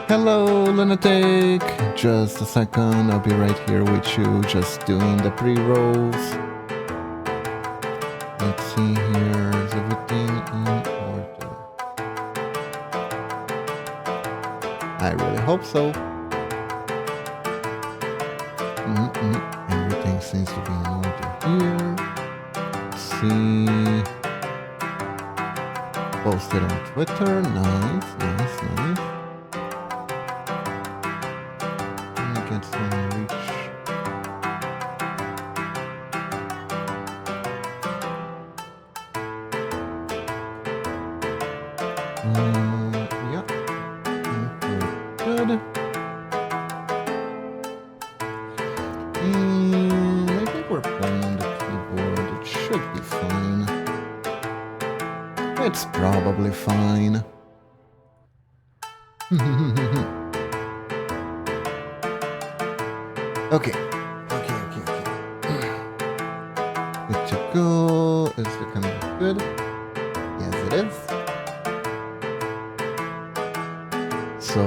Hello, Lunatic! Just a second, I'll be right here with you, just doing the pre-rolls. Let's see here, is everything in order? I really hope so. Everything seems to be in order here. Let's see. Posted on Twitter, nice. Get some reach. Yeah. Good. And I think we're playing on the keyboard. It should be fine. It's probably fine. Okay. Good to go. Is it gonna be good? Yes, it is. So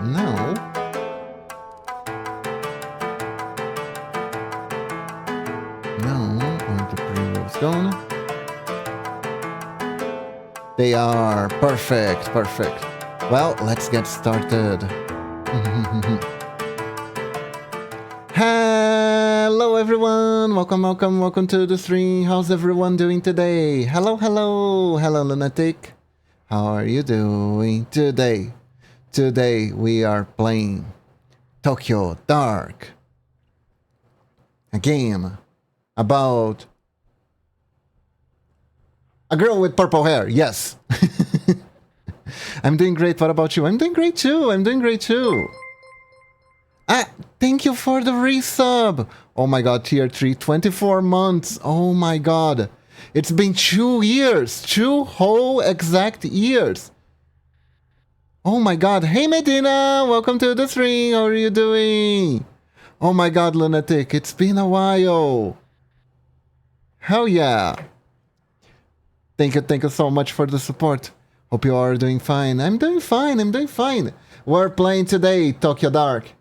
now are the pre-rolls done? They are perfect. Well, let's get started. Hello everyone, welcome to the stream. How's everyone doing today? Hello Lunatic. How are you doing today? Today we are playing Tokyo Dark, a game about a girl with purple hair. Yes. I'm doing great. What about you? I'm doing great too. Thank you for the resub. Oh my god, tier 3, 24 months. Oh my god. It's been 2 years. 2 whole exact years. Oh my god. Hey Medina, welcome to the stream. How are you doing? Oh my god, Lunatic. It's been a while. Hell yeah. Thank you so much for the support. Hope you are doing fine. I'm doing fine. We're playing today Tokyo Dark.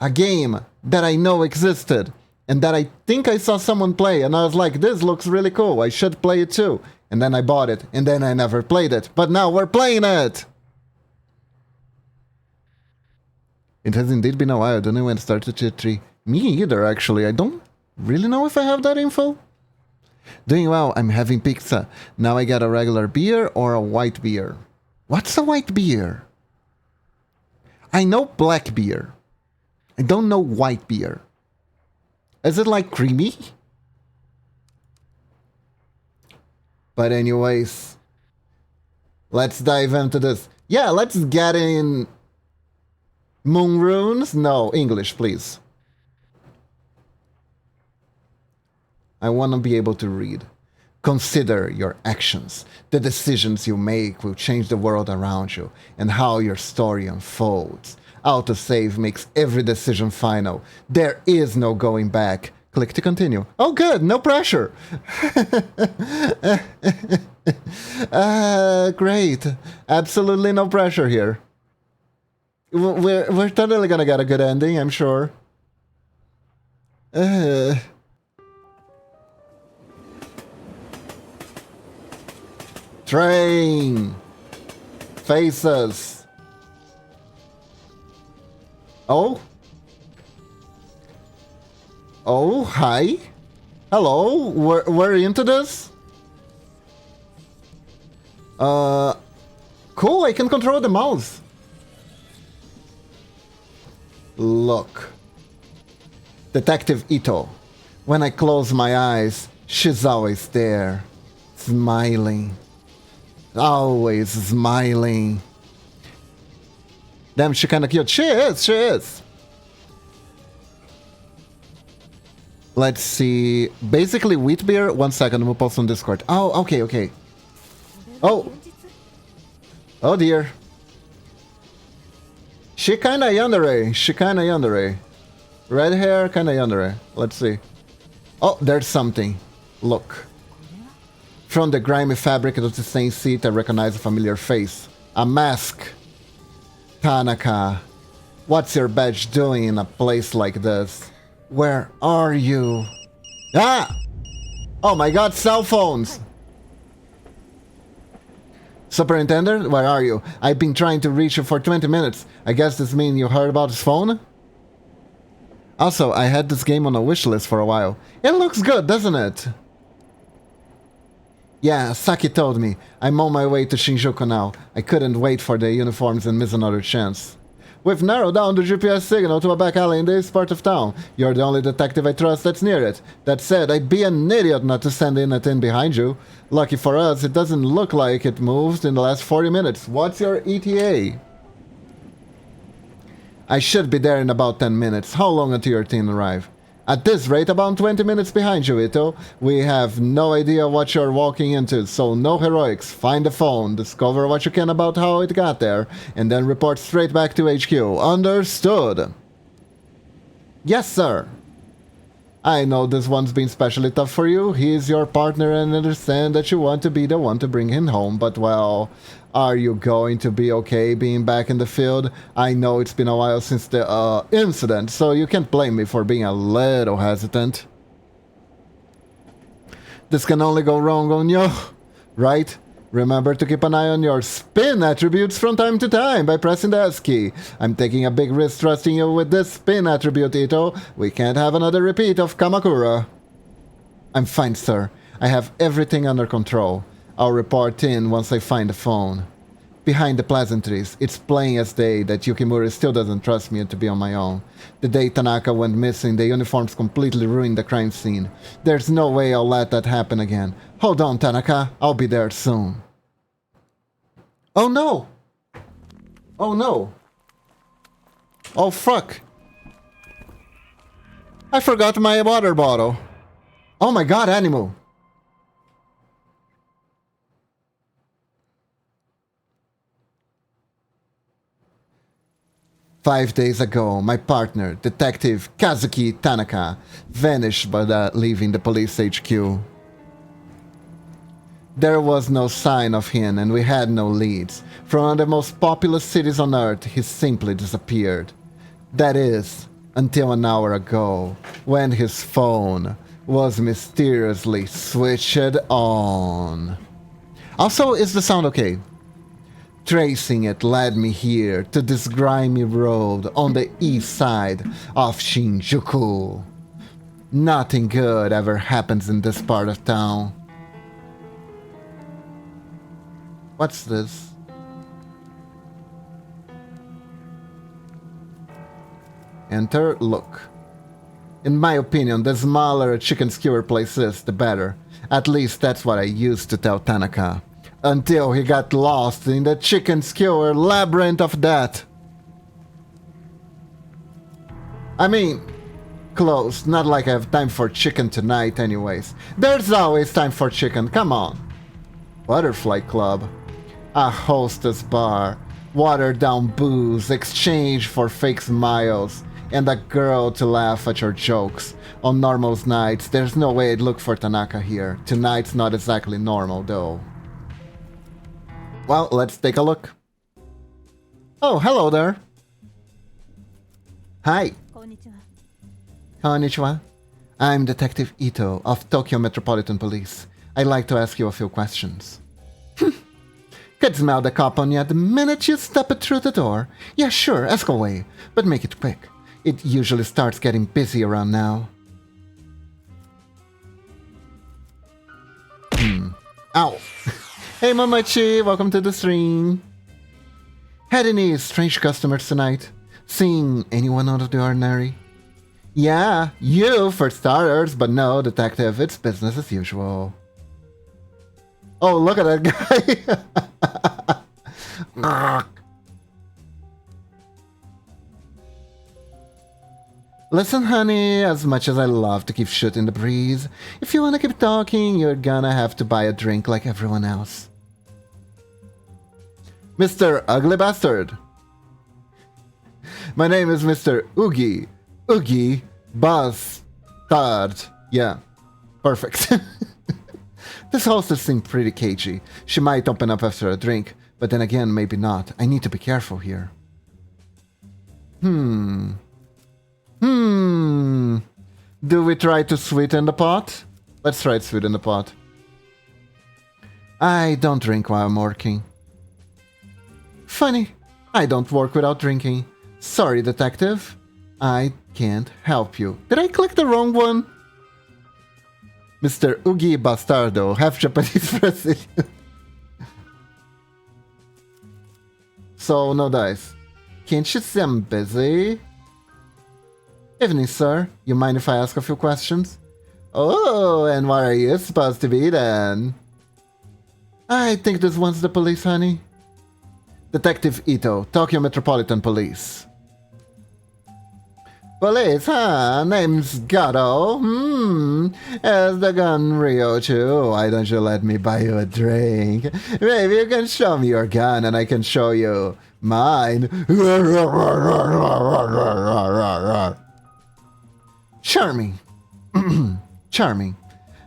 A game that I know existed and that I think I saw someone play and I was like, this looks really cool, I should play it too. And then I bought it and then I never played it, but now we're playing it! It has indeed been a while. I don't know when it started tier 3. Me either, actually. I don't really know if I have that info. Doing well, I'm having pizza. Now I get a regular beer or a white beer. What's a white beer? I know black beer. I don't know white beer. Is it like creamy? But anyways, let's dive into this. Yeah, let's get in Moon Runes. No, English, please. I want to be able to read. Consider your actions. The decisions you make will change the world around you and how your story unfolds. Autosave makes every decision final. There is no going back. Click to continue. Oh good, no pressure. Great. Absolutely no pressure here. We're totally gonna get a good ending, I'm sure. Train. Faces. Oh, hi. Hello, we're into this? Cool, I can control the mouse. Look. Detective Ito. When I close my eyes, she's always there. Smiling. Always smiling. Damn, she kinda cute. She is. Let's see. Basically, wheat beer. 1 second, we'll post on Discord. Oh, okay. Oh dear. She kinda yandere. Red hair, kinda yandere. Let's see. Oh, there's something. Look. From the grimy fabric of the stained seat, I recognize a familiar face. A mask. Tanaka, what's your badge doing in a place like this? Where are you? Ah! Oh my god, cell phones! Superintendent, where are you? I've been trying to reach you for 20 minutes. I guess this means you heard about his phone? Also, I had this game on a wish list for a while. It looks good, doesn't it? Yeah, Saki told me. I'm on my way to Shinjuku now. I couldn't wait for the uniforms and miss another chance. We've narrowed down the GPS signal to a back alley in this part of town. You're the only detective I trust that's near it. That said, I'd be an idiot not to send in a tin behind you. Lucky for us, it doesn't look like it moved in the last 40 minutes. What's your ETA? I should be there in about 10 minutes. How long until your tin arrive? At this rate, about 20 minutes behind you, Ito. We have no idea what you're walking into, so no heroics. Find the phone, discover what you can about how it got there, and then report straight back to HQ. Understood? Yes, sir. I know this one's been especially tough for you. He's your partner and understand that you want to be the one to bring him home, but well, are you going to be okay being back in the field? I know it's been a while since the incident, so you can't blame me for being a little hesitant. This can only go wrong on you, right? Remember to keep an eye on your spin attributes from time to time by pressing the S key. I'm taking a big risk trusting you with this spin attribute, Ito. We can't have another repeat of Kamakura. I'm fine, sir. I have everything under control. I'll report in once I find the phone. Behind the pleasantries, it's plain as day that Yukimura still doesn't trust me to be on my own. The day Tanaka went missing, the uniforms completely ruined the crime scene. There's no way I'll let that happen again. Hold on, Tanaka. I'll be there soon. Oh no! Oh no! Oh fuck! I forgot my water bottle. Oh my god, animal! "5 days ago, my partner, Detective Kazuki Tanaka, vanished by leaving the police HQ. There was no sign of him and we had no leads. From one of the most populous cities on Earth, he simply disappeared. That is, until an hour ago, when his phone was mysteriously switched on." Also, is the sound okay? Tracing it led me here to this grimy road on the east side of Shinjuku. Nothing good ever happens in this part of town. What's this? Enter, look. In my opinion, the smaller a chicken skewer place is, the better. At least that's what I used to tell Tanaka. Until he got lost in the chicken skewer labyrinth of death. I mean, close. Not like I have time for chicken tonight anyways. There's always time for chicken, come on. Butterfly Club. A hostess bar. Watered down booze, exchange for fake smiles, and a girl to laugh at your jokes. On normal nights, there's no way I'd look for Tanaka here. Tonight's not exactly normal though. Well, let's take a look. Oh, hello there. Hi. Konnichiwa. I'm Detective Ito of Tokyo Metropolitan Police. I'd like to ask you a few questions. Could smell the cop on you the minute you step it through the door. Yeah, sure, ask away, but make it quick. It usually starts getting busy around now. Ow. Hey Momochi, welcome to the stream. Had any strange customers tonight? Seeing anyone out of the ordinary? Yeah, you for starters, but no, detective, it's business as usual. Oh, look at that guy. Listen, honey, as much as I love to keep shooting the breeze, if you want to keep talking, you're gonna have to buy a drink like everyone else. Mr. Ugly Bastard. My name is Mr. Oogie. Oogie Bastard. Yeah, perfect. This hostess seemed pretty cagey. She might open up after a drink, but then again, maybe not. I need to be careful here. Hmm. Hmm. Do we try to sweeten the pot? Let's try to sweeten the pot. I don't drink while I'm working. Funny. I don't work without drinking. Sorry, detective. I can't help you. Did I click the wrong one? Mr. Ugi Bastardo, half Japanese Brazilian. So, no dice. Can't you see I'm busy? Evening, sir. You mind if I ask a few questions? Oh, and what are you supposed to be then? I think this one's the police, honey. Detective Ito, Tokyo Metropolitan Police. Police, huh? Name's Gato. As the gun Rio too. Why don't you let me buy you a drink? Maybe you can show me your gun and I can show you mine. Charming. Charming.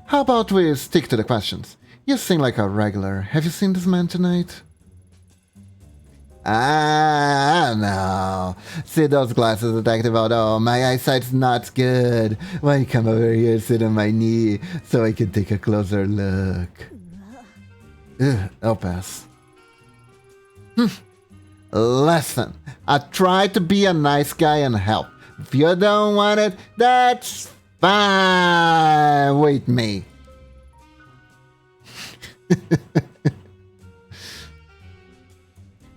How about we stick to the questions? You sing like a regular. Have you seen this man tonight? Ah, no. See those glasses, Detective Otto? My eyesight's not good. Why don't you come over here, sit on my knee, so I can take a closer look? Ugh, I'll pass. Listen, I try to be a nice guy and help. If you don't want it, that's fine with me.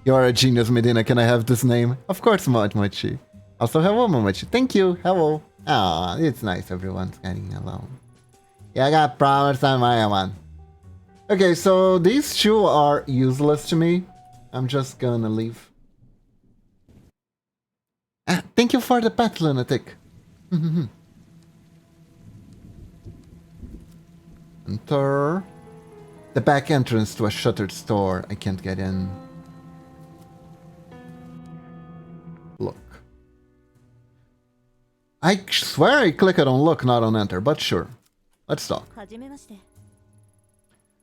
You are a genius, Medina. Can I have this name? Of course, Mochi. Also, hello, Mochi. Thank you. Hello. Ah, it's nice everyone's getting along. Yeah, I got problems on my one. Okay, so these two are useless to me. I'm just gonna leave. Ah, thank you for the pet, lunatic. Enter. The back entrance to a shuttered store. I can't get in. Look. I swear I clicked on look, not on enter, but sure. Let's talk.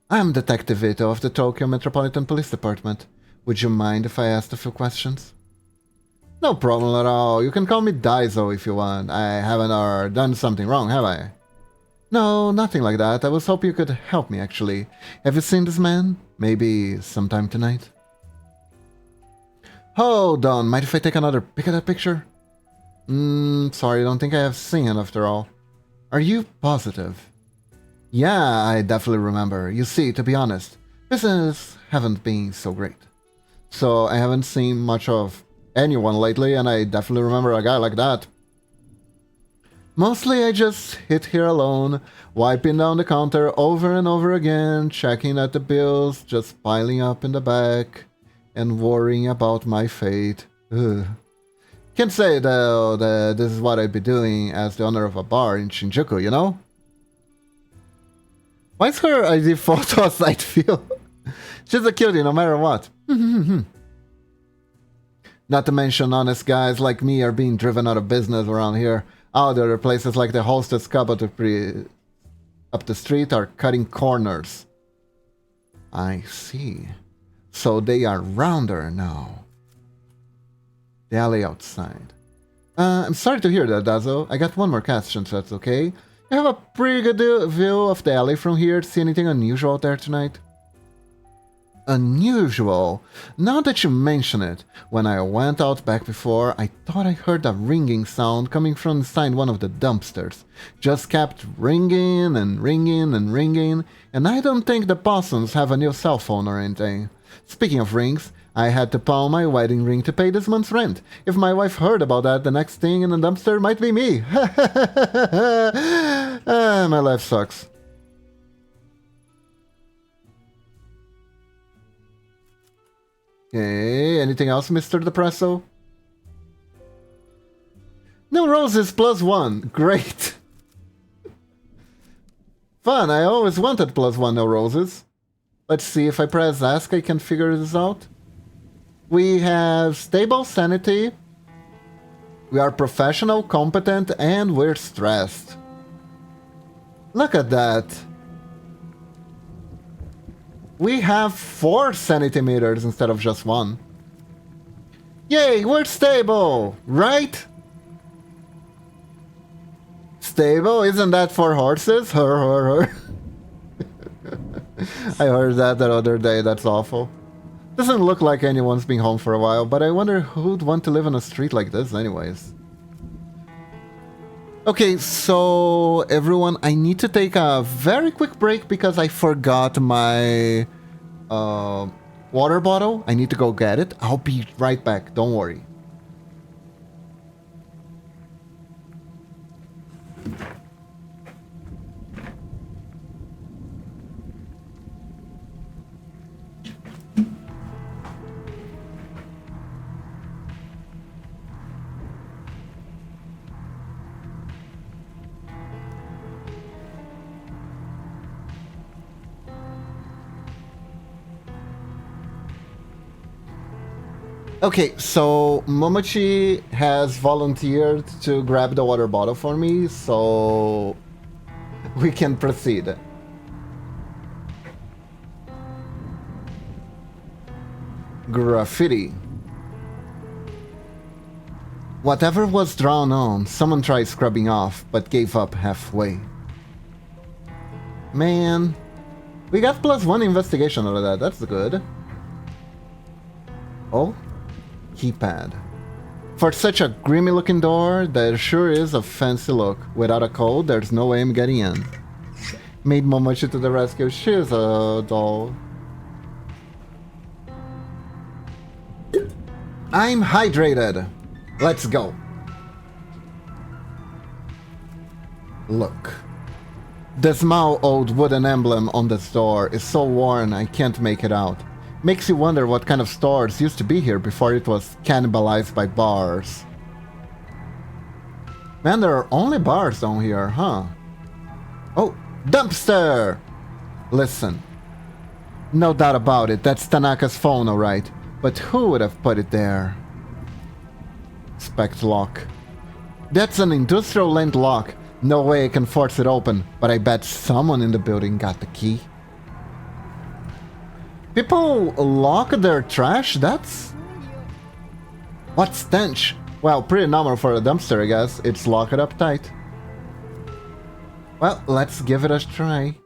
I'm Detective Ito of the Tokyo Metropolitan Police Department. Would you mind if I asked a few questions? No problem at all. You can call me Daiso if you want. I haven't done something wrong, have I? No, nothing like that. I was hoping you could help me, actually. Have you seen this man? Maybe sometime tonight? Hold on. Mind if I take another pic of that picture? Sorry, I don't think I have seen it after all. Are you positive? Yeah, I definitely remember. You see, to be honest, business haven't been so great. So I haven't seen much of anyone lately, and I definitely remember a guy like that. Mostly I just hit here alone, wiping down the counter over and over again, checking that the bills just piling up in the back, and worrying about my fate. Ugh. Can't say though that this is what I'd be doing as the owner of a bar in Shinjuku, you know? Why is her ID photo a side view? She's a cutie no matter what. Not to mention honest guys like me are being driven out of business around here. Oh, there are places like the Hostess Cup up the street are cutting corners. I see. So they are rounder now. The alley outside. I'm sorry to hear that, Dazo. I got one more question, so that's okay. You have a pretty good view of the alley from here. See anything unusual out there tonight? Unusual? Now that you mention it, when I went out back before, I thought I heard a ringing sound coming from inside one of the dumpsters. Just kept ringing and ringing and ringing, and I don't think the possums have a new cell phone or anything. Speaking of rings, I had to pawn my wedding ring to pay this month's rent. If my wife heard about that, the next thing in the dumpster might be me. My life sucks. Okay, anything else, Mr. Depresso? No roses +1. Great. Fun, I always wanted +1 no roses. Let's see, if I press ask, I can figure this out. We have stable sanity. We are professional, competent, and we're stressed. Look at that. We have 4 sanity meters instead of just 1. Yay, we're stable, right? Stable? Isn't that for horses? Her. I heard that the other day, that's awful. Doesn't look like anyone's been home for a while, but I wonder who'd want to live on a street like this anyways. Okay, so everyone, I need to take a very quick break because I forgot my water bottle. I need to go get it. I'll be right back, don't worry. Okay, so Momochi has volunteered to grab the water bottle for me, so we can proceed. Graffiti. Whatever was drawn on, someone tried scrubbing off, but gave up halfway. Man, we got +1 investigation out of that, that's good. Oh? Keypad. For such a grimy looking door, there sure is a fancy look. Without a code, there's no way I'm getting in. Made Momochi to the rescue. She's a doll. I'm hydrated. Let's go. Look. The small old wooden emblem on this door is so worn I can't make it out. Makes you wonder what kind of stores used to be here before it was cannibalized by bars. Man, there are only bars down here, huh? Oh, dumpster! Listen. No doubt about it, that's Tanaka's phone, alright. But who would have put it there? Spect lock. That's an industrial length lock. No way I can force it open, but I bet someone in the building got the key. People lock their trash? That's... What stench? Well, pretty normal for a dumpster, I guess. It's locked up tight. Well, let's give it a try.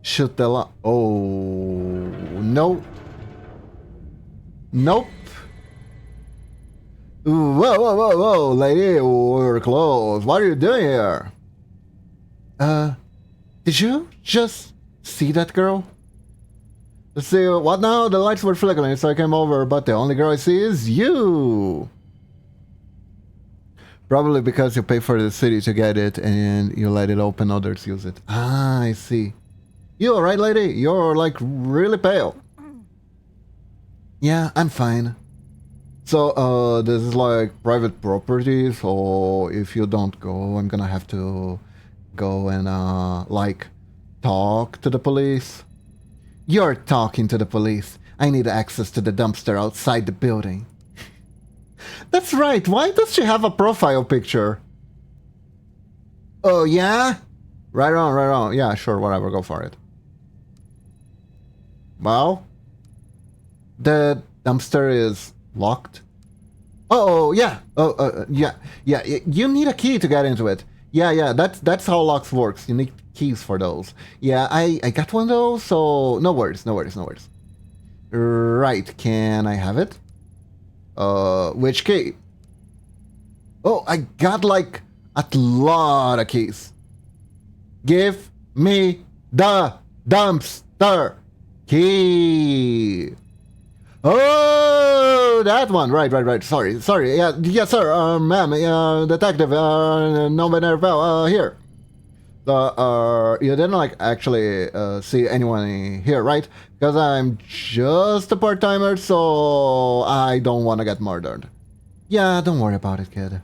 Shoot the lock. Oh, no. Nope. Ooh, whoa, lady, we're closed. What are you doing here? Did you just see that girl? Let's see, what now? The lights were flickering, so I came over, but the only girl I see is you. Probably because you pay for the city to get it and you let it open, others use it. Ah, I see. You alright, lady? You're like really pale. Yeah, I'm fine. So, this is like private property, so if you don't go, I'm gonna have to go and, like, talk to the police. You're talking to the police. I need access to the dumpster outside the building. That's right, why does she have a profile picture? Oh, yeah? Right on. Yeah, sure, whatever, go for it. Well, the dumpster is locked. Oh, yeah. Yeah. You need a key to get into it. Yeah, that's how locks works. You need keys for those. Yeah, I got one of those, so no worries. Right, can I have it? Which key? Oh, I got like a lot of keys. Give me the dumpster key. Oh, that one. Right. Sorry. Yeah, yes, sir. Ma'am, detective, no matter, here. You didn't like actually see anyone here, right? Because I'm just a part-timer, so I don't want to get murdered. Yeah, don't worry about it, kid.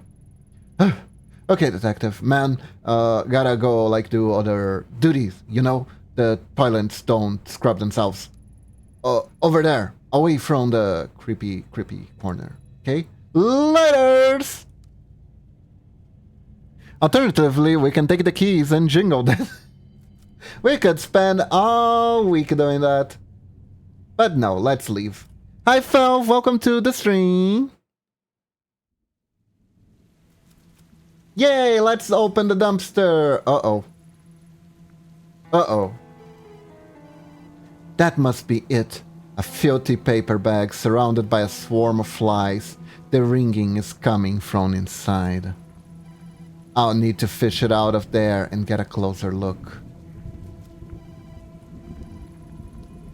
Okay, detective, man, gotta go like do other duties, you know? The toilets don't scrub themselves. Over there, away from the creepy corner, okay? Laters! Alternatively, we can take the keys and jingle them. We could spend all week doing that. But no, let's leave. Hi, Fel. Welcome to the stream. Yay, let's open the dumpster. Uh-oh. Uh-oh. That must be it. A filthy paper bag surrounded by a swarm of flies. The ringing is coming from inside. I'll need to fish it out of there and get a closer look.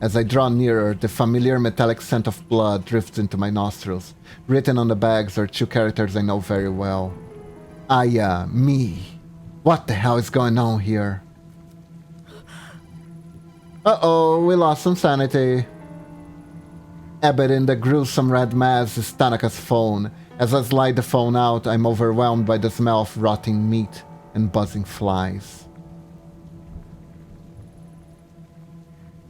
As I draw nearer, the familiar metallic scent of blood drifts into my nostrils. Written on the bags are two characters I know very well. Aya, me. What the hell is going on here? Uh-oh, we lost some sanity. Embedded in the gruesome red mass is Tanaka's phone. As I slide the phone out, I'm overwhelmed by the smell of rotting meat and buzzing flies.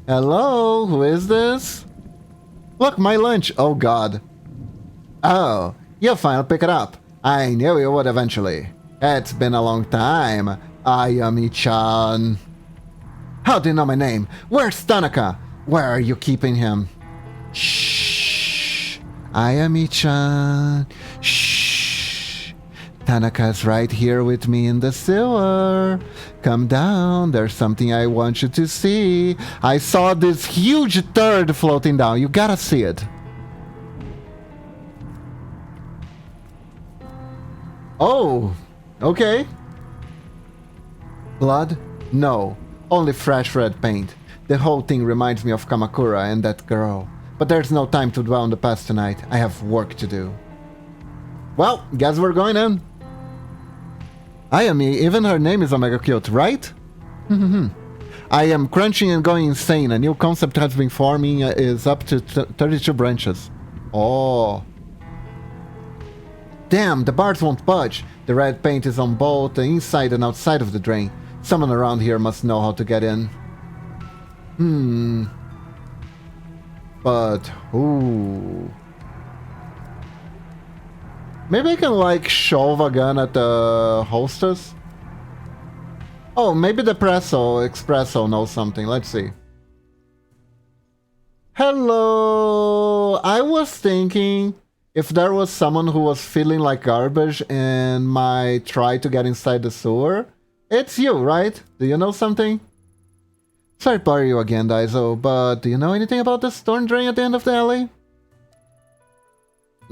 Hello, who is this? Look, my lunch. Oh god. Oh, you'll finally pick it up. I knew you would eventually. It's been a long time. Ayami-chan. How do you know my name? Where's Tanaka? Where are you keeping him? Shh. Ayami-chan. Shh. Tanaka's right here with me in the sewer. Come down, there's something I want you to see. I saw this huge turd floating down. You gotta see it. Oh, okay. Blood? No, only fresh red paint. The whole thing reminds me of Kamakura and that girl. But there's no time to dwell on the past tonight. I have work to do. Well, guess we're going in. Ayami, even her name is Omega cute, right? I am crunching and going insane. A new concept has been forming, is up to 32 branches. Oh. Damn, the bars won't budge. The red paint is on both the inside and outside of the drain. Someone around here must know how to get in. But who? Maybe I can, like, shove a gun at the hostess? Oh, maybe the Espresso knows something. Let's see. Hello! I was thinking if there was someone who was feeling like garbage and might try to get inside the sewer. It's you, right? Do you know something? Sorry to bother you again, Daiso, but do you know anything about the storm drain at the end of the alley?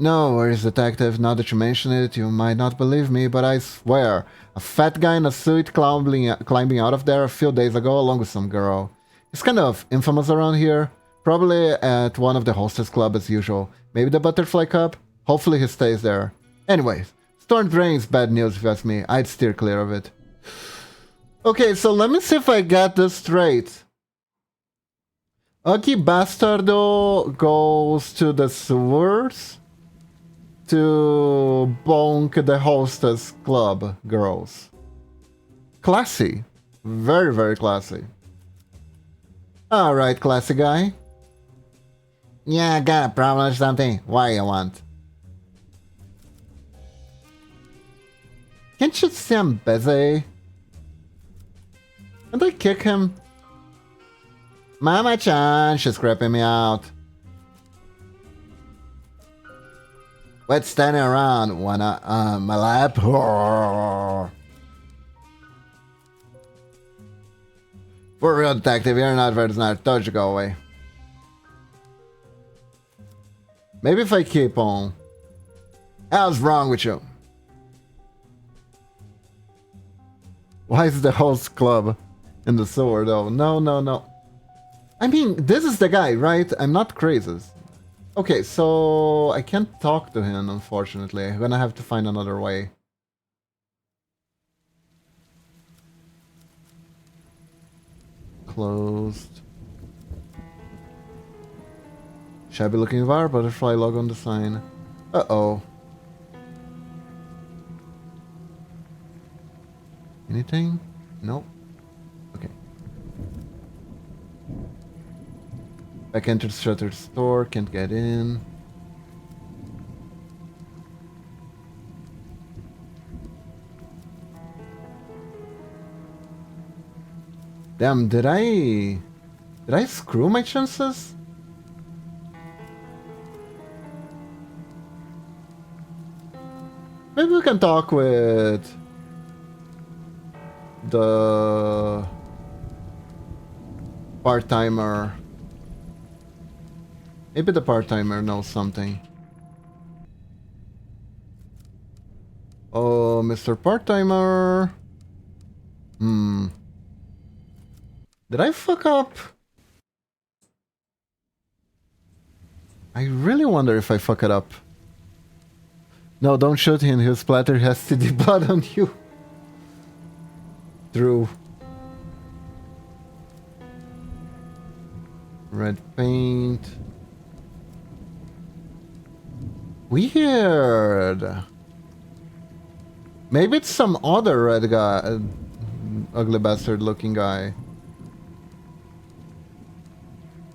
No worries, detective. Now that you mention it, you might not believe me, but I swear, a fat guy in a suit climbing out of there a few days ago along with some girl. He's kind of infamous around here. Probably at one of the hostess club as usual. Maybe the Butterfly Cup? Hopefully he stays there. Anyways, storm drain is bad news if you ask me. I'd steer clear of it. Okay, so let me see if I got this straight. Ugly Bastardo goes to the sewers to bonk the hostess club girls. Classy. Very, very classy. Alright, classy guy. Yeah, I got a problem or something. What do you want? Can't you see I'm busy? Can't I kick him? Mama-chan, she's creeping me out. What's standing around? Wanna, my lap? For real, detective, you're not very smart. Told you go away. Maybe if I keep on. How's wrong with you? Why is the host club in the sewer though? No, no, no. I mean, this is the guy, right? I'm not crazy. Okay, so I can't talk to him, unfortunately. I'm gonna have to find another way. Closed. Shabby looking bar, butterfly logo on the sign. Uh-oh. Anything? Nope. Okay. Back entered shuttered store, can't get in. Damn, did I screw my chances? Maybe we can talk with the part-timer. Maybe the part-timer knows something. Oh, Mr. Part-timer. Did I fuck up? I really wonder if I fuck it up. No, don't shoot him. He'll splatter has TD blood on you. True. Red paint. Weird. Maybe it's some other red guy. Ugly bastard looking guy.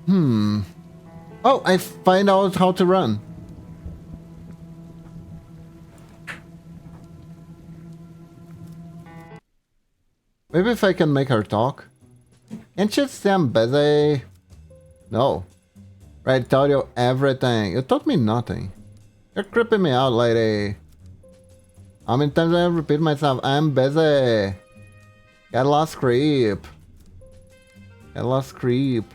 Oh, I find out how to run. Maybe if I can make her talk. Can't you say I'm busy? No. Right, tell you everything. You taught me nothing. You're creeping me out, lady. How many times do I repeat myself? I'm busy. Get lost, creep. Get lost, creep.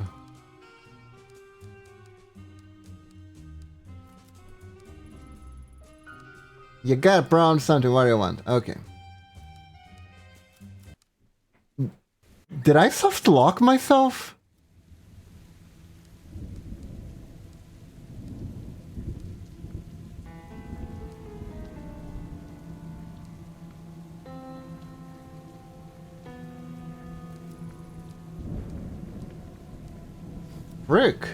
You got a problem, something. What do you want? Okay. Did I soft lock myself? Frick.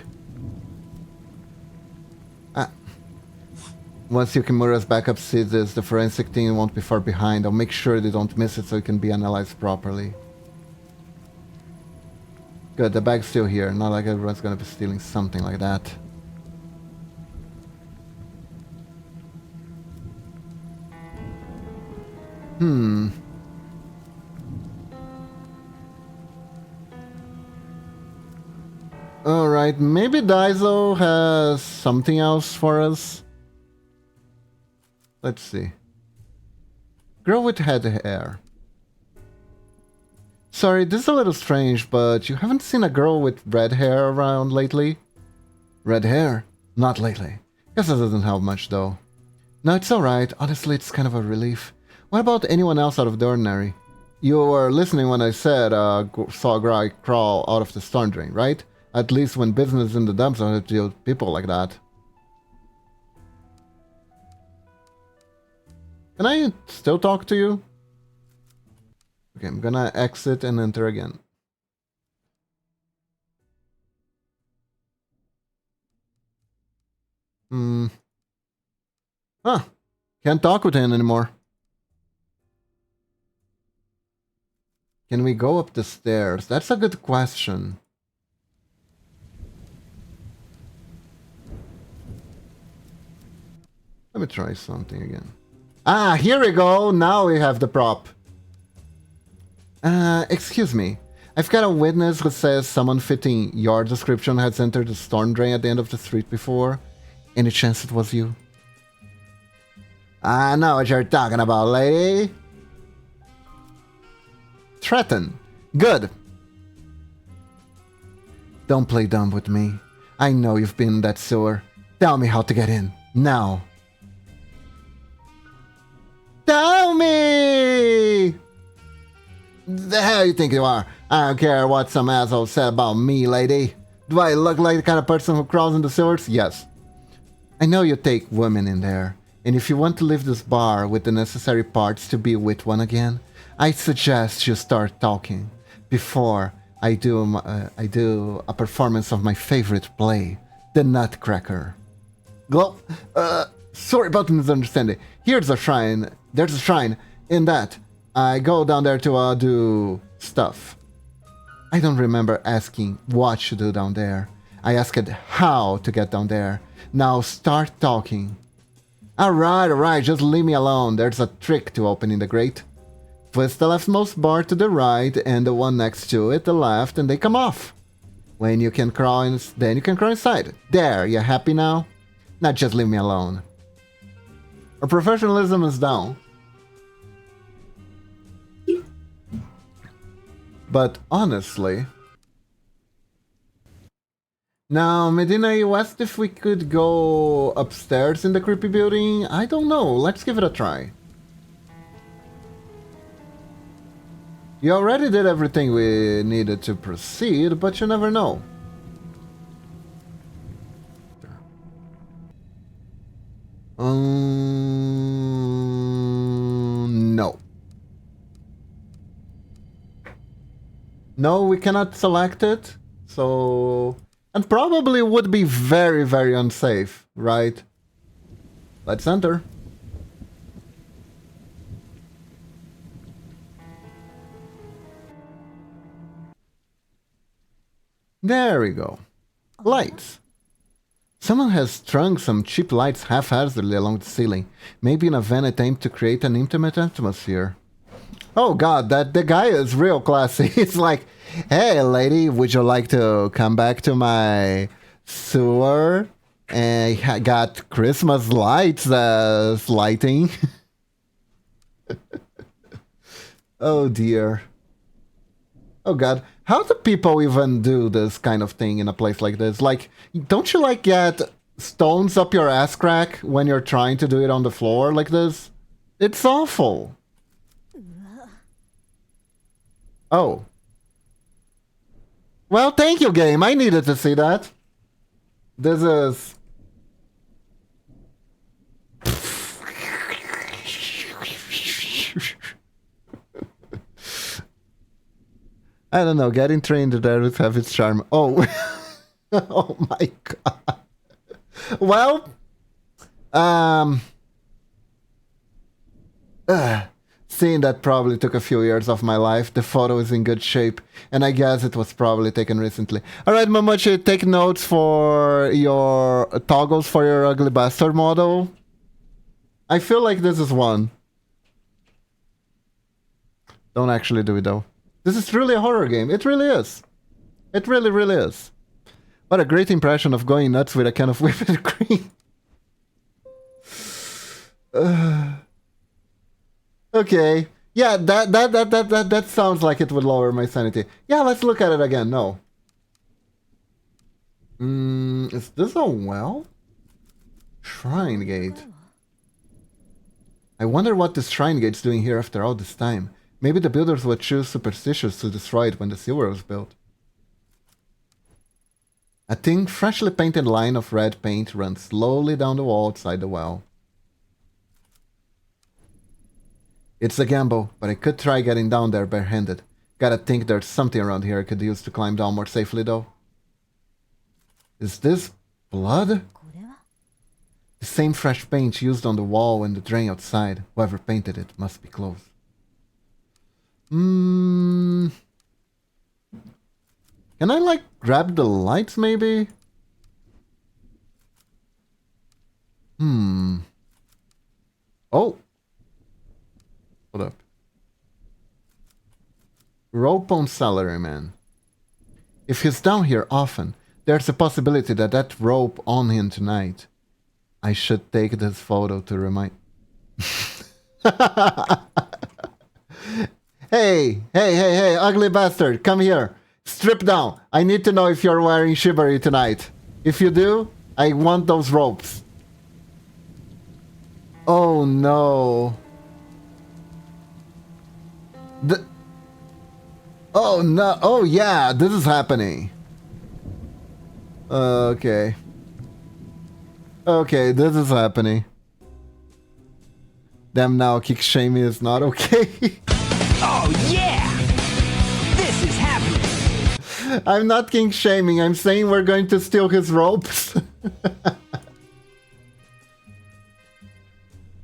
Once Yukimura's backup sees this, the forensic team won't be far behind. I'll make sure they don't miss it so it can be analyzed properly. Good, the bag's still here. Not like everyone's gonna be stealing something like that. Alright, maybe Daiso has something else for us. Let's see. Girl with head hair. Sorry, this is a little strange, but you haven't seen a girl with red hair around lately? Red hair? Not lately. Guess that doesn't help much, though. No, it's alright. Honestly, it's kind of a relief. What about anyone else out of the ordinary? You were listening when I said saw a guy crawl out of the storm drain, right? At least when business in the dumps are to deal with people like that. Can I still talk to you? Okay, I'm gonna exit and enter again. Huh. Can't talk with him anymore. Can we go up the stairs? That's a good question. Let me try something again. Ah, here we go. Now we have the prop. Excuse me. I've got a witness who says someone fitting your description has entered the storm drain at the end of the street before. Any chance it was you? I know what you're talking about, lady. Threaten. Good. Don't play dumb with me. I know you've been in that sewer. Tell me how to get in. Now. Tell me! The hell you think you are? I don't care what some asshole said about me, lady. Do I look like the kind of person who crawls in the sewers? Yes. I know you take women in there, and if you want to leave this bar with the necessary parts to be with one again, I suggest you start talking before I do a performance of my favorite play, The Nutcracker. Well, sorry about the misunderstanding. Here's a shrine. There's a shrine. In that, I go down there to do stuff. I don't remember asking what to do down there. I asked how to get down there. Now start talking. Alright, just leave me alone. There's a trick to opening the grate. Twist the leftmost bar to the right and the one next to it, the left, and they come off. When you can crawl in, then you can crawl inside. There, you happy now? Now just leave me alone. Our professionalism is down. But honestly... Now, Medina West, if we could go upstairs in the creepy building, I don't know. Let's give it a try. You already did everything we needed to proceed, but you never know. No. No, we cannot select it, so... And probably would be very, very unsafe, right? Let's enter. There we go. Lights. Someone has strung some cheap lights haphazardly along the ceiling. Maybe in a vain attempt to create an intimate atmosphere. Oh god, the guy is real classy. It's like, hey lady, would you like to come back to my sewer? And I got Christmas lights lighting. Oh dear. Oh god. How do people even do this kind of thing in a place like this? Like, don't you like get stones up your ass crack when you're trying to do it on the floor like this? It's awful. Oh. Well, thank you, game. I needed to see that. This is... I don't know, getting trained there would have its charm. Oh. Oh my god. Well, seeing that probably took a few years of my life. The photo is in good shape, and I guess it was probably taken recently. Alright, Momochi, take notes for your toggles for your ugly bastard model. I feel like this is one. Don't actually do it though. This is truly a horror game. It really is. It really, really is. What a great impression of going nuts with a can of whipped cream. Okay. Yeah, that sounds like it would lower my sanity. Yeah, let's look at it again. No. Is this a well? Shrine gate. I wonder what this shrine gate's doing here after all this time. Maybe the builders were too superstitious to destroy it when the sewer was built. A thin, freshly painted line of red paint runs slowly down the wall outside the well. It's a gamble, but I could try getting down there barehanded. Gotta think there's something around here I could use to climb down more safely though. Is this blood? The same fresh paint used on the wall and the drain outside. Whoever painted it must be close. Can I, like, grab the lights, maybe? Oh. Hold up. Rope on salaryman. If he's down here often, there's a possibility that that rope on him tonight. I should take this photo to remind... Hey, ugly bastard, come here. Strip down. I need to know if you're wearing shibari tonight. If you do, I want those ropes. Oh no. Oh no. Oh yeah, this is happening. Okay. Okay, this is happening. Damn, now kick shaming is not okay. Oh yeah! This is happening! I'm not king shaming, I'm saying we're going to steal his ropes.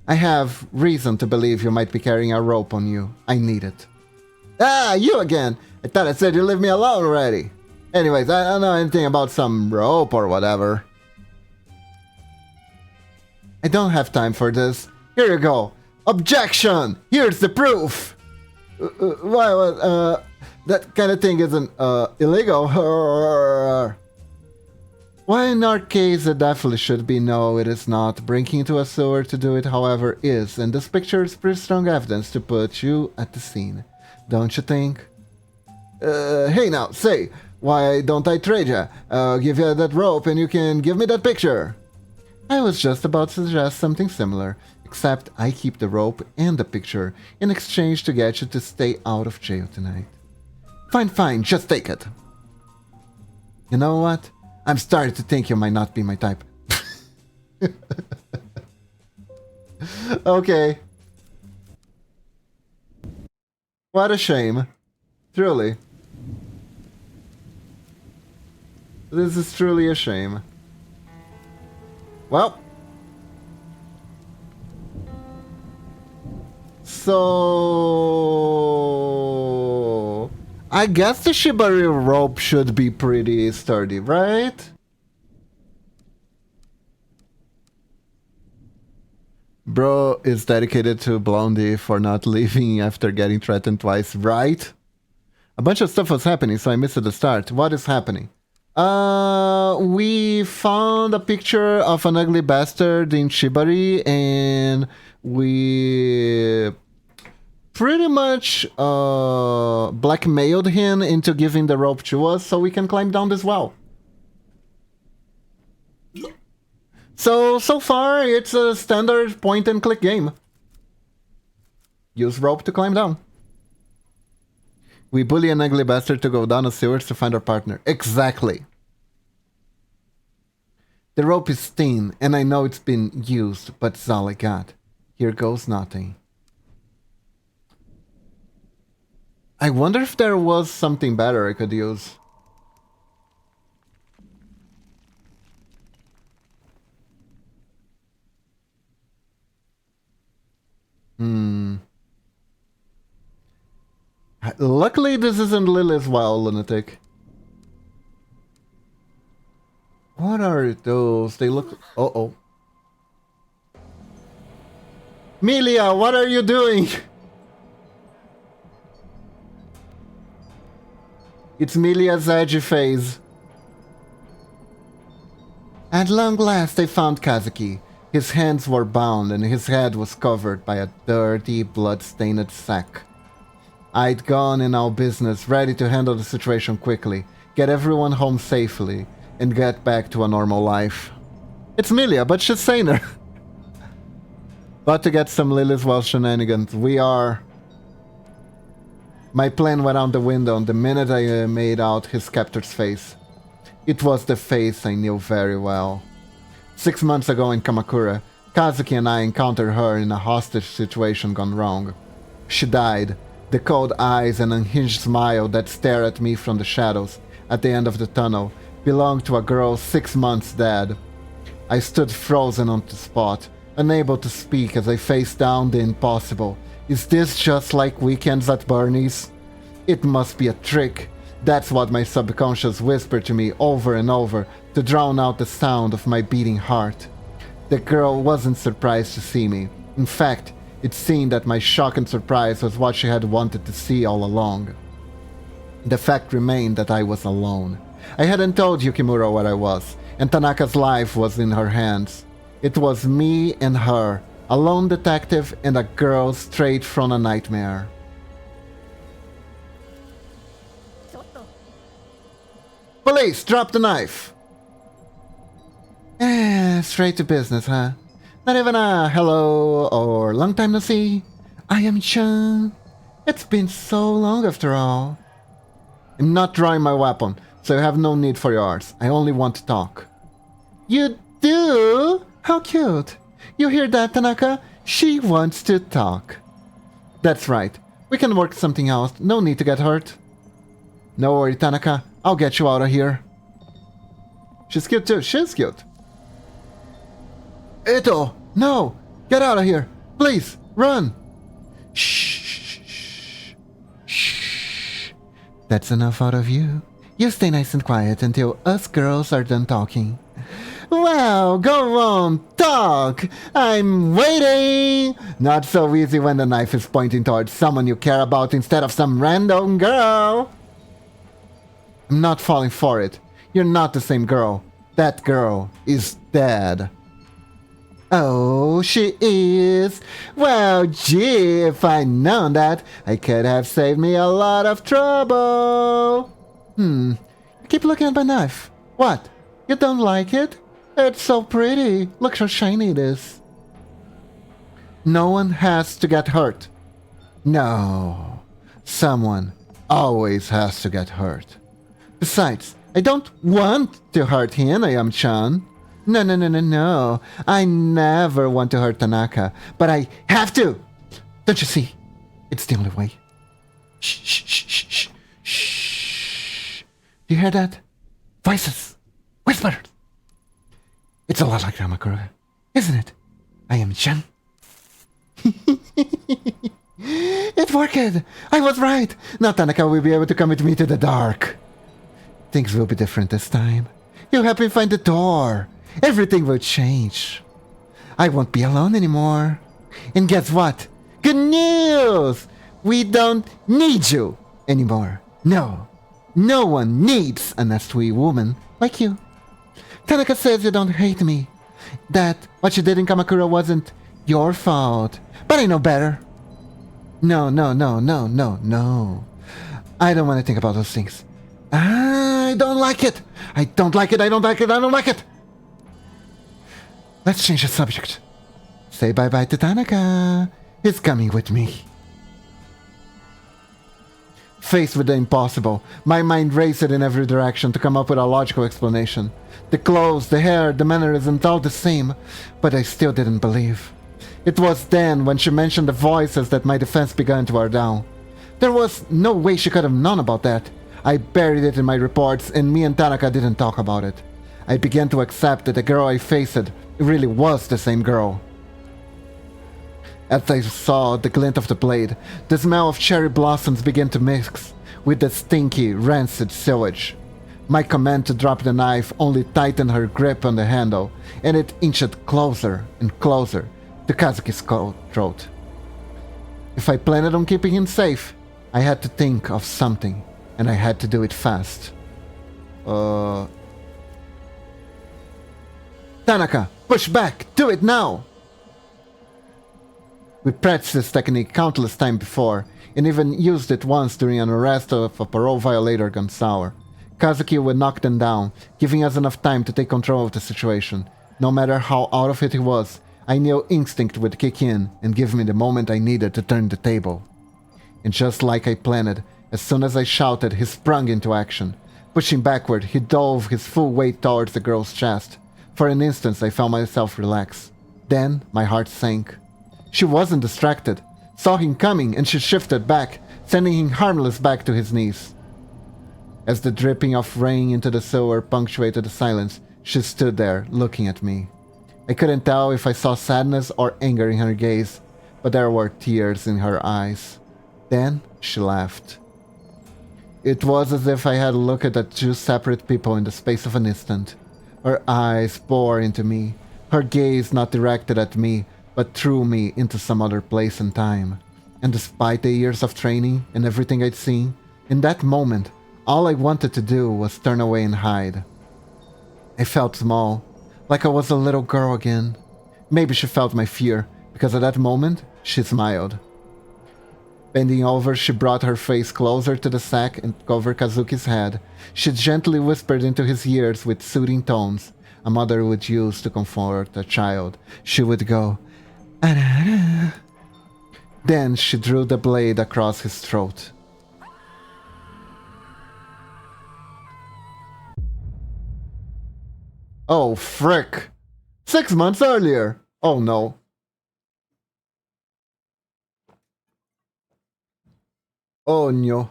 I have reason to believe you might be carrying a rope on you. I need it. Ah, you again! I thought I said you leave me alone already. Anyways, I don't know anything about some rope or whatever. I don't have time for this. Here you go. Objection! Here's the proof! That kind of thing isn't illegal. Well, in our case, it definitely should be no, it is not. Breaking into a sewer to do it, however, is, and this picture is pretty strong evidence to put you at the scene. Don't you think? Hey now, say, why don't I trade ya? I'll give you that rope and you can give me that picture. I was just about to suggest something similar, except I keep the rope and the picture in exchange to get you to stay out of jail tonight. Fine, just take it. You know what? I'm starting to think you might not be my type. Okay. What a shame. Truly. This is truly a shame. Well. So... I guess the Shibari rope should be pretty sturdy, right? Bro is dedicated to Blondie for not leaving after getting threatened twice, right? A bunch of stuff was happening, so I missed at the start. What is happening? We found a picture of an ugly bastard in Shibari, and we pretty much blackmailed him into giving the rope to us so we can climb down this well. So far, it's a standard point-and-click game. Use rope to climb down. We bully an ugly bastard to go down the sewers to find our partner. Exactly. The rope is thin, and I know it's been used, but it's all I got. Here goes nothing. I wonder if there was something better I could use. Luckily, this isn't Lily's well, lunatic. What are those? They look... Uh-oh. Milia, what are you doing? It's Milia's edgy phase. At long last, I found Kazuki. His hands were bound and his head was covered by a dirty, blood-stained sack. I'd gone in our business, ready to handle the situation quickly, get everyone home safely, and get back to a normal life. It's Milia, but she's saner. But to get some Lily's Well shenanigans, we are... My plan went out the window the minute I made out his captor's face. It was the face I knew very well. 6 months ago in Kamakura, Kazuki and I encountered her in a hostage situation gone wrong. She died. The cold eyes and unhinged smile that stare at me from the shadows at the end of the tunnel belonged to a girl 6 months dead. I stood frozen on the spot, unable to speak as I faced down the impossible. Is this just like weekends at Bernie's? It must be a trick. That's what my subconscious whispered to me over and over to drown out the sound of my beating heart. The girl wasn't surprised to see me. In fact, it seemed that my shock and surprise was what she had wanted to see all along. The fact remained that I was alone. I hadn't told Yukimura what I was, and Tanaka's life was in her hands. It was me and her, a lone detective and a girl straight from a nightmare. Police, drop the knife! Straight to business, huh? Not even a hello or long time no see. I am Chan. It's been so long after all. I'm not drawing my weapon, so you have no need for yours. I only want to talk. You do? How cute. You hear that, Tanaka? She wants to talk. That's right. We can work something out. No need to get hurt. No worry, Tanaka. I'll get you out of here. She's cute too. She's cute. Ito! No! Get out of here! Please! Run! Shh! Shh! That's enough out of you. You stay nice and quiet until us girls are done talking. Wow! Go on! Talk! I'm waiting! Not so easy when the knife is pointing towards someone you care about instead of some random girl! I'm not falling for it. You're not the same girl. That girl is dead. Oh, she is? Well, gee, if I'd known that, I could have saved me a lot of trouble. You keep looking at my knife. What? You don't like it? It's so pretty. Look how shiny it is. No one has to get hurt. No. Someone always has to get hurt. Besides, I don't want to hurt Hinayam-chan. No. I never want to hurt Tanaka, but I have to. Don't you see? It's the only way. Shh. Do you hear that? Voices. Whispers. It's a lot like Ramakura, isn't it? I am Chan. It worked! I was right! Now Tanaka will be able to come with me to the dark. Things will be different this time. You'll help me find the door. Everything will change. I won't be alone anymore. And guess what? Good news! We don't need you anymore. No. No one needs an Astui woman like you. Tanaka says you don't hate me. That what you did in Kamakura wasn't your fault. But I know better. No. I don't want to think about those things. I don't like it. I don't like it. Let's change the subject. Say bye-bye to Tanaka. He's coming with me. Faced with the impossible, my mind raced in every direction to come up with a logical explanation. The clothes, the hair, the mannerisms, all the same, but I still didn't believe. It was then, when she mentioned the voices, that my defense began to wear down. There was no way she could have known about that. I buried it in my reports, and me and Tanaka didn't talk about it. I began to accept that the girl I faced really was the same girl. As I saw the glint of the blade, the smell of cherry blossoms began to mix with the stinky, rancid sewage. My command to drop the knife only tightened her grip on the handle, and it inched closer and closer to Kazuki's throat. If I planned on keeping him safe, I had to think of something, and I had to do it fast. Tanaka, push back! Do it now! We practiced this technique countless times before, and even used it once during an arrest of a parole violator Gonsour. Kazuki would knock them down, giving us enough time to take control of the situation. No matter how out of it he was, I knew instinct would kick in and give me the moment I needed to turn the table. And just like I planned, as soon as I shouted, he sprung into action. Pushing backward, he dove his full weight towards the girl's chest. For an instant, I felt myself relax. Then, my heart sank. She wasn't distracted, saw him coming, and she shifted back, sending him harmless back to his knees. As the dripping of rain into the sewer punctuated the silence, she stood there, looking at me. I couldn't tell if I saw sadness or anger in her gaze, but there were tears in her eyes. Then she laughed. It was as if I had looked at two separate people in the space of an instant. Her eyes bore into me, her gaze not directed at me, but threw me into some other place and time. And despite the years of training and everything I'd seen, in that moment, all I wanted to do was turn away and hide. I felt small, like I was a little girl again. Maybe she felt my fear, because at that moment, she smiled. Bending over, she brought her face closer to the sack and covered Kazuki's head. She gently whispered into his ears with soothing tones a mother would use to comfort a child. She would go, "Ah." Then she drew the blade across his throat. Oh, frick! 6 months earlier! Oh no. Oh no.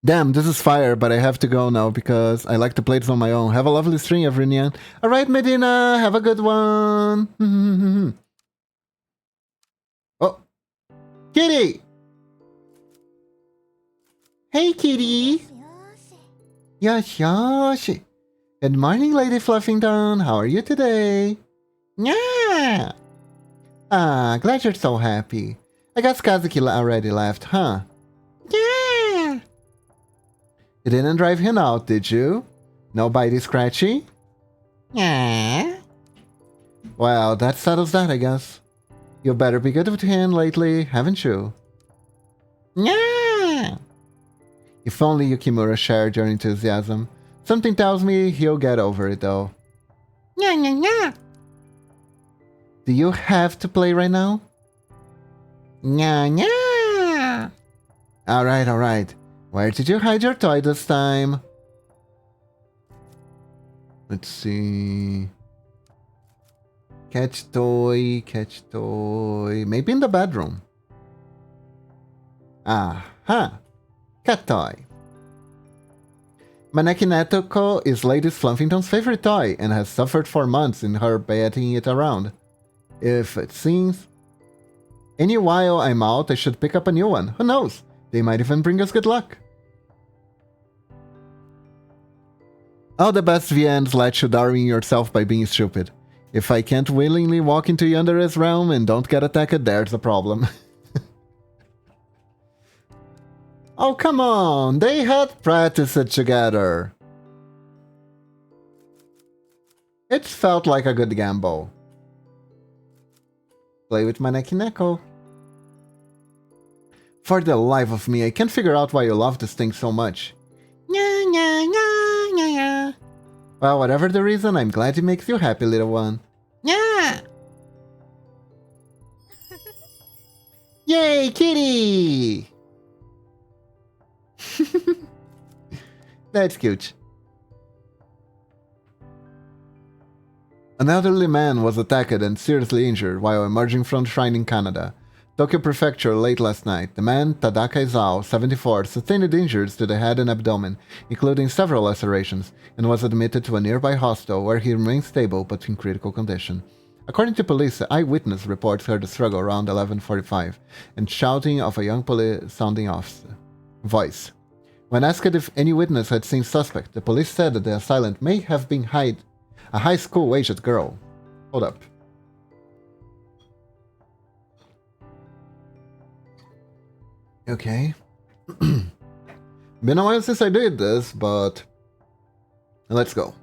Damn, this is fire, but I have to go now because I like to play this on my own. Have a lovely stream, everyone. Alright, Medina, have a good one. Oh. Kitty! Hey, Kitty! Yoshi. Good morning, Lady Fluffington. How are you today? Yeah. Ah, glad you're so happy. I guess Kazuki already left, huh? Yeah. You didn't drive him out, did you? No bitey scratchy? Yeah. Well, that settles that, I guess. You better be good with him lately, haven't you? Yeah. If only Yukimura shared your enthusiasm. Something tells me he'll get over it, though. Yeah, yeah, yeah. Do you have to play right now? Yeah, yeah. Alright, alright. Where did you hide your toy this time? Let's see. Catch toy, catch toy. Maybe in the bedroom. Aha. Cat toy. Maneki Netoko is Lady Fluffington's favorite toy and has suffered for months in her batting it around. If it seems any while I'm out, I should pick up a new one. Who knows? They might even bring us good luck. All the best VNs let you darwin yourself by being stupid. If I can't willingly walk into Yandere's realm and don't get attacked, there's a problem. Oh, come on! They had practiced it together. It felt like a good gamble. Play with Maneki Neko. For the life of me, I can't figure out why you love this thing so much. Yeah, yeah, yeah, yeah, yeah. Well, whatever the reason, I'm glad it makes you happy, little one. Yeah! Yay, kitty! That's cute. An elderly man was attacked and seriously injured while emerging from shrine in Canada, Tokyo Prefecture late last night. The man, Tadaka Izao, 74, sustained injuries to the head and abdomen, including several lacerations, and was admitted to a nearby hospital where he remains stable but in critical condition. According to police, eyewitness reports heard the struggle around 11:45 and shouting of a young police-sounding voice. When asked if any witness had seen suspect, the police said that the assailant may have been a high school-aged girl. Hold up. Okay. Been a while since I did this, but let's go.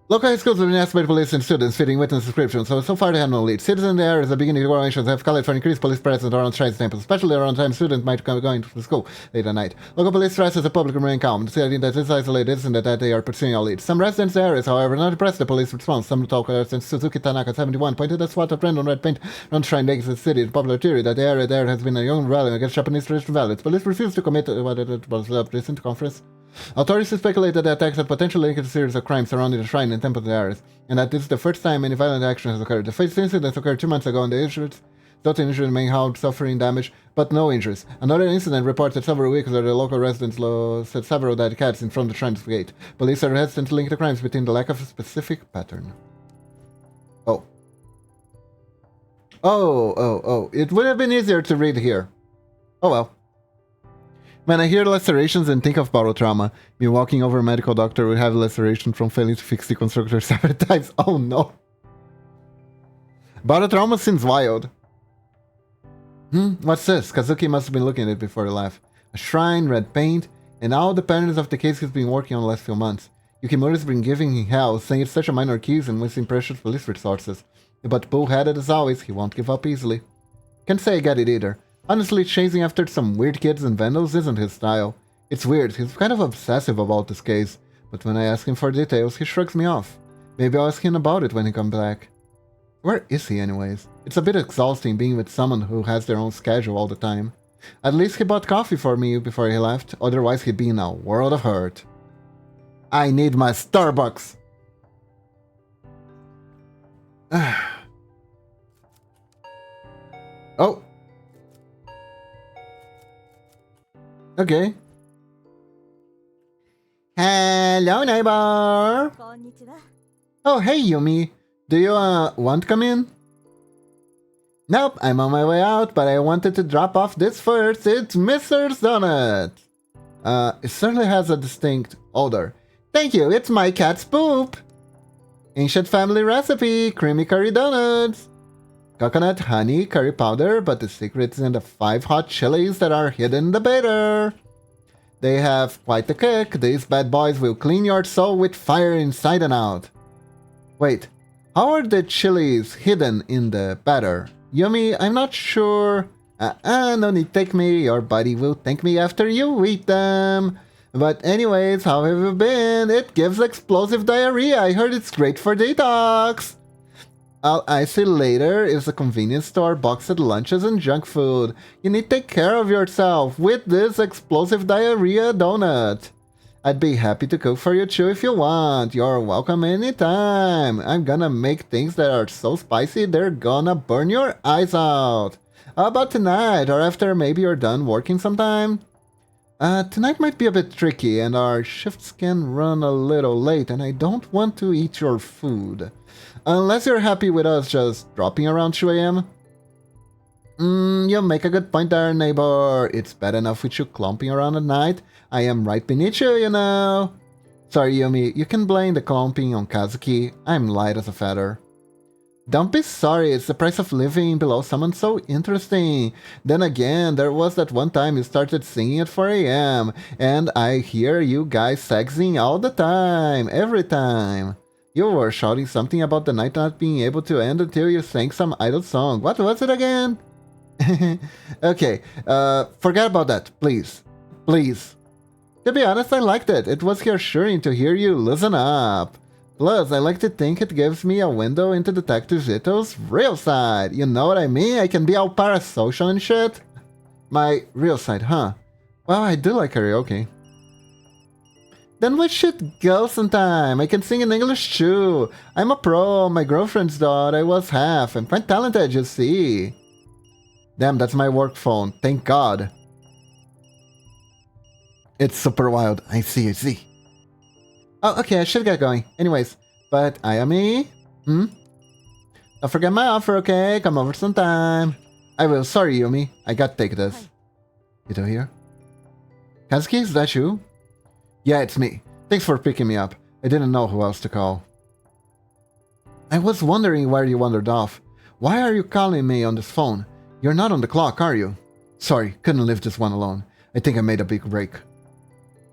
Local high schools have been asked by the police and students fitting witness descriptions, so far they have no lead. Citizens in the area are beginning to organizations have called for increased police presence around shrine temples, especially around time students might come going to the school late at night. Local police stresses the public remain calm, stating that this isolated isn't that they are pursuing all leads. Some residents in the areas, however, not impressed the police response. Some talk since Suzuki Tanaka 71 pointed a swat of random red paint around shrine makes the city. The popular theory that the area there has been a young rebellion against Japanese traditional values. Police refused to commit what it was a recent conference. Authorities speculate that the attacks have potentially linked to a series of crimes surrounding the shrine and temple areas, and that this is the first time any violent action has occurred. The first incident occurred 2 months ago, and the injured, total injured remain held, suffering damage, but no injuries. Another incident reported several weeks where the local residents set several dead cats in front of the shrine's gate. Police are hesitant to link the crimes between the lack of a specific pattern. Oh. Oh. It would have been easier to read here. Oh well. When I hear lacerations and think of bottle trauma, me walking over a medical doctor would have laceration from failing to fix the constructor several times. Oh no. Bottle trauma seems wild. What's this? Kazuki must have been looking at it before he left. A shrine, red paint, and all the patterns of the case he's been working on the last few months. Yukimura's been giving him hell, saying it's such a minor case and wasting precious police resources. But bullheaded as always, he won't give up easily. Can't say I get it either. Honestly, chasing after some weird kids and vandals isn't his style. It's weird, he's kind of obsessive about this case, but when I ask him for details, he shrugs me off. Maybe I'll ask him about it when he comes back. Where is he anyways? It's a bit exhausting being with someone who has their own schedule all the time. At least he bought coffee for me before he left, otherwise he'd be in a world of hurt. I need my Starbucks! Oh! Okay. Hello, neighbor! Oh, hey, Yumi. Do you, want to come in? Nope, I'm on my way out, but I wanted to drop off this first. It's Mr. Donut! It certainly has a distinct odor. Thank you, it's my cat's poop! Ancient family recipe, creamy curry donuts! Coconut, honey, curry powder, but the secret's in the 5 hot chilies that are hidden in the batter. They have quite the kick. These bad boys will clean your soul with fire inside and out. Wait, how are the chilies hidden in the batter? Yummy, I'm not sure. No need take me. Your body will thank me after you eat them. But anyways, how have you been? It gives explosive diarrhea. I heard it's great for detox. I'll ice it later is a convenience store, boxed lunches and junk food. You need to take care of yourself with this explosive diarrhea donut. I'd be happy to cook for you too if you want. You're welcome anytime. I'm gonna make things that are so spicy they're gonna burn your eyes out. How about tonight or after maybe you're done working sometime? Tonight might be a bit tricky and our shifts can run a little late and I don't want to eat your food. Unless you're happy with us just dropping around 2 a.m. You make a good point there, neighbor. It's bad enough with you clumping around at night. I am right beneath you, you know. Sorry, Yumi, you can blame the clumping on Kazuki. I'm light as a feather. Don't be sorry, it's the price of living below someone so interesting. Then again, there was that one time you started singing at 4 a.m. and I hear you guys sexing all the time, every time. You were shouting something about the night not being able to end until you sang some idol song. What was it again? Okay, forget about that, please. Please. To be honest, I liked it. It was reassuring to hear you listen up. Plus, I like to think it gives me a window into Detective Zito's real side. You know what I mean? I can be all parasocial and shit. My real side, huh? Well, I do like karaoke. Then we should go sometime. I can sing in English too. I'm a pro. My girlfriend's thought I was half. I'm quite talented, you see. Damn, that's my work phone. Thank God. It's super wild. I see. Oh, okay, I should get going. Anyways, but Ayami? Don't forget my offer, okay? Come over sometime. I will. Sorry, Yumi. I got to take this. Ito here? Kazuki, is that you? Yeah, it's me. Thanks for picking me up. I didn't know who else to call. I was wondering where you wandered off. Why are you calling me on this phone? You're not on the clock, are you? Sorry, couldn't leave this one alone. I think I made a big break.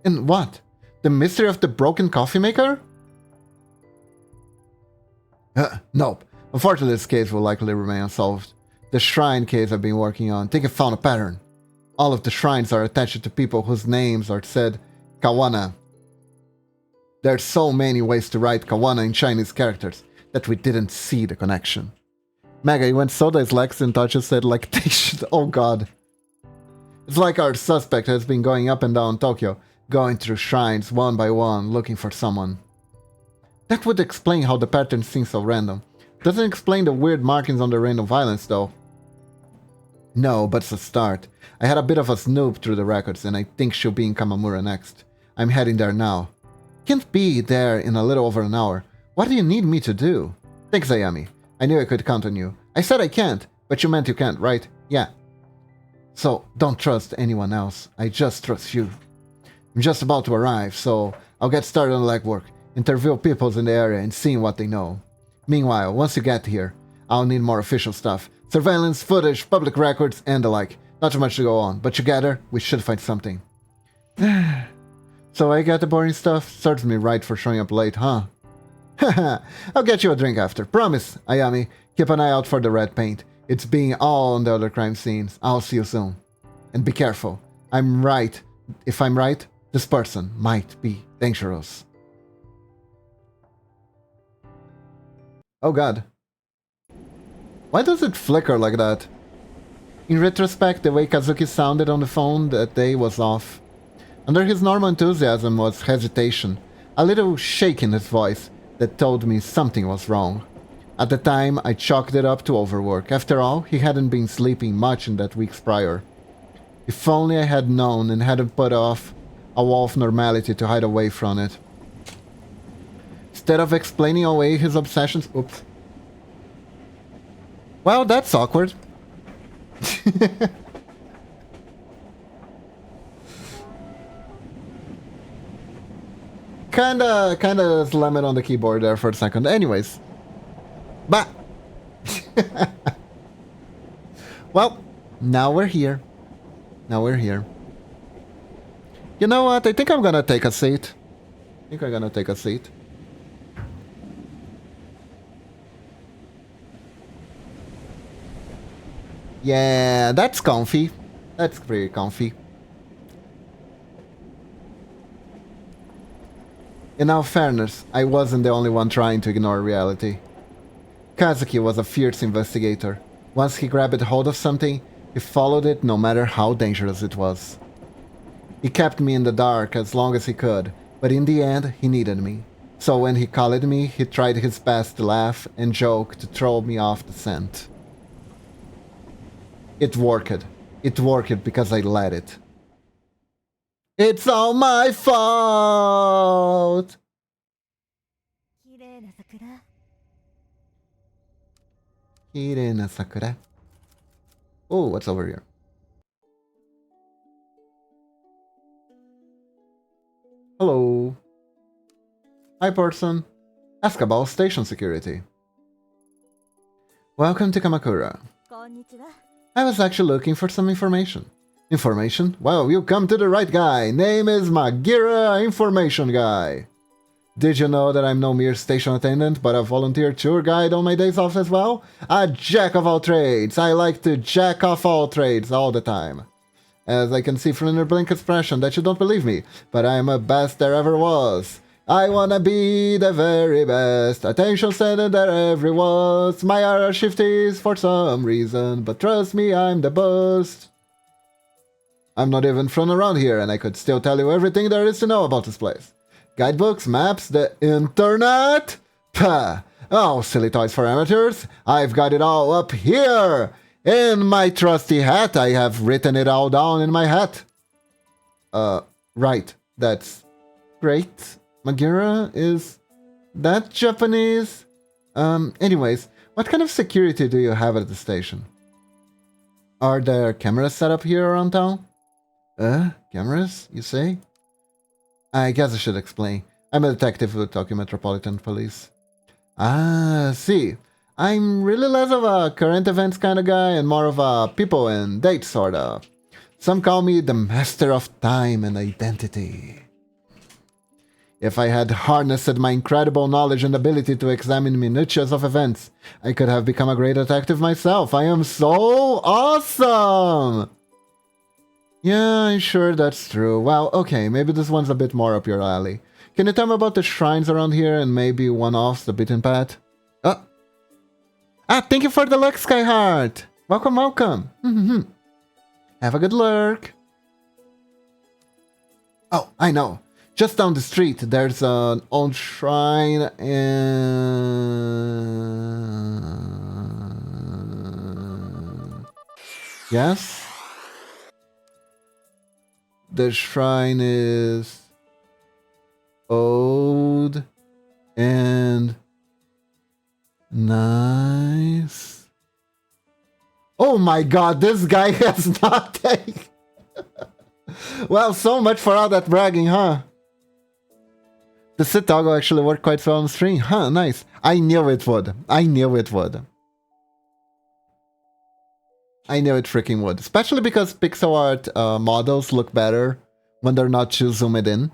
And what? The mystery of the broken coffee maker? Nope. Unfortunately, this case will likely remain unsolved. The shrine case I've been working on, think I found a pattern. All of the shrines are attached to people whose names are said Kawana. There's so many ways to write Kawana in Chinese characters that we didn't see the connection. Mega, you went so dyslexic and thought you said lactation. Oh god. It's like our suspect has been going up and down Tokyo, going through shrines one by one, looking for someone. That would explain how the pattern seems so random. Doesn't explain the weird markings on the random violence, though. No, but it's a start. I had a bit of a snoop through the records, and I think she'll be in Kamamura next. I'm heading there now. Can't be there in a little over an hour. What do you need me to do? Thanks, Ayami. I knew I could count on you. I said I can't, but you meant you can't, right? Yeah. So, don't trust anyone else. I just trust you. I'm just about to arrive, so I'll get started on legwork, interview people in the area and seeing what they know. Meanwhile, once you get here, I'll need more official stuff. Surveillance, footage, public records, and the like. Not too much to go on, but together, we should find something. So I got the boring stuff? Serves me right for showing up late, huh? Haha, I'll get you a drink after. Promise, Ayami. Keep an eye out for the red paint. It's being all on the other crime scenes. I'll see you soon. And be careful. I'm right. If I'm right, this person might be dangerous. Oh god. Why does it flicker like that? In retrospect, the way Kazuki sounded on the phone that day was off. Under his normal enthusiasm was hesitation, a little shake in his voice that told me something was wrong. At the time, I chalked it up to overwork. After all, he hadn't been sleeping much in that weeks prior. If only I had known and hadn't put off a wall of normality to hide away from it. Instead of explaining away his obsessions... Oops. Well, that's awkward. Kinda slam it on the keyboard there for a second. Anyways. Bah! Well, now we're here. You know what? I think I'm gonna take a seat. I think I'm gonna take a seat. Yeah, that's comfy. That's pretty comfy. In all fairness, I wasn't the only one trying to ignore reality. Kazuki was a fierce investigator. Once he grabbed hold of something, he followed it no matter how dangerous it was. He kept me in the dark as long as he could, but in the end, he needed me. So when he called me, he tried his best to laugh and joke to throw me off the scent. It worked. It worked because I let it. It's all my fault! Kirei na sakura. Oh, what's over here? Hello. Hi, person. Ask about station security. Welcome to Kamakura. I was actually looking for some information. Information? Well, you come to the right guy. Name is Magira, information guy. Did you know that I'm no mere station attendant, but a volunteer tour guide on my days off as well? A jack of all trades. I like to jack off all trades all the time. As I can see from your blank expression that you don't believe me, but I'm the best there ever was. I wanna be the very best. Attention standard there ever was. My RR shift is for some reason, but trust me, I'm the best. I'm not even from around here, and I could still tell you everything there is to know about this place. Guidebooks, maps, the internet? Pah! Oh, silly toys for amateurs. I've got it all up here. In my trusty hat, I have written it all down in my hat. Right. That's great. Magira, is that Japanese? Anyways, what kind of security do you have at the station? Are there cameras set up here around town? Cameras, you say? I guess I should explain. I'm a detective with Tokyo Metropolitan Police. Ah, see. I'm really less of a current events kind of guy and more of a people and date sort of. Some call me the master of time and identity. If I had harnessed my incredible knowledge and ability to examine minutiae of events, I could have become a great detective myself. I am so awesome! Yeah, I'm sure that's true. Well, okay, maybe this one's a bit more up your alley. Can you tell me about the shrines around here and maybe one-offs the beaten path? Oh. Ah, thank you for the luck, Skyheart! Welcome, welcome! Have a good lurk! Oh, I know. Just down the street, there's an old shrine and... Yes? The shrine is... old and... nice. Oh my god, this guy has nothing! Well, so much for all that bragging, huh? The sit toggle actually worked quite well on stream. Huh, nice. I knew it would. I knew it would. I knew it freaking would. Especially because pixel art models look better when they're not too zoomed in.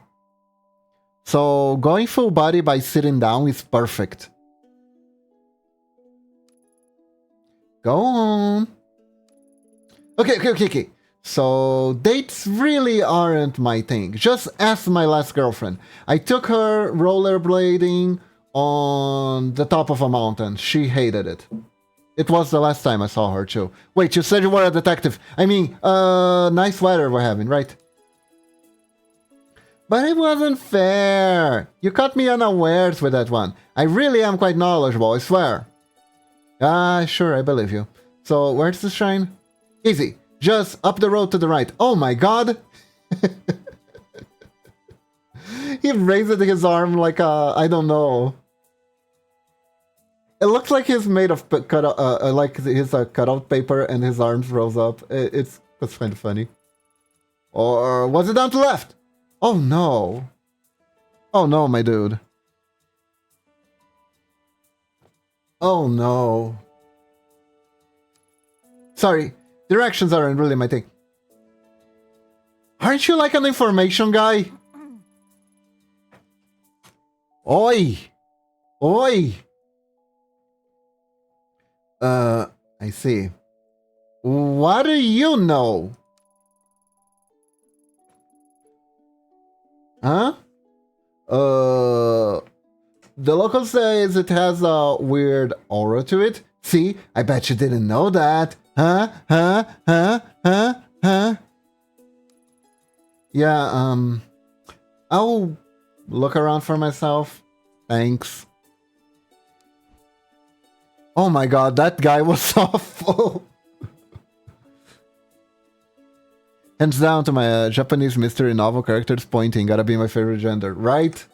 So going full body by sitting down is perfect. Go on. Okay. So dates really aren't my thing. Just ask my last girlfriend. I took her rollerblading on the top of a mountain. She hated it. It was the last time I saw her too. Wait, you said you were a detective. I mean, nice weather we're having, right? But it wasn't fair. You caught me unawares with that one. I really am quite knowledgeable, I swear. Ah, sure, I believe you. So, where's the shrine? Easy. Just up the road to the right. Oh my god! He raised his arm like I don't know. It looks like he's made of like his cutout paper and his arms rose up. It's kind of funny. Or was it down to left? Oh no. Oh no, my dude. Oh no. Sorry, directions aren't really my thing. Aren't you like an information guy? Oi! Oi! I see. What do you know? Huh? The local says it has a weird aura to it. See? I bet you didn't know that. Huh? Huh? Huh? Huh? Huh? Yeah, I'll look around for myself. Thanks. Oh my god, that guy was awful. Hands down to my Japanese mystery novel characters pointing. Gotta be my favorite gender. Right?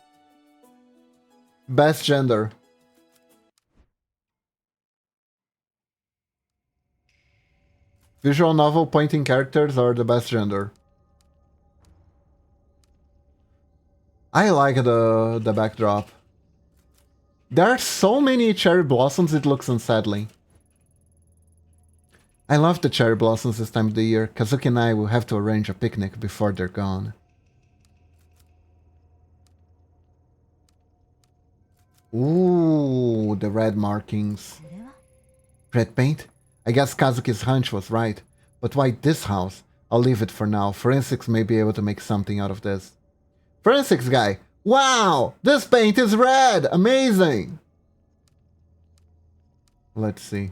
Best gender. Visual novel pointing characters are the best gender. I like the backdrop. There are so many cherry blossoms, it looks unsettling. I love the cherry blossoms this time of the year. Kazuki and I will have to arrange a picnic before they're gone. Ooh, the red markings. Red paint? I guess Kazuki's hunch was right. But why this house? I'll leave it for now. Forensics may be able to make something out of this. Forensics guy! Wow! This paint is red! Amazing! Let's see.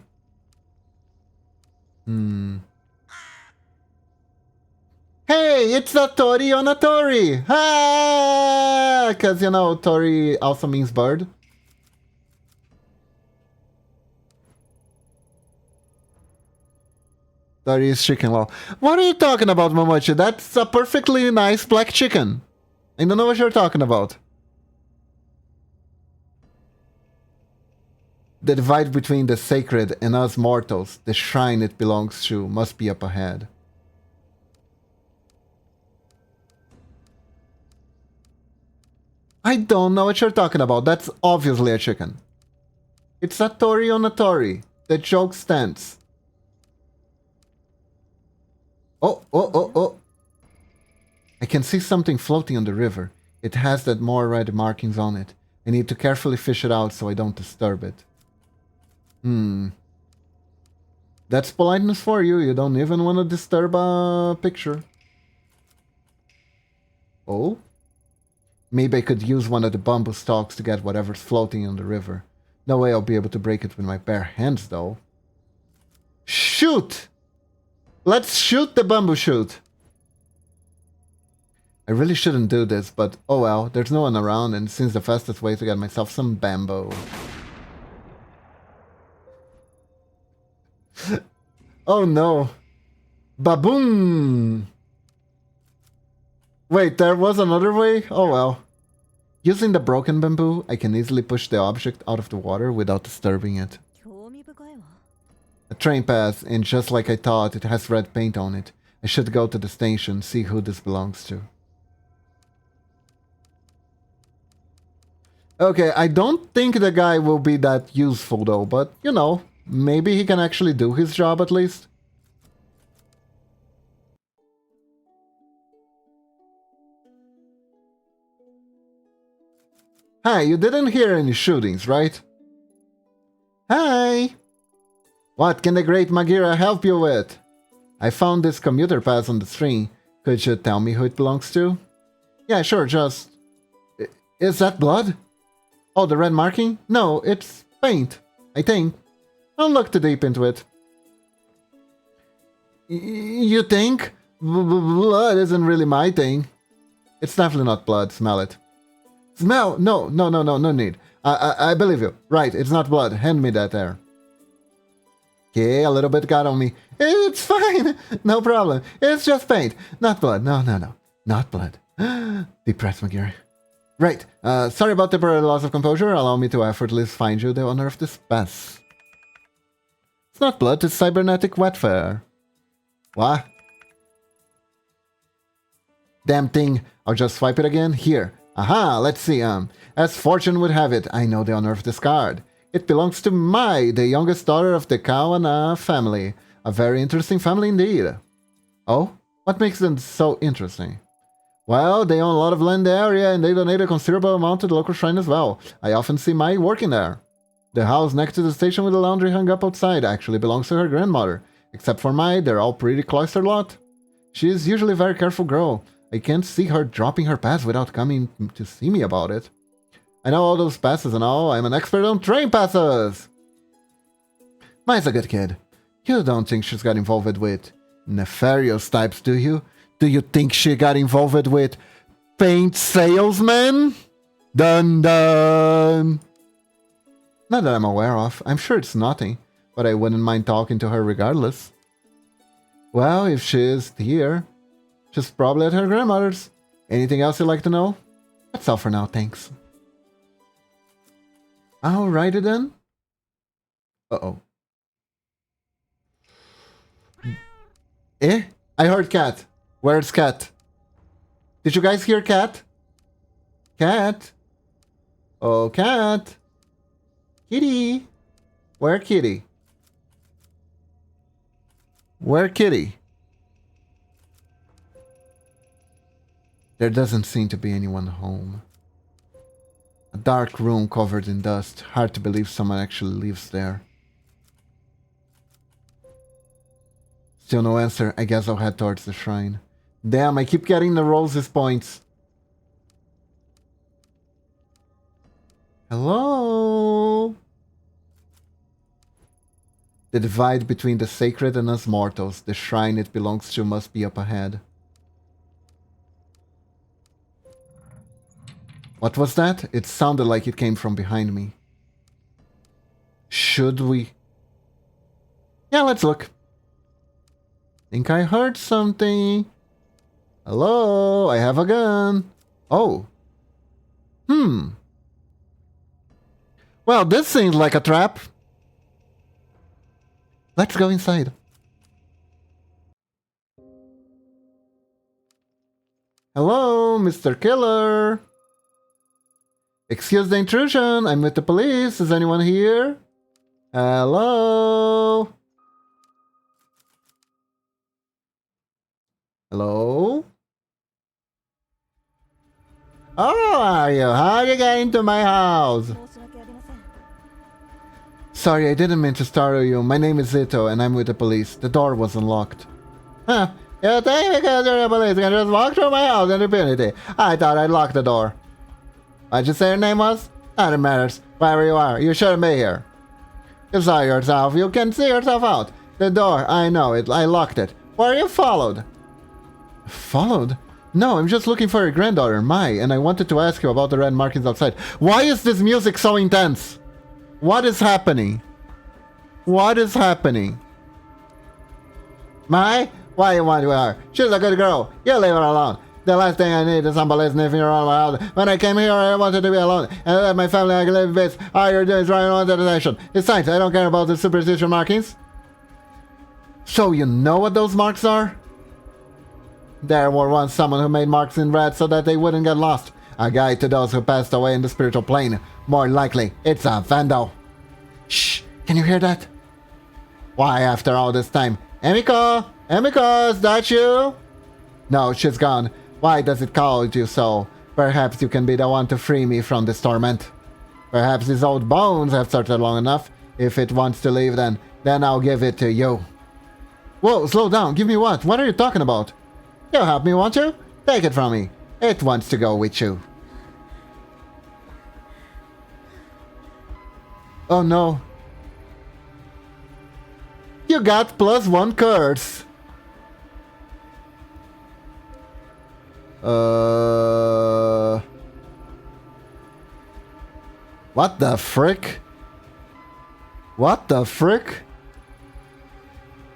Hey, it's a Tori on a Tori! Ah! Because, you know, Tori also means bird. Tori is chicken law. What are you talking about, Momochi? That's a perfectly nice black chicken. I don't know what you're talking about. The divide between the sacred and us mortals, the shrine it belongs to, must be up ahead. I don't know what you're talking about. That's obviously a chicken. It's a Tori on a Tori. The joke stands. Oh, oh, oh, oh. I can see something floating on the river. It has that more red markings on it. I need to carefully fish it out so I don't disturb it. That's politeness for you. You don't even want to disturb a picture. Oh? Maybe I could use one of the bamboo stalks to get whatever's floating on the river. No way I'll be able to break it with my bare hands, though. Shoot! Let's shoot the bamboo shoot! I really shouldn't do this, but oh well, there's no one around and it seems the fastest way to get myself some bamboo. Oh no. Baboom! Wait, there was another way? Oh well. Using the broken bamboo, I can easily push the object out of the water without disturbing it. A train pass, and just like I thought, it has red paint on it. I should go to the station, see who this belongs to. Okay, I don't think the guy will be that useful though, but you know, maybe he can actually do his job at least. Hi, you didn't hear any shootings, right? Hi! What can the great Magira help you with? I found this commuter pass on the stream. Could you tell me who it belongs to? Yeah, sure, just... Is that blood? Oh, the red marking? No, it's paint, I think. Don't look too deep into it. You think? Blood isn't really my thing. It's definitely not blood, smell it. Smell? No need. I believe you. Right, it's not blood. Hand me that there. Okay, a little bit got on me. It's fine. No problem. It's just paint. Not blood. No. Not blood. Depressed, McGarry. Right. Sorry about temporary loss of composure. Allow me to effortlessly find you the owner of this pass. It's not blood. It's cybernetic wetware. What? Damn thing. I'll just swipe it again. Here. Aha, let's see, as fortune would have it, I know the owner of this card. It belongs to Mai, the youngest daughter of the Kawana family. A very interesting family indeed. Oh? What makes them so interesting? Well, they own a lot of land in the area and they donate a considerable amount to the local shrine as well. I often see Mai working there. The house next to the station with the laundry hung up outside actually belongs to her grandmother. Except for Mai, they're all pretty cloistered lot. She is usually a very careful girl. I can't see her dropping her pass without coming to see me about it. I know all those passes and all. I'm an expert on train passes! Mai's a good kid. You don't think she's got involved with nefarious types, do you? Do you think she got involved with paint salesmen? Dun dun! Not that I'm aware of. I'm sure it's nothing, but I wouldn't mind talking to her regardless. Well, if she's here, she's probably at her grandmother's. Anything else you'd like to know? That's all for now, thanks. Alrighty then. Uh-oh. Eh? I heard cat. Where's cat? Did you guys hear cat? Cat? Oh, cat. Kitty. Where kitty? Where kitty? There doesn't seem to be anyone home. A dark room covered in dust. Hard to believe someone actually lives there. Still no answer. I guess I'll head towards the shrine. Damn, I keep getting the roses points. Hello? The divide between the sacred and us mortals. The shrine it belongs to must be up ahead. What was that? It sounded like it came from behind me. Should we? Yeah, let's look. Think I heard something. Hello, I have a gun. Oh. Well, this seems like a trap. Let's go inside. Hello, Mr. Killer. Excuse the intrusion. I'm with the police. Is anyone here? Hello? Hello? Oh, are you? How you get into my house? Sorry, I didn't mean to startle you. My name is Zito, and I'm with the police. The door was unlocked. Huh. You think because you're the police can just walk through my house in impunity? I thought I'd lock the door. What'd you say your name was? Not it matters. Wherever you are, you shouldn't be here. You saw yourself. You can see yourself out. The door, I know it. I locked it. Were you followed? Followed? No, I'm just looking for your granddaughter, Mai, and I wanted to ask you about the red markings outside. Why is this music so intense? What is happening? What is happening? Mai? Why you want her? She's a good girl. You leave her alone. The last thing I need is somebody sniffing around my house. When I came here, I wanted to be alone. And let my family I can live in peace. All you're doing is running on to the nation. Besides, I don't care about the superstition markings. So you know what those marks are? There were once someone who made marks in red so that they wouldn't get lost. A guide to those who passed away in the spiritual plane. More likely, it's a vandal. Shh! Can you hear that? Why, after all this time? Emiko! Emiko, is that you? No, she's gone. Why does it call you so? Perhaps you can be the one to free me from this torment. Perhaps these old bones have started long enough. If it wants to leave, then I'll give it to you. Whoa, slow down. Give me what? What are you talking about? You'll help me, won't you? Take it from me. It wants to go with you. Oh no. You got +1 curse. What the frick? What the frick?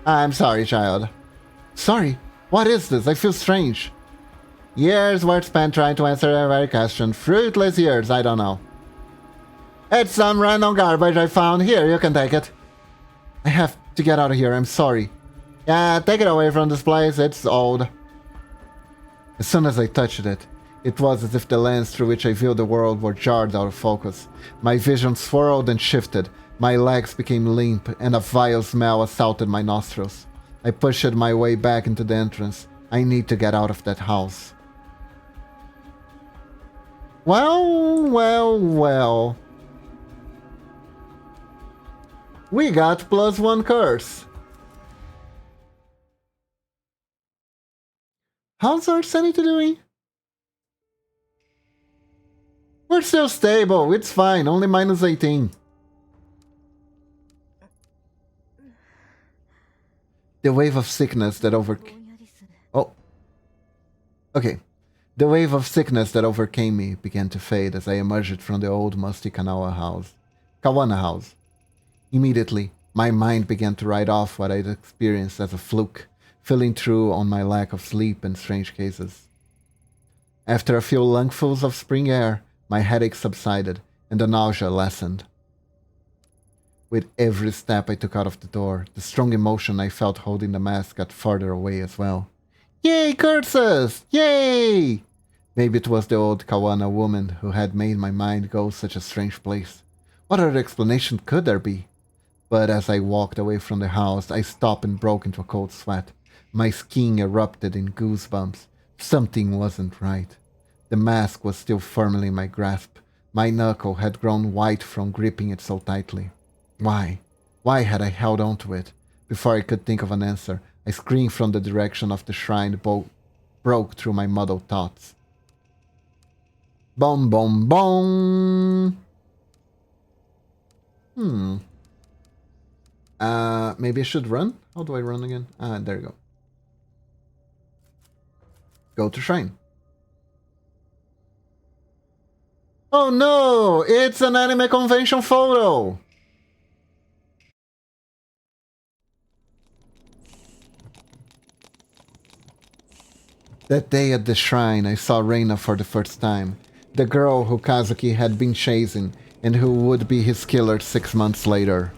I'm sorry, child. Sorry? What is this? I feel strange. Years were spent trying to answer every question. Fruitless years, I don't know. It's some random garbage I found. Here, you can take it. I have to get out of here, I'm sorry. Yeah, take it away from this place, it's old. As soon as I touched it, it was as if the lens through which I viewed the world were jarred out of focus. My vision swirled and shifted. My legs became limp, and a vile smell assaulted my nostrils. I pushed my way back into the entrance. I need to get out of that house. Well, well, well. We got +1 curse. How's our sanity doing? We're still stable. It's fine. Only -18. The wave of sickness that Oh. Okay. The wave of sickness that overcame me began to fade as I emerged from the old musty Kawana house. Immediately, my mind began to write off what I'd experienced as a fluke, filling through on my lack of sleep and strange cases. After a few lungfuls of spring air, my headache subsided and the nausea lessened. With every step I took out of the door, the strong emotion I felt holding the mask got farther away as well. Yay, curses! Yay! Maybe it was the old Kawana woman who had made my mind go such a strange place. What other explanation could there be? But as I walked away from the house, I stopped and broke into a cold sweat. My skin erupted in goosebumps. Something wasn't right. The mask was still firmly in my grasp. My knuckle had grown white from gripping it so tightly. Why? Why had I held on to it? Before I could think of an answer, a scream from the direction of the shrine broke through my muddled thoughts. Boom, boom, boom! Maybe I should run? How do I run again? There you go. Go to shrine. Oh no! It's an anime convention photo! That day at the shrine, I saw Reina for the first time. The girl who Kazuki had been chasing and who would be his killer 6 months later.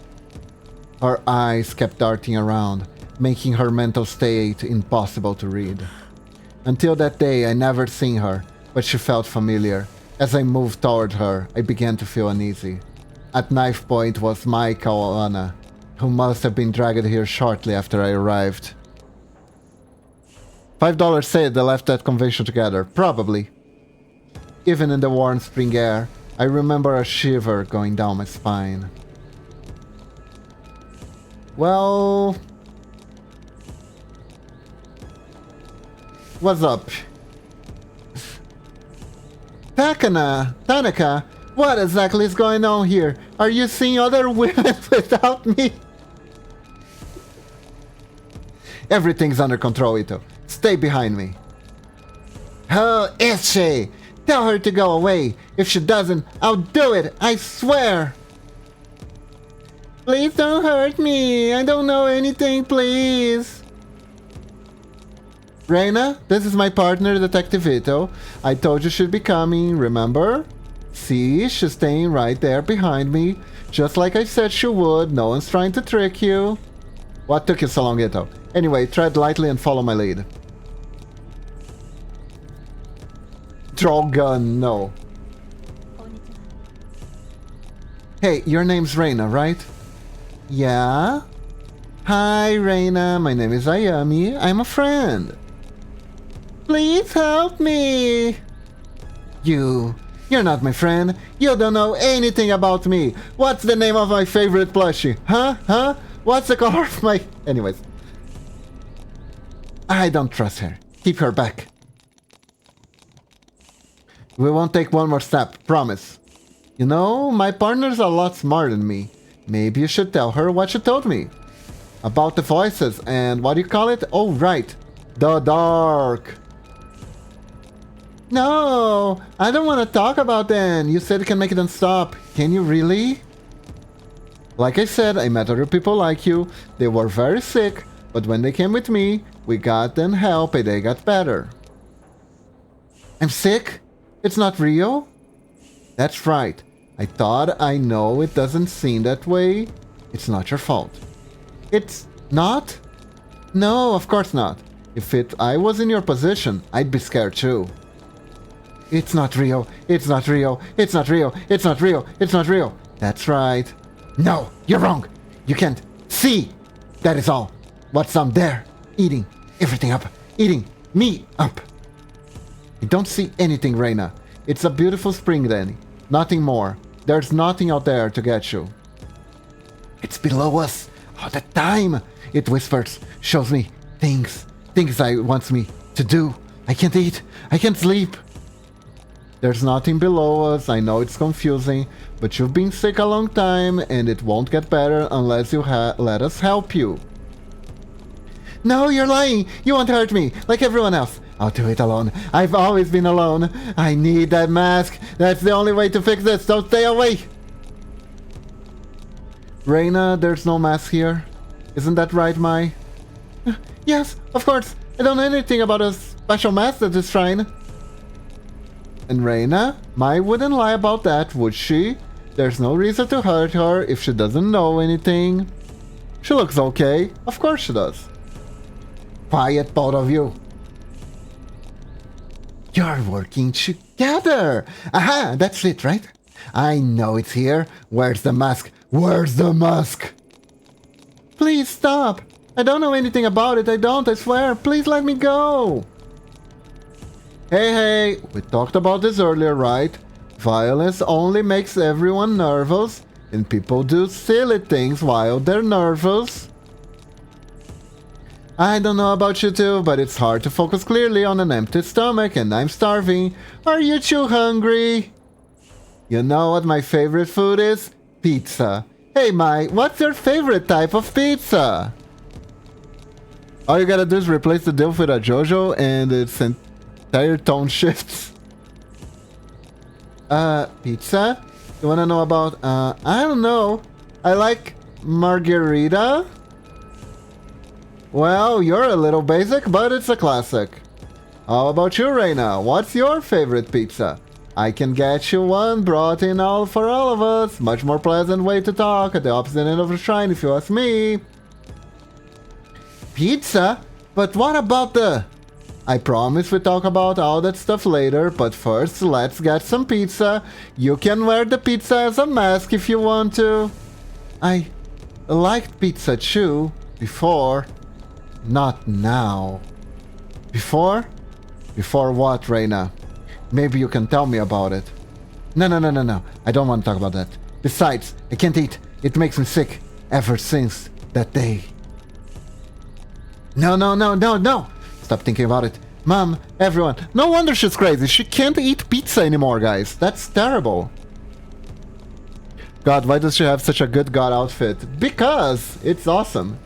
Her eyes kept darting around, making her mental state impossible to read. Until that day, I never seen her, but she felt familiar. As I moved toward her, I began to feel uneasy. At knife point was Mai Kawana, who must have been dragged here shortly after I arrived. $5 said they left that convention together. Probably. Even in the warm spring air, I remember a shiver going down my spine. Well... What's up? Tanaka, what exactly is going on here? Are you seeing other women without me? Everything's under control, Ito. Stay behind me. Oh, is she? Tell her to go away. If she doesn't, I'll do it. I swear. Please don't hurt me. I don't know anything, please. Reina, this is my partner, Detective Ito. I told you she'd be coming, remember? See, she's staying right there behind me. Just like I said she would. No one's trying to trick you. What took you so long, Ito? Anyway, tread lightly and follow my lead. Draw gun, no. Hey, your name's Reina, right? Yeah? Hi, Reina. My name is Ayami. I'm a friend. Please help me. You're not my friend. You don't know anything about me. What's the name of my favorite plushie? Huh? What's the color of my... Anyways. I don't trust her. Keep her back. We won't take one more step, promise. You know, my partner's a lot smarter than me. Maybe you should tell her what you told me. About the voices and what do you call it? Oh, right. The dark. No, I don't want to talk about them. You said you can make them stop. Can you really? Like I said, I met other people like you. They were very sick, but when they came with me, we got them help and they got better. I'm sick? It's not real? That's right. I thought I know it doesn't seem that way. It's not your fault. It's not? No, of course not. If I was in your position, I'd be scared too. It's not real. It's not real. It's not real. It's not real. It's not real. That's right. No, you're wrong. You can't see. That is all. What's down there? Eating everything up. Eating Me up! I don't see anything, Reina. It's a beautiful spring then. Nothing more. There's nothing out there to get you. It's below us all the time. It whispers, shows me things I wants me to do. I can't eat. I can't sleep. There's nothing below us. I know it's confusing, but you've been sick a long time and it won't get better unless you let us help you. No, you're lying. You won't hurt me like everyone else. I'll do it alone. I've always been alone. I need that mask. That's the only way to fix this. Don't stay away. Reina, there's no mask here. Isn't that right, Mai? Yes, of course. I don't know anything about a special mask at this shrine. And Reina, Mai wouldn't lie about that, would she? There's no reason to hurt her if she doesn't know anything. She looks okay. Of course she does. Quiet, both of you. You're working together. Aha, that's it, right? I know it's here. Where's the mask? Where's the mask? Please stop. I don't know anything about it. I swear. Please let me go. Hey, we talked about this earlier, right? Violence only makes everyone nervous, and people do silly things while they're nervous. I don't know about you two, but it's hard to focus clearly on an empty stomach, and I'm starving. Are you too hungry? You know what my favorite food is? Pizza. Hey, Mai, what's your favorite type of pizza? All you gotta do is replace the dill with a JoJo, and its entire tone shifts. Pizza? You wanna know about, I don't know. I like margarita. Well, you're a little basic, but it's a classic. How about you, Reina? What's your favorite pizza? I can get you one brought in all for all of us. Much more pleasant way to talk at the opposite end of the shrine, if you ask me. Pizza? But what about the... I promise we talk about all that stuff later, but first let's get some pizza. You can wear the pizza as a mask if you want to. I liked pizza too, before. Not now. Before? Before what, Reina? Maybe you can tell me about it. No. I don't want to talk about that. Besides, I can't eat. It makes me sick. Ever since that day. No. Stop thinking about it. Mom, everyone. No wonder she's crazy. She can't eat pizza anymore, guys. That's terrible. God, why does she have such a good God outfit? Because it's awesome.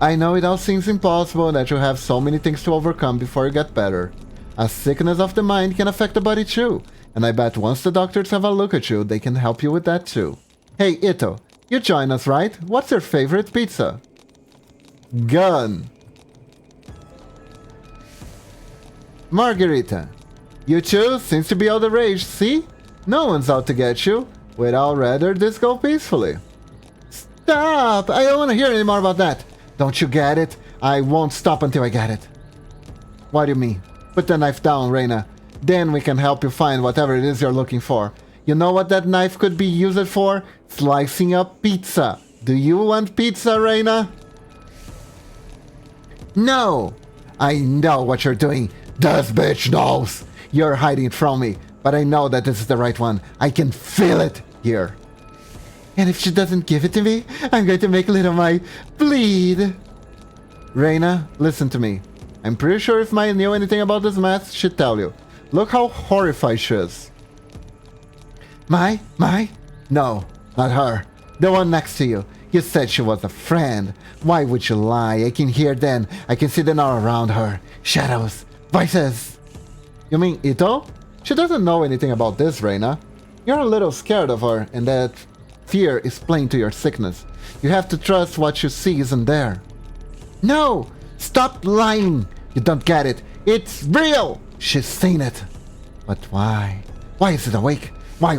I know it all seems impossible that you have so many things to overcome before you get better. A sickness of the mind can affect the body too. And I bet once the doctors have a look at you, they can help you with that too. Hey, Ito, you join us, right? What's your favorite pizza? Gun. Margarita. You two seems to be all the rage, see? No one's out to get you. We'd all rather this go peacefully. Stop! I don't want to hear any more about that. Don't you get it? I won't stop until I get it. What do you mean? Put the knife down, Reina. Then we can help you find whatever it is you're looking for. You know what that knife could be used for? Slicing up pizza. Do you want pizza, Reina? No! I know what you're doing. This bitch knows. You're hiding it from me. But I know that this is the right one. I can feel it here. And if she doesn't give it to me, I'm going to make little Mai bleed. Reina, listen to me. I'm pretty sure if Mai knew anything about this mask, she'd tell you. Look how horrified she is. Mai? No, not her. The one next to you. You said she was a friend. Why would you lie? I can hear them. I can see them all around her. Shadows. Voices. You mean Ito? She doesn't know anything about this, Reina. You're a little scared of her, and that fear is plain to your sickness. You have to trust what you see isn't there. No! Stop lying! You don't get it. It's real! She's seen it. But why? Why is it awake? Why?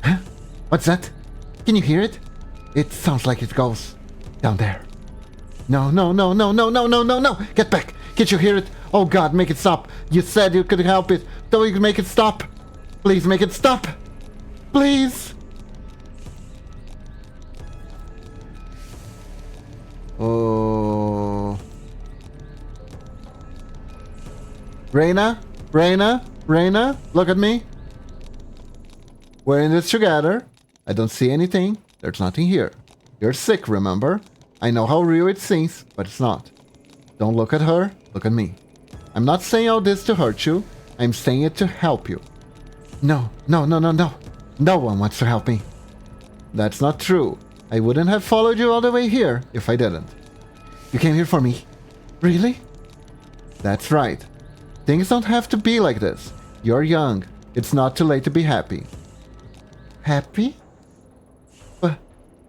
Huh? What's that? Can you hear it? It sounds like it goes down there. No. Get back. Can't you hear it? Oh God, make it stop. You said you could help it. Don't you make it stop? Please make it stop. Please. Oh. Reina? Reina? Reina? Look at me. We're in this together. I don't see anything. There's nothing here. You're sick, remember? I know how real it seems, but it's not. Don't look at her. Look at me. I'm not saying all this to hurt you. I'm saying it to help you. No, no, no, no, no. No one wants to help me. That's not true. I wouldn't have followed you all the way here if I didn't. You came here for me. Really? That's right. Things don't have to be like this. You're young. It's not too late to be happy. Happy? But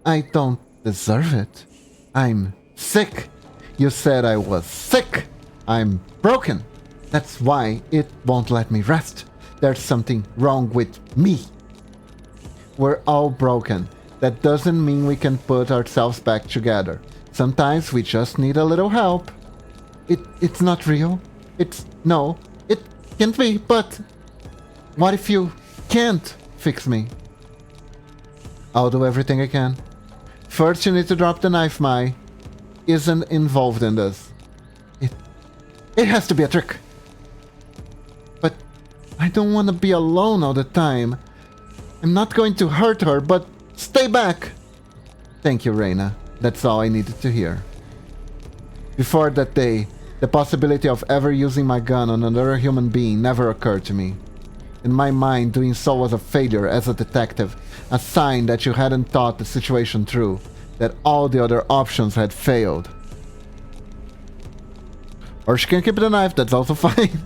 I don't deserve it. I'm sick. You said I was sick. I'm broken. That's why it won't let me rest. There's something wrong with me. We're all broken. That doesn't mean we can put ourselves back together. Sometimes we just need a little help. It's not real. No, it can't be, but what if you can't fix me? I'll do everything I can. First, you need to drop the knife. Mai isn't involved in this. It has to be a trick. But I don't want to be alone all the time. I'm not going to hurt her, but stay back. Thank you, Reina. That's all I needed to hear. Before that day, the possibility of ever using my gun on another human being never occurred to me. In my mind, doing so was a failure as a detective, a sign that you hadn't thought the situation through, that all the other options had failed. Or she can keep the knife, that's also fine.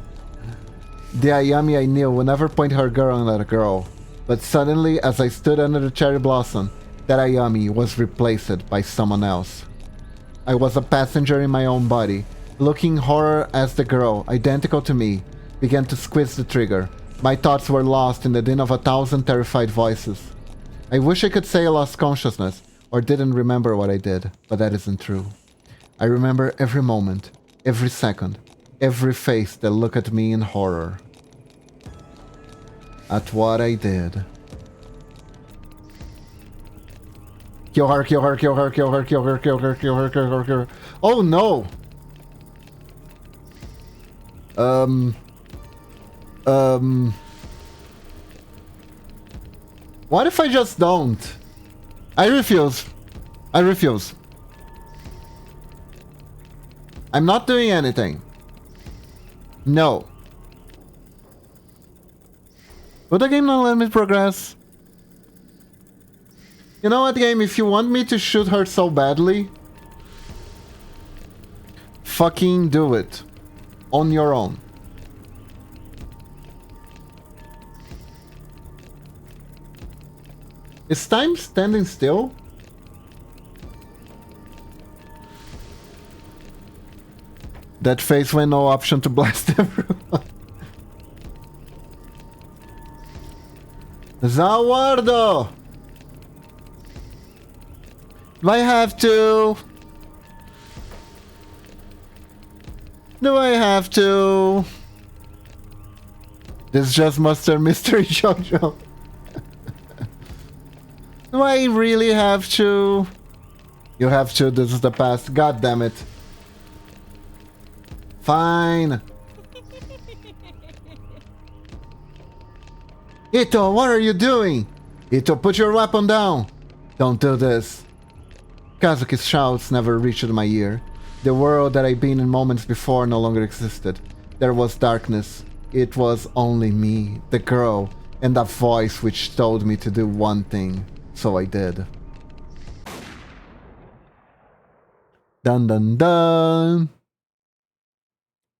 The Ayami I knew would never point her gun at a girl, but suddenly, as I stood under the cherry blossom, that Ayami was replaced by someone else. I was a passenger in my own body, looking horror as the girl, identical to me, began to squeeze the trigger. My thoughts were lost in the din of 1,000 terrified voices. I wish I could say I lost consciousness, or didn't remember what I did, but that isn't true. I remember every moment, every second, every face that looked at me in horror. At what I did. Kill her, kill her, kill her, kill her, kill her, kill her, kill her, kill her, kill her. Oh no! What if I just don't? I refuse. I refuse. I'm not doing anything. No. Would the game not let me progress? You know what, game? If you want me to shoot her so badly, fucking do it. On your own. Is time standing still? That face when no option to blast everyone. Zawardo! Do I have to? Do I have to? This just Master Mystery Jojo. Do I really have to? You have to, this is the past. God damn it. Fine. Ito, what are you doing? Ito, put your weapon down. Don't do this. Kazuki's shouts never reached my ear. The world that I'd been in moments before no longer existed. There was darkness. It was only me, the girl, and a voice which told me to do one thing. So I did. Dun dun dun!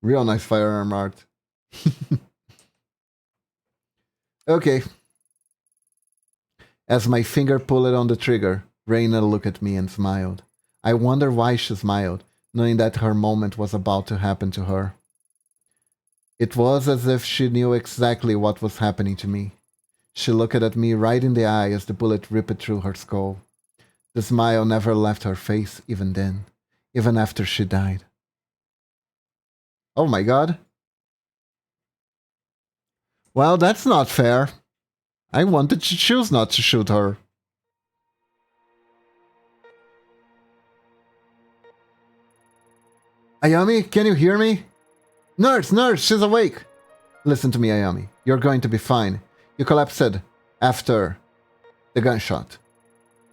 Real nice firearm art. Okay. As my finger pulled on the trigger, Reina looked at me and smiled. I wonder why she smiled, knowing that her moment was about to happen to her. It was as if she knew exactly what was happening to me. She looked at me right in the eye as the bullet ripped through her skull. The smile never left her face even then, even after she died. Oh my god. Well, that's not fair. I wanted to choose not to shoot her. Ayami, can you hear me? Nurse, nurse, she's awake! Listen to me, Ayami. You're going to be fine. You collapsed after the gunshot.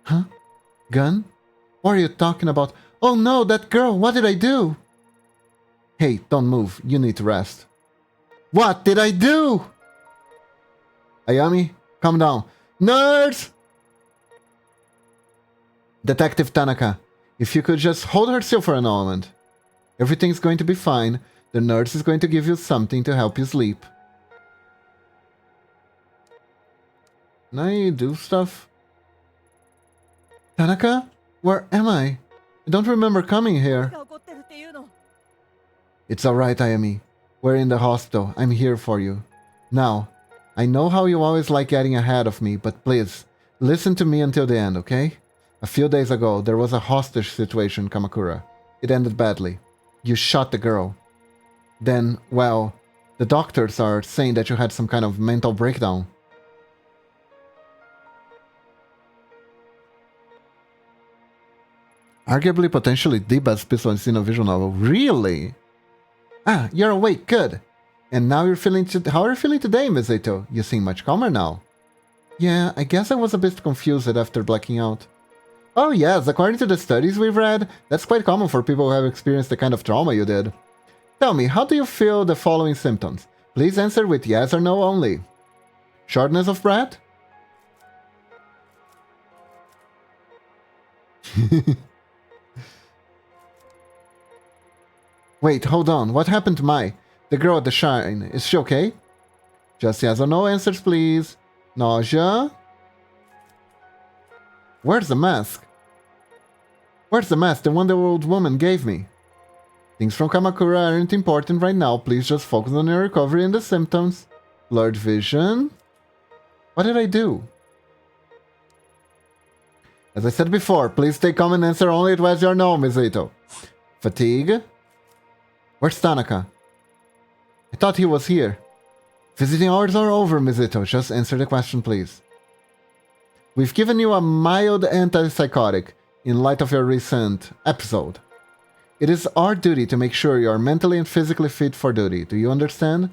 Huh? Gun? What are you talking about? Oh no, that girl! What did I do? Hey, don't move. You need to rest. What did I do? Ayami, calm down. Nurse! Detective Tanaka, if you could just hold her still for a moment. Everything's going to be fine. The nurse is going to give you something to help you sleep. Can I do stuff? Tanaka? Where am I? I don't remember coming here. It's alright, Ayami. We're in the hospital. I'm here for you. Now, I know how you always like getting ahead of me, but please, listen to me until the end, okay? A few days ago, there was a hostage situation in Kamakura. It ended badly. You shot the girl. Then, well, the doctors are saying that you had some kind of mental breakdown. Arguably, potentially the best pistol in a visual novel. Really? Ah, you're awake. Good. And now you're feeling... How are you feeling today, Miss Ito? You seem much calmer now. Yeah, I guess I was a bit confused after blacking out. Oh yes, according to the studies we've read, that's quite common for people who have experienced the kind of trauma you did. Tell me, how do you feel the following symptoms? Please answer with yes or no only. Shortness of breath? Wait, hold on. What happened to Mai? The girl at the shrine. Is she okay? Just yes or no answers, please. Nausea? Where's the mask? Where's the mask? The one the old woman gave me. Things from Kamakura aren't important right now. Please just focus on your recovery and the symptoms. Blurred vision? What did I do? As I said before, please stay calm and answer only with yes or no, Miss Ito. Fatigue? Where's Tanaka? I thought he was here. Visiting hours are over, Miss Ito. Just answer the question, please. We've given you a mild antipsychotic in light of your recent episode. It is our duty to make sure you are mentally and physically fit for duty. Do you understand?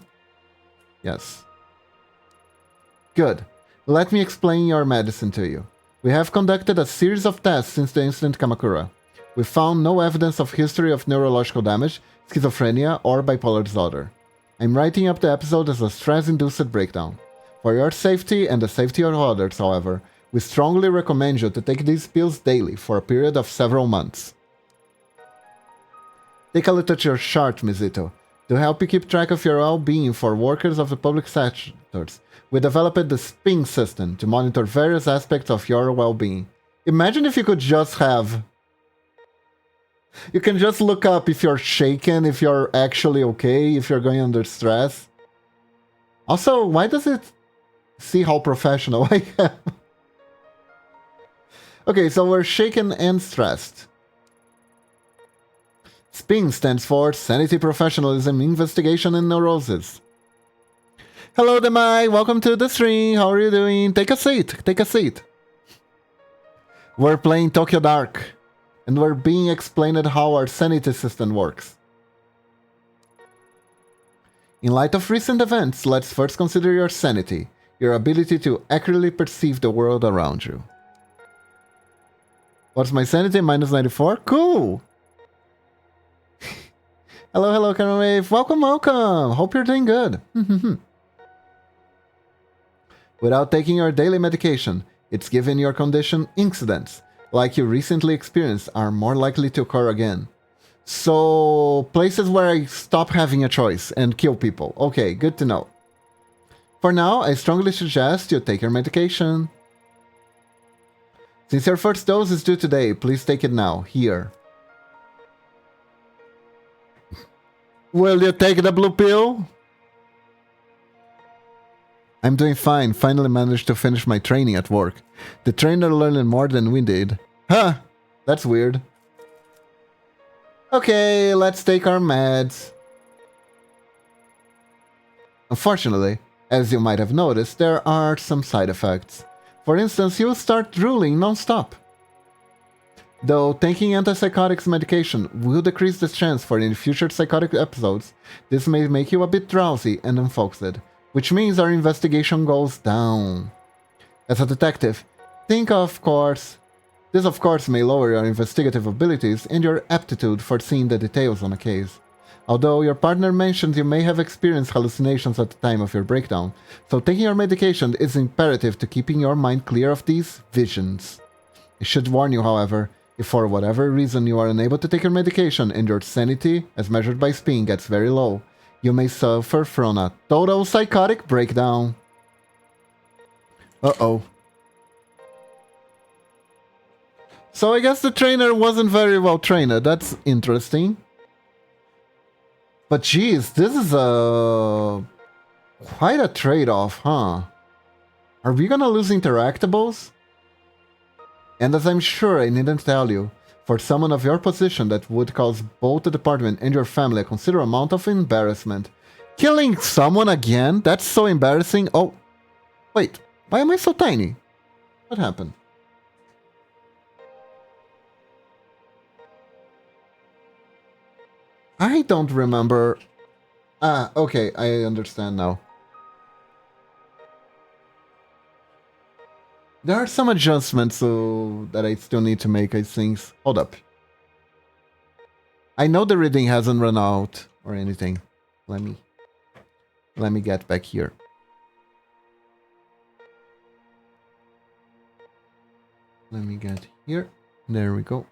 Yes. Good. Let me explain your medicine to you. We have conducted a series of tests since the incident in Kamakura. We found no evidence of history of neurological damage, schizophrenia, or bipolar disorder. I'm writing up the episode as a stress-induced breakdown. For your safety and the safety of others, however, we strongly recommend you to take these pills daily for a period of several months. Take a look at your chart, Miss Ito. To help you keep track of your well-being for workers of the public sectors, we developed the SPIN system to monitor various aspects of your well-being. Imagine if you could just have... You can just look up if you're shaken, if you're actually okay, if you're going under stress. Also, why does it see how professional I am? Okay, so we're shaken and stressed. SPIN stands for Sanity, Professionalism, Investigation, and Neurosis. Hello, Demai. Welcome to the stream. How are you doing? Take a seat. Take a seat. We're playing Tokyo Dark, and we're being explained how our sanity system works. In light of recent events, let's first consider your sanity, your ability to accurately perceive the world around you. What's my sanity? Minus 94? Cool! Hello, hello, Cameron Wave. Welcome, welcome! Hope you're doing good. Without taking your daily medication, it's given your condition incidents, like you recently experienced, are more likely to occur again. So, places where I stop having a choice and kill people. Okay, good to know. For now, I strongly suggest you take your medication. Since your first dose is due today, please take it now, here. Will you take the blue pill? I'm doing fine. Finally managed to finish my training at work. The trainer learned more than we did. Huh, that's weird. Okay, let's take our meds. Unfortunately, as you might have noticed, there are some side effects. For instance, you'll start drooling non-stop. Though taking antipsychotics medication will decrease the chance for any future psychotic episodes, this may make you a bit drowsy and unfocused, which means our investigation goes down. As a detective, this of course may lower your investigative abilities and your aptitude for seeing the details on a case. Although your partner mentions you may have experienced hallucinations at the time of your breakdown, so taking your medication is imperative to keeping your mind clear of these visions. I should warn you, however, if for whatever reason you are unable to take your medication and your sanity, as measured by spin, gets very low, you may suffer from a total psychotic breakdown. Uh-oh. So I guess the trainer wasn't very well trained. That's interesting. But geez, this is quite a trade-off, huh? Are we gonna lose interactables? And as I'm sure I needn't tell you, for someone of your position that would cause both the department and your family a considerable amount of embarrassment. Killing someone again? That's so embarrassing. Oh, wait, why am I so tiny? What happened? I don't remember. Ah, okay, I understand now. There are some adjustments that I still need to make, I think. Hold up. I know the reading hasn't run out or anything. Let me get back here. Let me get here. There we go.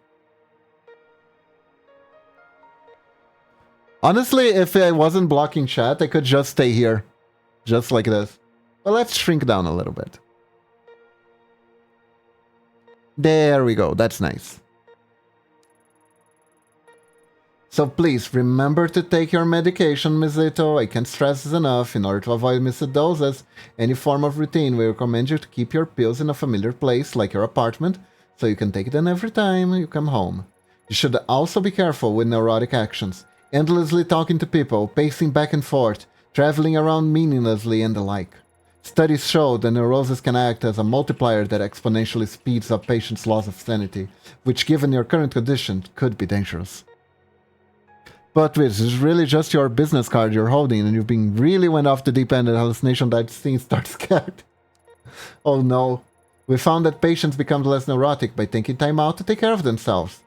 Honestly, if I wasn't blocking chat, I could just stay here. Just like this. But let's shrink down a little bit. There we go. That's nice. So please, remember to take your medication, Miss Ito. I can't stress this enough. In order to avoid missed doses, any form of routine, we recommend you to keep your pills in a familiar place, like your apartment, so you can take them every time you come home. You should also be careful with neurotic actions. Endlessly talking to people, pacing back and forth, traveling around meaninglessly, and the like. Studies show that neurosis can act as a multiplier that exponentially speeds up patients' loss of sanity, which given your current condition could be dangerous. But this is really just your business card you're holding and you've been really went off the deep end and hallucination that things start scared. Oh no. We found that patients become less neurotic by taking time out to take care of themselves.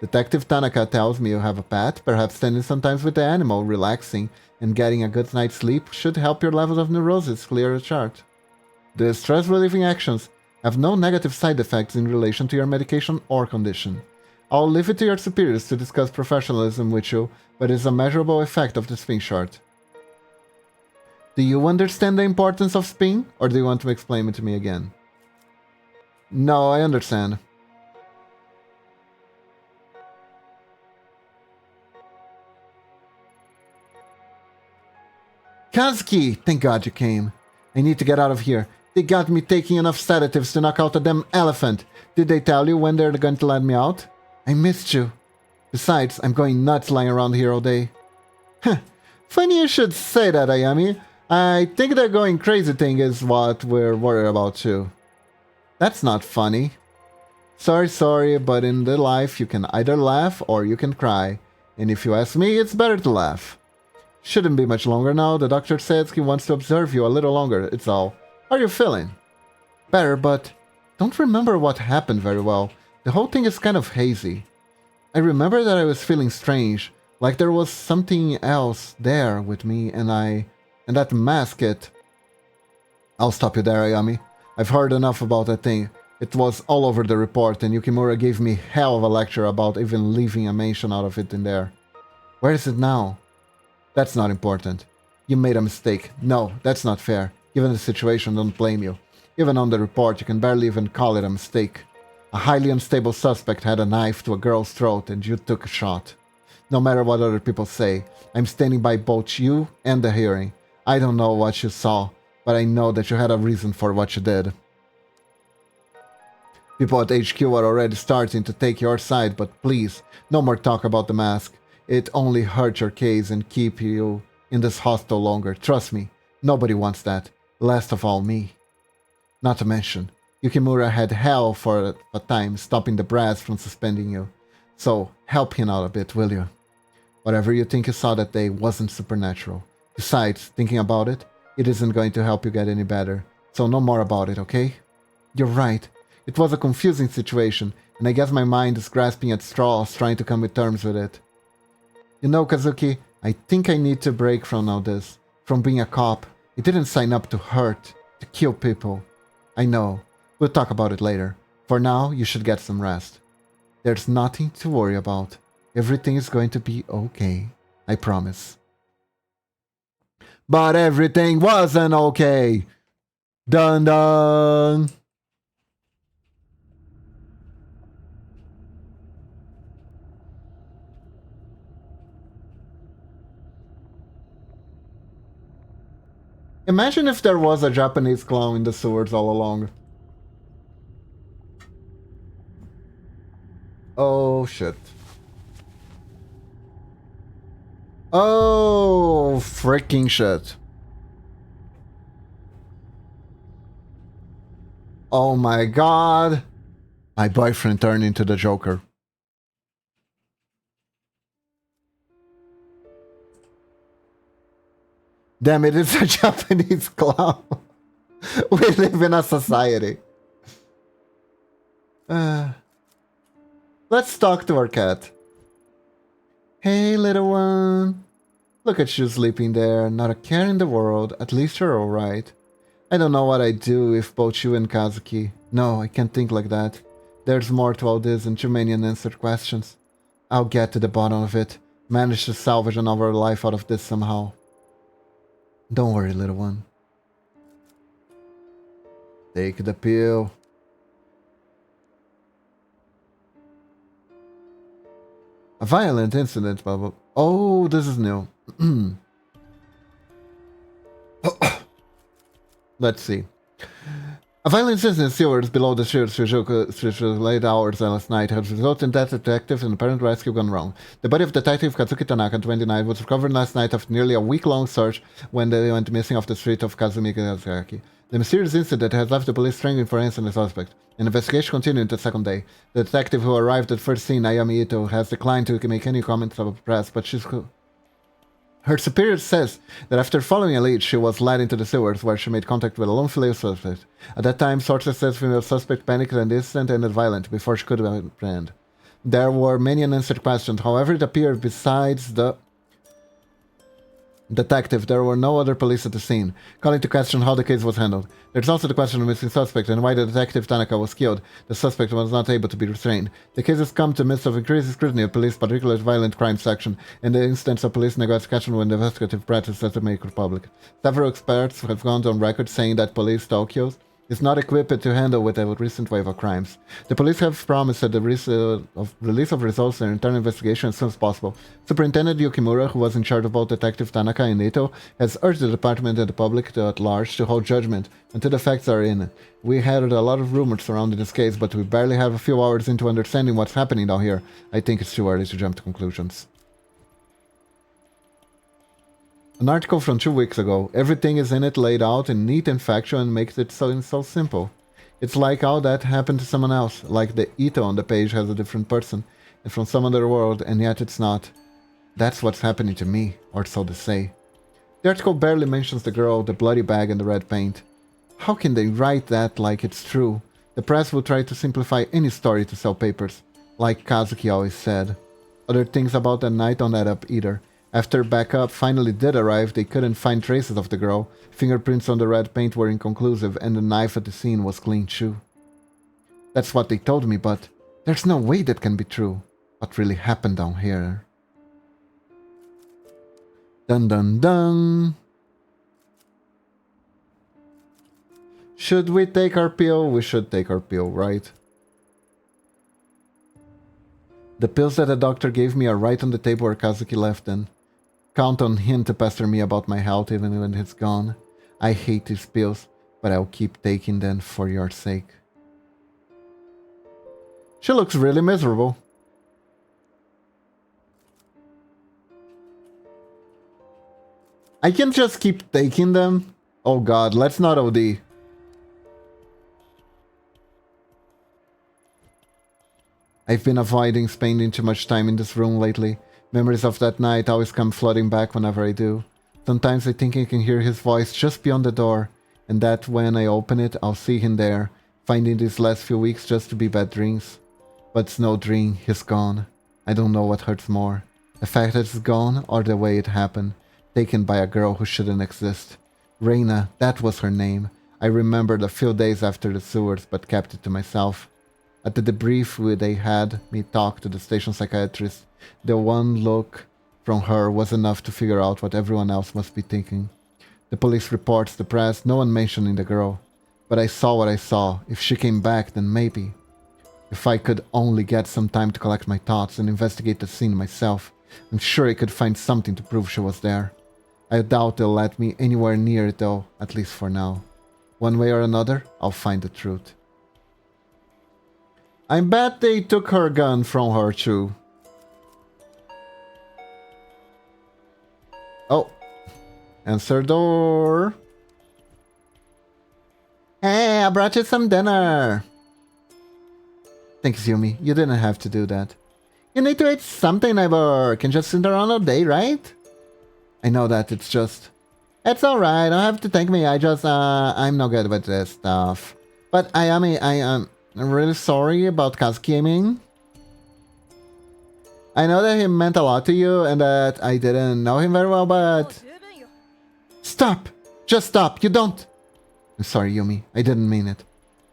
Detective Tanaka tells me you have a pet, perhaps spending some time with the animal, relaxing, and getting a good night's sleep should help your level of neurosis clear a chart. The stress-relieving actions have no negative side effects in relation to your medication or condition. I'll leave it to your superiors to discuss professionalism with you, but it's a measurable effect of the spin chart. Do you understand the importance of spin, or do you want to explain it to me again? No, I understand. Kazuki! Thank God you came. I need to get out of here. They got me taking enough sedatives to knock out a damn elephant. Did they tell you when they're going to let me out? I missed you. Besides, I'm going nuts lying around here all day. Heh. Funny you should say that, Ayami. I think the going crazy thing is what we're worried about too. That's not funny. Sorry, but in the life you can either laugh or you can cry. And if you ask me, it's better to laugh. Shouldn't be much longer now. The doctor says he wants to observe you a little longer, it's all. How are you feeling? Better, but don't remember what happened very well. The whole thing is kind of hazy. I remember that I was feeling strange, like there was something else there with me, and that mask, I'll stop you there, Ayami. I've heard enough about that thing. It was all over the report, and Yukimura gave me hell of a lecture about even leaving a mention out of it in there. Where is it now? That's not important. You made a mistake. No, that's not fair. Given the situation, don't blame you. Even on the report, you can barely even call it a mistake. A highly unstable suspect had a knife to a girl's throat and you took a shot. No matter what other people say, I'm standing by both you and the hearing. I don't know what you saw, but I know that you had a reason for what you did. People at HQ are already starting to take your side, but please, no more talk about the mask. It only hurts your case and keep you in this hospital longer. Trust me, nobody wants that. Last of all, me. Not to mention, Yukimura had hell for a time, stopping the brass from suspending you. So, help him out a bit, will you? Whatever you think you saw that day wasn't supernatural. Besides, thinking about it, it isn't going to help you get any better. So no more about it, okay? You're right. It was a confusing situation, and I guess my mind is grasping at straws trying to come to terms with it. You know, Kazuki, I think I need to break from all this. From being a cop. I didn't sign up to hurt, to kill people. I know. We'll talk about it later. For now, you should get some rest. There's nothing to worry about. Everything is going to be okay. I promise. But everything wasn't okay. Dun dun. Imagine if there was a Japanese clown in the sewers all along. Oh shit. Oh, freaking shit. Oh my god. My boyfriend turned into the Joker. Damn it, it's a Japanese clown. We live in a society. Let's talk to our cat. Hey, little one. Look at you sleeping there. Not a care in the world. At least you're alright. I don't know what I'd do if both you and Kazuki. No, I can't think like that. There's more to all this and too many unanswered questions. I'll get to the bottom of it. Manage to salvage another life out of this somehow. Don't worry, little one. Take the pill. A violent incident, Bubble. Oh, this is new. Let's see. A violent incident in sewers below the Shizuoka late hours last night has resulted in death of detectives and apparent rescue gone wrong. The body of Detective Kazuki Tanaka, 29, was recovered last night after nearly a week-long search when they went missing off the street of Kazumi Kazaki. The mysterious incident has left the police strangling for answering the suspect. An investigation continued the second day. The detective who arrived at first scene, Ayami Ito, has declined to make any comments about the press, but her superior says that after following a lead, she was led into the sewers where she made contact with a lone female suspect. At that time, sources said female suspect panicked and the incident ended violent before she could be apprehended. There were many unanswered questions. However, it appeared besides the detective, there were no other police at the scene, calling to question how the case was handled. There's also the question of the missing suspect and why the detective Tanaka was killed. The suspect was not able to be restrained. The case has come to midst of increasing scrutiny of police, particularly violent crime section, and the instance of police negotiation with investigative practice as the make public. Several experts have gone on record saying that police Tokyo is not equipped to handle with a recent wave of crimes. The police have promised that the release of results in internal investigation as soon as possible. Superintendent Yukimura, who was in charge of both Detective Tanaka and Ito, has urged the department and the public at large to hold judgment until the facts are in. We had a lot of rumors surrounding this case, but we barely have a few hours into understanding what's happening down here. I think it's too early to jump to conclusions. An article from 2 weeks ago. Everything is in it laid out in neat and factual and makes it so simple. It's like how that happened to someone else, like the Ito on the page has a different person, and from some other world, and yet it's not. That's what's happening to me, or so they say. The article barely mentions the girl, the bloody bag, and the red paint. How can they write that like it's true? The press will try to simplify any story to sell papers, like Kazuki always said. Other things about that night don't add up either. After backup finally did arrive, they couldn't find traces of the girl. Fingerprints on the red paint were inconclusive, and the knife at the scene was clean too. That's what they told me, but there's no way that can be true. What really happened down here? Dun dun dun! Should we take our pill? We should take our pill, right? The pills that the doctor gave me are right on the table where Kazuki left them. Count on him to pester me about my health even when he's gone. I hate these pills, but I'll keep taking them for your sake. She looks really miserable. I can just keep taking them? Oh god, let's not OD. I've been avoiding spending too much time in this room lately. Memories of that night always come flooding back whenever I do. Sometimes I think I can hear his voice just beyond the door, and that when I open it, I'll see him there, finding these last few weeks just to be bad dreams. But it's no dream, he's gone. I don't know what hurts more. The fact that it's gone, or the way it happened, taken by a girl who shouldn't exist. Reina, that was her name. I remembered a few days after the sewers, but kept it to myself. At the debrief where they had me talk to the station psychiatrist, the one look from her was enough to figure out what everyone else must be thinking. The police reports, the press, no one mentioning the girl. But I saw what I saw. If she came back, then maybe. If I could only get some time to collect my thoughts and investigate the scene myself, I'm sure I could find something to prove she was there. I doubt they'll let me anywhere near it though, at least for now. One way or another, I'll find the truth. I bet they took her gun from her too. Oh. Answer door. Hey, I brought you some dinner. Thanks, Yumi. You didn't have to do that. You need to eat something, neighbor. Can just sit around all day, right? I know that, it's just... It's alright, don't have to thank me. I'm no good with this stuff. But I'm really sorry about Kazuki. I know that he meant a lot to you and that I didn't know him very well, but... Stop! Just stop, you don't... I'm sorry, Yumi. I didn't mean it.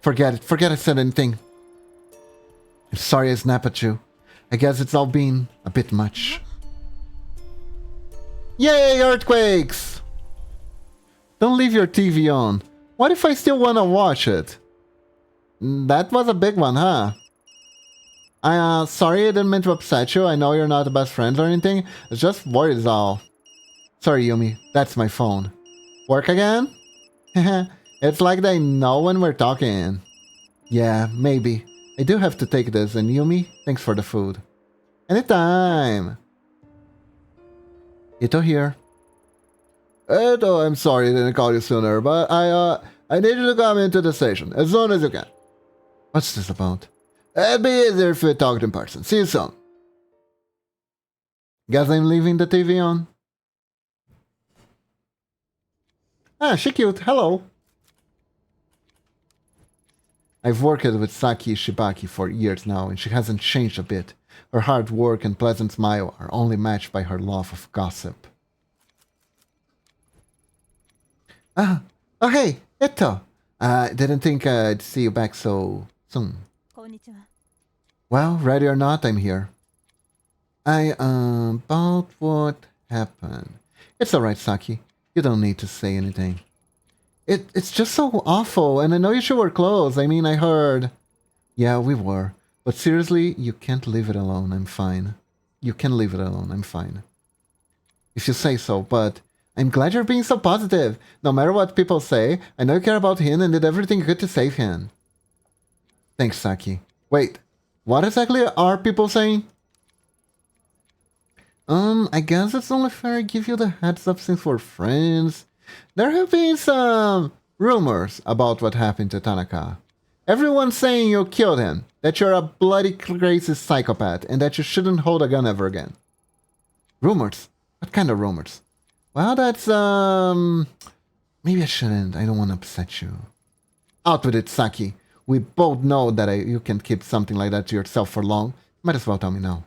Forget it. Forget I said anything. I'm sorry I snapped at you. I guess it's all been a bit much. Yay, earthquakes! Don't leave your TV on. What if I still want to watch it? That was a big one, huh? Sorry I didn't mean to upset you. I know you're not the best friends or anything. It's just worries is all. Sorry, Yumi. That's my phone. Work again? It's like they know when we're talking. Yeah, maybe. I do have to take this, and Yumi, thanks for the food. Anytime! Ito here. Ito, I'm sorry I didn't call you sooner, but I need you to come into the station as soon as you can. What's this about? It'd be easier if we talked in person. See you soon. Guess I'm leaving the TV on. Ah, she cute. Hello. I've worked with Saki Shibaki for years now, and she hasn't changed a bit. Her hard work and pleasant smile are only matched by her love of gossip. Oh hey, Ito! Didn't think I'd see you back so soon. Well, ready or not, I'm here. About what happened. It's alright, Saki. You don't need to say anything. It's just so awful, and I know you two were close. I mean, I heard... Yeah, we were. But seriously, you can't leave it alone. I'm fine. You can leave it alone. I'm fine. If you say so, but... I'm glad you're being so positive. No matter what people say, I know you care about him and did everything you could to save him. Thanks, Saki. Wait, what exactly are people saying? I guess it's only fair I give you the heads up since we're friends. There have been some rumors about what happened to Tanaka. Everyone's saying you killed him, that you're a bloody crazy psychopath, and that you shouldn't hold a gun ever again. Rumors? What kind of rumors? Well, that's, maybe I shouldn't. I don't want to upset you. Out with it, Saki. We both know that you can't keep something like that to yourself for long. Might as well tell me now.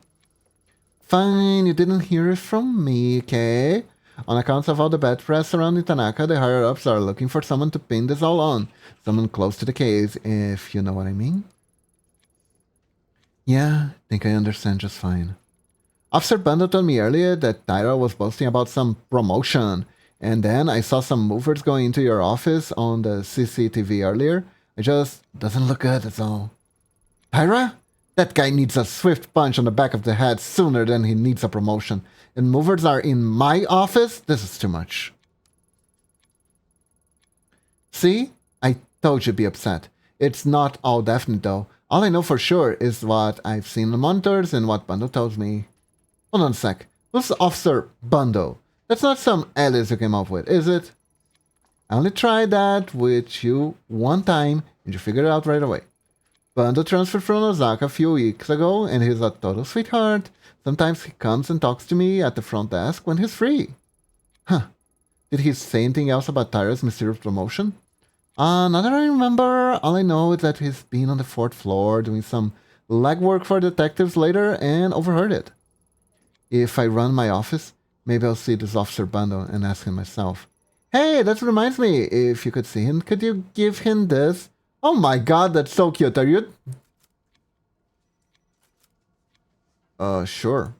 Fine, you didn't hear it from me, okay? On account of all the bad press surrounding Tanaka, the higher-ups are looking for someone to pin this all on. Someone close to the case, if you know what I mean. Yeah, I think I understand just fine. Officer Bando told me earlier that Tyra was boasting about some promotion, and then I saw some movers going into your office on the CCTV earlier. It just doesn't look good, that's all. Tyra? That guy needs a swift punch on the back of the head sooner than he needs a promotion. And movers are in my office? This is too much. See? I told you to be upset. It's not all definite though. All I know for sure is what I've seen in the monitors and what Bando tells me. Hold on a sec. Who's Officer Bando? That's not some alias you came up with, is it? I only tried that with you one time and you figured it out right away. Bando transferred from Osaka a few weeks ago, and he's a total sweetheart. Sometimes he comes and talks to me at the front desk when he's free. Huh. Did he say anything else about Tyra's mysterious promotion? Not that I remember. All I know is that he's been on the 4th floor doing some legwork for detectives later and overheard it. If I run my office, maybe I'll see this Officer Bando and ask him myself. Hey, that reminds me. If you could see him, could you give him this? Oh my god, that's so cute. Are you... Sure.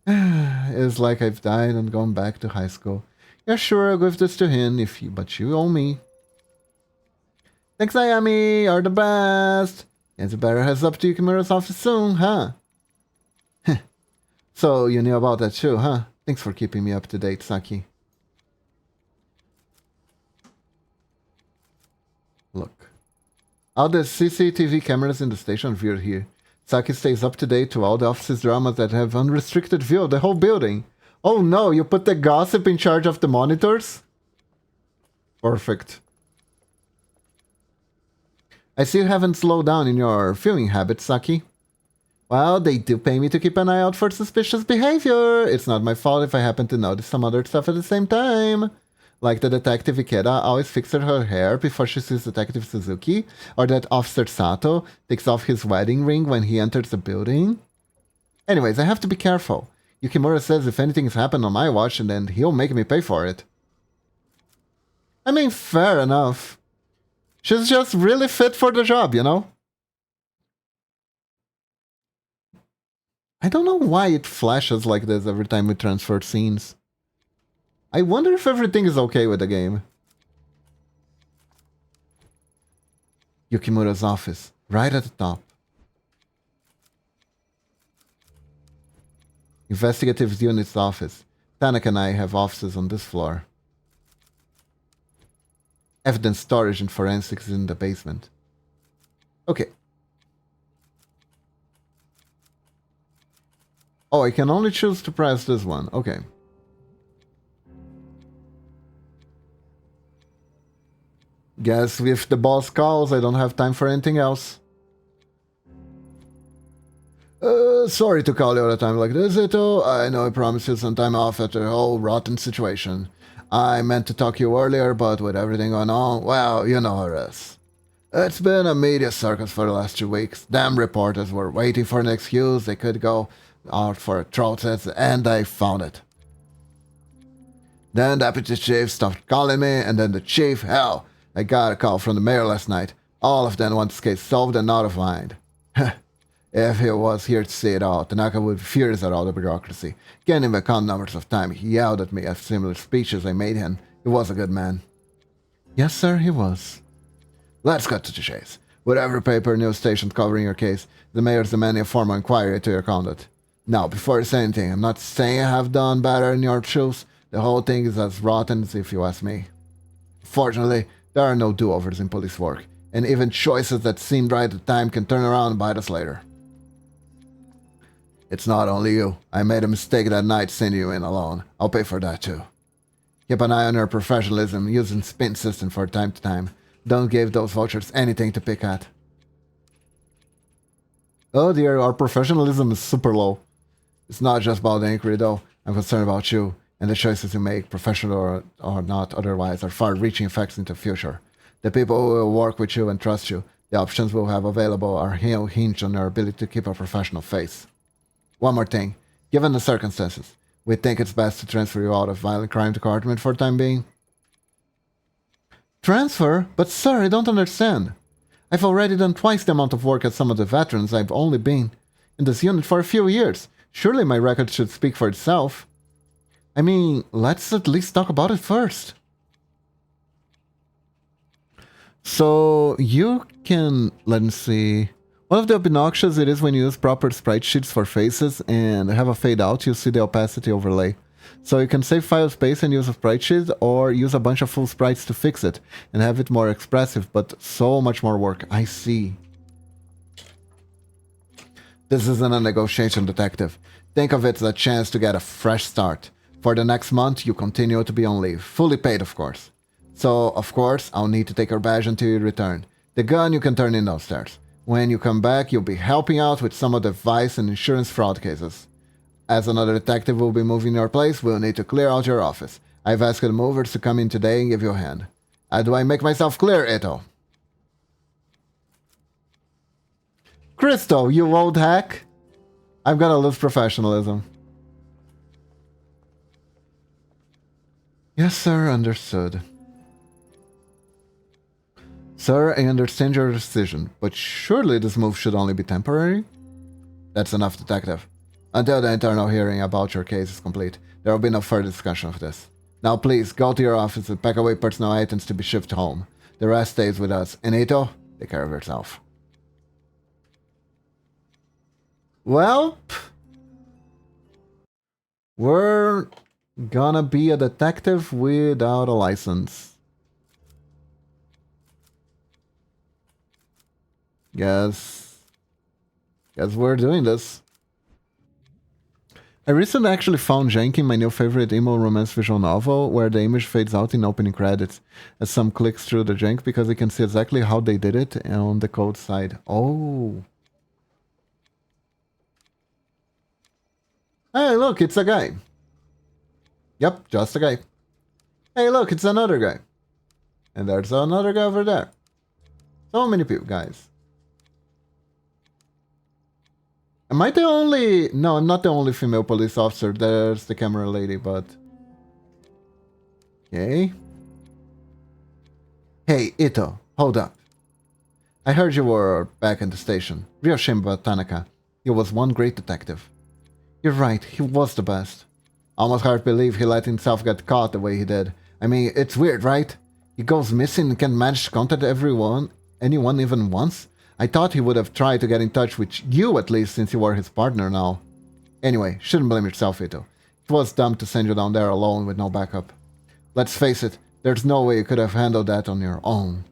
It's like I've died and gone back to high school. Yeah, sure, I'll give this to him, but you owe me. Thanks, Ayami. You're the best. It's better heads up to Yukimura's office soon, huh? So, you knew about that too, huh? Thanks for keeping me up to date, Saki. Look. All the CCTV cameras in the station view here. Saki stays up to date to all the office's dramas that have unrestricted view of the whole building. Oh no, you put the gossip in charge of the monitors? Perfect. I see you haven't slowed down in your viewing habits, Saki. Well, they do pay me to keep an eye out for suspicious behavior. It's not my fault if I happen to notice some other stuff at the same time. Like the detective Ikeda always fixes her hair before she sees Detective Suzuki, or that Officer Sato takes off his wedding ring when he enters the building. Anyways, I have to be careful. Yukimura says if anything's happened on my watch, then he'll make me pay for it. I mean, fair enough. She's just really fit for the job, you know? I don't know why it flashes like this every time we transfer scenes. I wonder if everything is okay with the game. Yukimura's office, right at the top. Investigative Unit's office. Tanaka and I have offices on this floor. Evidence storage and forensics is in the basement. Okay. Oh, I can only choose to press this one. Okay. Guess if the boss calls, I don't have time for anything else. Sorry to call you at a time like this, Ito. I know I promised you some time off after the whole rotten situation. I meant to talk to you earlier, but with everything going on, well, you know how it is. It's been a media circus for the last 2 weeks. Damn reporters were waiting for an excuse they could go out for a throat test, and I found it. Then Deputy Chief stopped calling me, and then the Chief, hell, I got a call from the mayor last night. All of them want this case solved and notified. If he was here to see it all, Tanaka would be furious at all the bureaucracy. Can't even count numbers of time he yelled at me at similar speeches I made him. He was a good man. Yes, sir, he was. Let's cut to the chase. With every paper news station covering your case, the mayor's demanding a formal inquiry into your conduct. Now, before you say anything, I'm not saying I have done better in your shoes. The whole thing is as rotten as if you ask me. Fortunately, there are no do-overs in police work, and even choices that seemed right at the time can turn around and bite us later. It's not only you. I made a mistake that night sending you in alone. I'll pay for that too. Keep an eye on your professionalism, using spin system from time to time. Don't give those vultures anything to pick at. Oh dear, our professionalism is super low. It's not just about the inquiry though. I'm concerned about you, and the choices you make, professional or not otherwise, are far-reaching effects into the future. The people who will work with you and trust you, the options we'll have available are hinged on your ability to keep a professional face. One more thing. Given the circumstances, we think it's best to transfer you out of violent crime department for the time being. Transfer? But sir, I don't understand. I've already done twice the amount of work as some of the veterans. I've only been in this unit for a few years. Surely my record should speak for itself. I mean, let's at least talk about it first. So, you can, let me see. One of the obnoxious it is when you use proper sprite sheets for faces and have a fade out, you see the opacity overlay. So you can save file space and use a sprite sheet, or use a bunch of full sprites to fix it and have it more expressive, but so much more work. I see. This isn't a negotiation, detective. Think of it as a chance to get a fresh start. For the next month, you continue to be on leave. Fully paid, of course. So, of course, I'll need to take your badge until you return. The gun you can turn in downstairs. When you come back, you'll be helping out with some of the vice and insurance fraud cases. As another detective will be moving your place, we'll need to clear out your office. I've asked the movers to come in today and give you a hand. Do I make myself clear, Ito? Crystal, you old hack! I'm gonna lose professionalism. Yes, sir, understood. Sir, I understand your decision, but surely this move should only be temporary? That's enough, detective. Until the internal hearing about your case is complete, there will be no further discussion of this. Now please, go to your office and pack away personal items to be shipped home. The rest stays with us. And Ito, take care of yourself. Well, we're gonna be a detective without a license. Guess we're doing this. I recently actually found Janking, my new favorite emo romance visual novel, where the image fades out in opening credits as some clicks through the jank because you can see exactly how they did it on the code side. Oh. Hey, look, it's a guy. Yep, just a guy. Hey, look, it's another guy. And there's another guy over there. So many people, guys. Am I the only... No, I'm not the only female police officer. There's the camera lady, but... Okay. Hey, Ito, hold up. I heard you were back in the station. Real shame about Tanaka. He was one great detective. You're right, he was the best. Almost hard to believe he let himself get caught the way he did. I mean, it's weird, right? He goes missing and can't manage to contact anyone even once. I thought he would have tried to get in touch with you at least since you are his partner now. Anyway, shouldn't blame yourself, Ito. It was dumb to send you down there alone with no backup. Let's face it, there's no way you could have handled that on your own.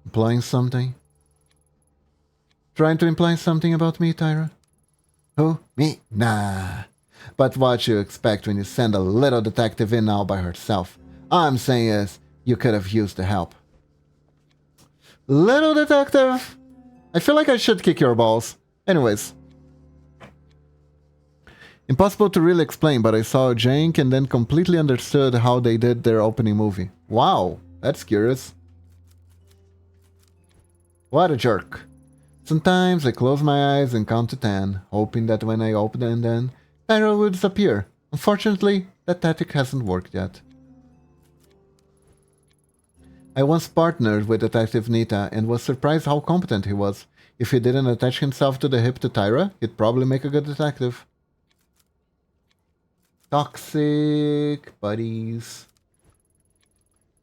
Implying something? Trying to imply something about me, Tyra? Who? Me? Nah. But what you expect when you send a little detective in all by herself? All I'm saying is, you could have used the help. Little detective? I feel like I should kick your balls. Anyways. Impossible to really explain, but I saw Jank and then completely understood how they did their opening movie. Wow, that's curious. What a jerk. Sometimes I close my eyes and count to 10, hoping that when I open them then, Tyra will disappear. Unfortunately, that tactic hasn't worked yet. I once partnered with Detective Nita and was surprised how competent he was. If he didn't attach himself to the hip to Tyra, he'd probably make a good detective. Toxic buddies.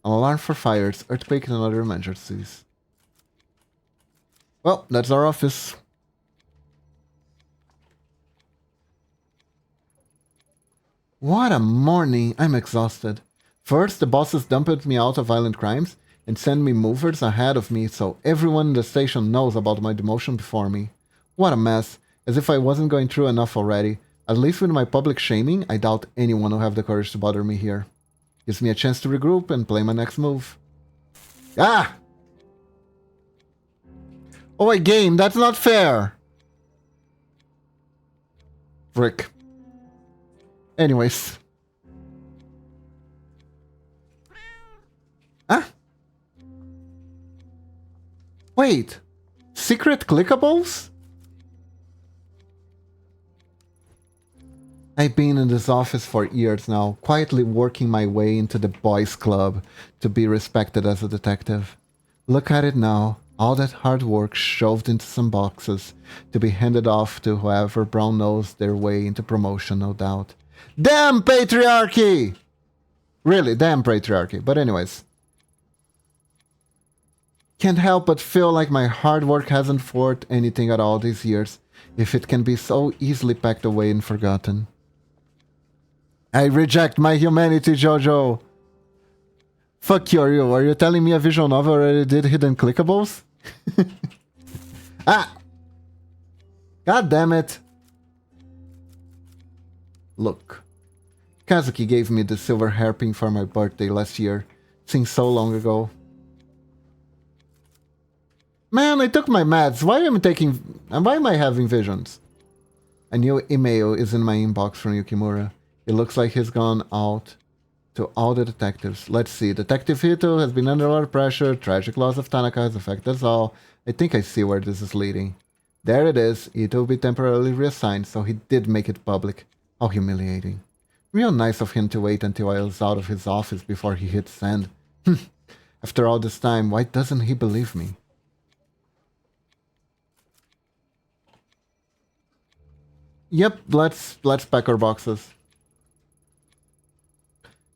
An alarm for fires, earthquake and other emergencies. Well, that's our office. What a morning. I'm exhausted. First, the bosses dumped me out of violent crimes and sent me movers ahead of me so everyone in the station knows about my demotion before me. What a mess. As if I wasn't going through enough already. At least with my public shaming, I doubt anyone will have the courage to bother me here. Gives me a chance to regroup and play my next move. Ah! Oh, wait, game, that's not fair! Frick. Anyways. Ah? Wait. Secret clickables? I've been in this office for years now, quietly working my way into the boys' club to be respected as a detective. Look at it now, all that hard work shoved into some boxes to be handed off to whoever brown nosed their way into promotion, no doubt. Damn patriarchy! Really, damn patriarchy. But anyways. Can't help but feel like my hard work hasn't worth anything at all these years, if it can be so easily packed away and forgotten. I reject my humanity, Jojo. Fuck you, are you telling me a visual novel already did hidden clickables? Ah! God damn it. Look. Kazuki gave me the silver hairpin for my birthday last year. Seems so long ago. Man, I took my meds. Why am I having visions? A new email is in my inbox from Yukimura. It looks like he's gone out to all the detectives. Let's see. Detective Hito has been under a lot of pressure. Tragic loss of Tanaka has affected us all. I think I see where this is leading. There it is. Hito will be temporarily reassigned, so he did make it public. How humiliating. Real nice of him to wait until I was out of his office before he hit send. After all this time, why doesn't he believe me? Yep, let's pack our boxes.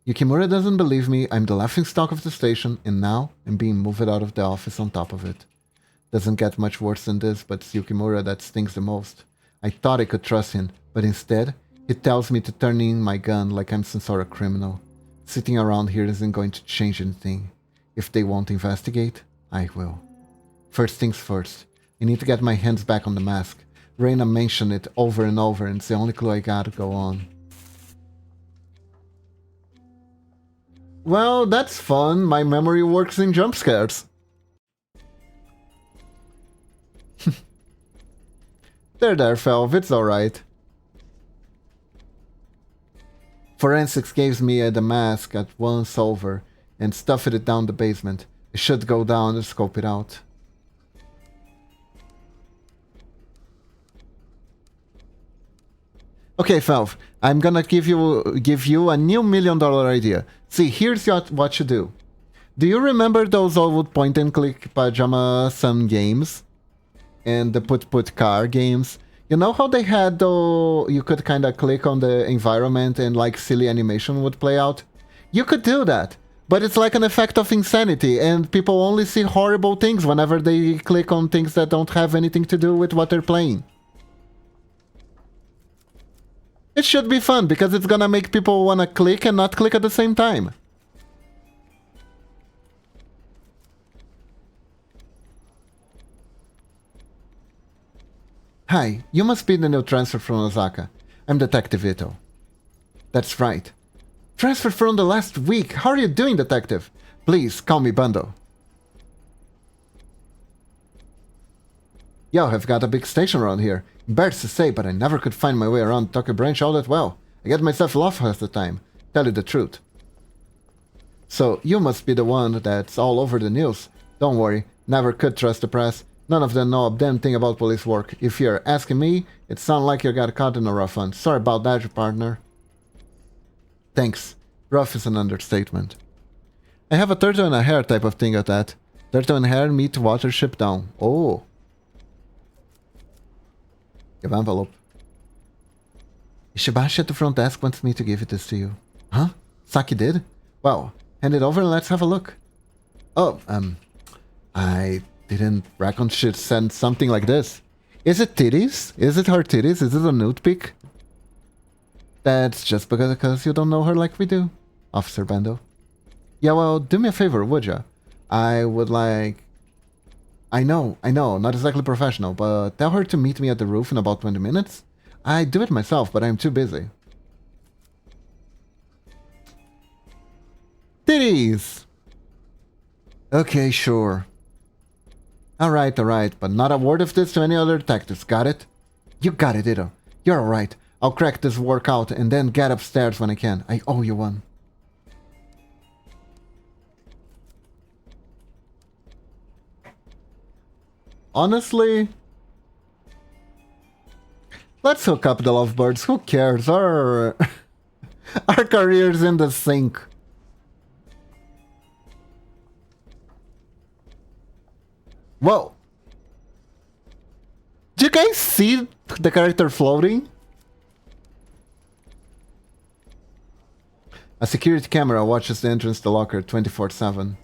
Yukimura doesn't believe me. I'm the laughingstock of the station, and now I'm being moved out of the office on top of it. Doesn't get much worse than this, but it's Yukimura that stings the most. I thought I could trust him, but instead, he tells me to turn in my gun like I'm some sort of criminal. Sitting around here isn't going to change anything. If they won't investigate, I will. First things first, I need to get my hands back on the mask. Reina mentioned it over and over, and it's the only clue I got to go on. Well, that's fun. My memory works in jump scares. There, Felv, it's alright. Forensics gave me the mask at once over and stuffed it down the basement. I should go down and scope it out. Okay, Felv, I'm gonna give you a new $1 million idea. See, here's what you do. Do you remember those old point-and-click Pajama Sun games? And the put car games? You know how they had though you could kind of click on the environment and like silly animation would play out? You could do that, but it's like an effect of insanity and people only see horrible things whenever they click on things that don't have anything to do with what they're playing. It should be fun because it's gonna make people wanna click and not click at the same time. Hi, you must be the new transfer from Osaka. I'm Detective Ito. That's right. Transfer from the last week. How are you doing, Detective? Please, call me Bundle. Yo, I've got a big station around here. Embarrassed to say, but I never could find my way around Tokyo Branch all that well. I get myself lost half the time. Tell you the truth. So, you must be the one that's all over the news. Don't worry, never could trust the press. None of them know a damn thing about police work. If you're asking me, it sounds like you got caught in a rough one. Sorry about that, partner. Thanks. Rough is an understatement. I have a turtle and a hare type of thing at that. Turtle and hare meet watership down. Oh. Give envelope. Ishibashi at the front desk wants me to give this to you. Huh? Saki did? Well, hand it over and let's have a look. Oh, I didn't reckon she'd send something like this. Is it titties? Is it her titties? Is it a nude pic? That's just because you don't know her like we do, Officer Bendo. Yeah, well, do me a favor, would ya? I would like... I know, not exactly professional, but tell her to meet me at the roof in about 20 minutes. I do it myself, but I'm too busy. Titties! Okay, sure. Alright, but not a word of this to any other detectives, got it? You got it, Ito. You're alright. I'll crack this work out and then get upstairs when I can. I owe you one. Honestly, let's hook up the lovebirds. Who cares? Our career's in the sink. Whoa. Do you guys see the character floating? A security camera watches the entrance to the locker 24/7.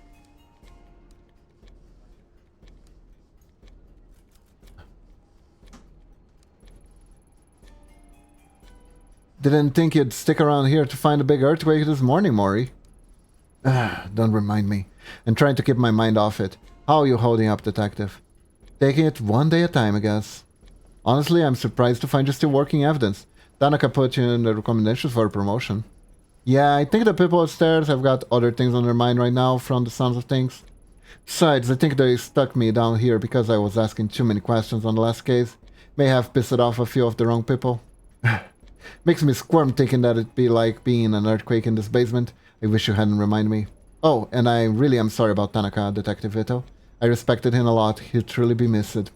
Didn't think you'd stick around here to find a big earthquake this morning, Mori. Don't remind me. I'm trying to keep my mind off it. How are you holding up, Detective? Taking it one day at a time, I guess. Honestly, I'm surprised to find you still working evidence. Tanaka put you in the recommendations for a promotion. Yeah, I think the people upstairs have got other things on their mind right now from the sounds of things. Besides, I think they stuck me down here because I was asking too many questions on the last case. May have pissed off a few of the wrong people. Makes me squirm thinking that it'd be like being in an earthquake in this basement. I wish you hadn't reminded me. Oh, and I really am sorry about Tanaka, Detective Ito. I respected him a lot. He'll truly be missed.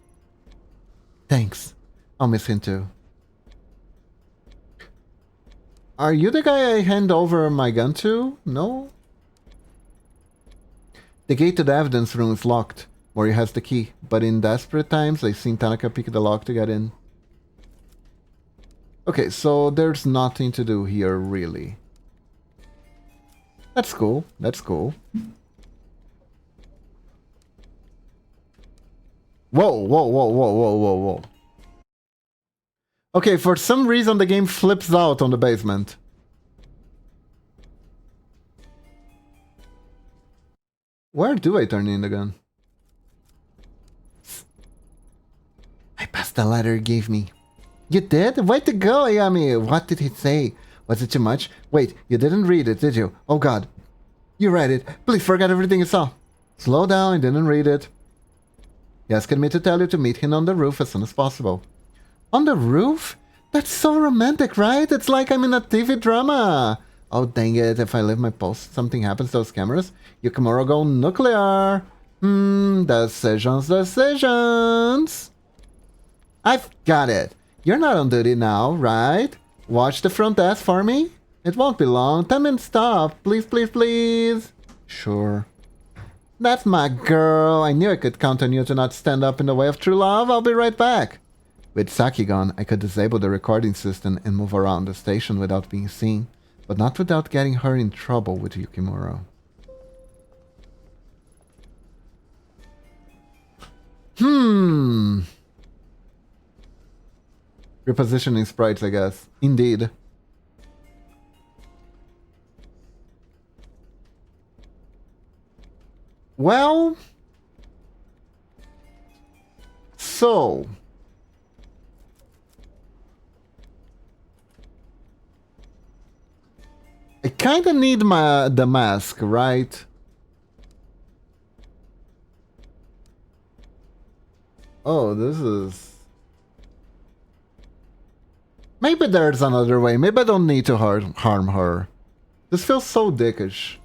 Thanks. I'll miss him too. Are you the guy I hand over my gun to? No? The gate to the evidence room is locked. Mori has the key, but in desperate times, I've seen Tanaka pick the lock to get in. Okay, so there's nothing to do here, really. That's cool. That's cool. Whoa, whoa, whoa, whoa, whoa, whoa, whoa. Okay, for some reason the game flips out on the basement. Where do I turn in the gun? I passed the letter he gave me. You did? Way to go, Ayami! What did he say? Was it too much? Wait, you didn't read it, did you? Oh god. You read it. Please forget everything you saw. Slow down, I didn't read it. He asked me to tell you to meet him on the roof as soon as possible. On the roof? That's so romantic, right? It's like I'm in a TV drama. Oh, dang it. If I leave my post, something happens to those cameras. Yukimura go nuclear. Decisions. I've got it. You're not on duty now, right? Watch the front desk for me. It won't be long. 10 minutes stop. Please, please, please. Sure. That's my girl. I knew I could count on you to not stand up in the way of true love. I'll be right back. With Saki gone, I could disable the recording system and move around the station without being seen, but not without getting her in trouble with Yukimura. Repositioning sprites, I guess. Indeed. Well... So... I kinda need the mask, right? Oh, this is... Maybe there's another way. Maybe I don't need to harm her. This feels so dickish.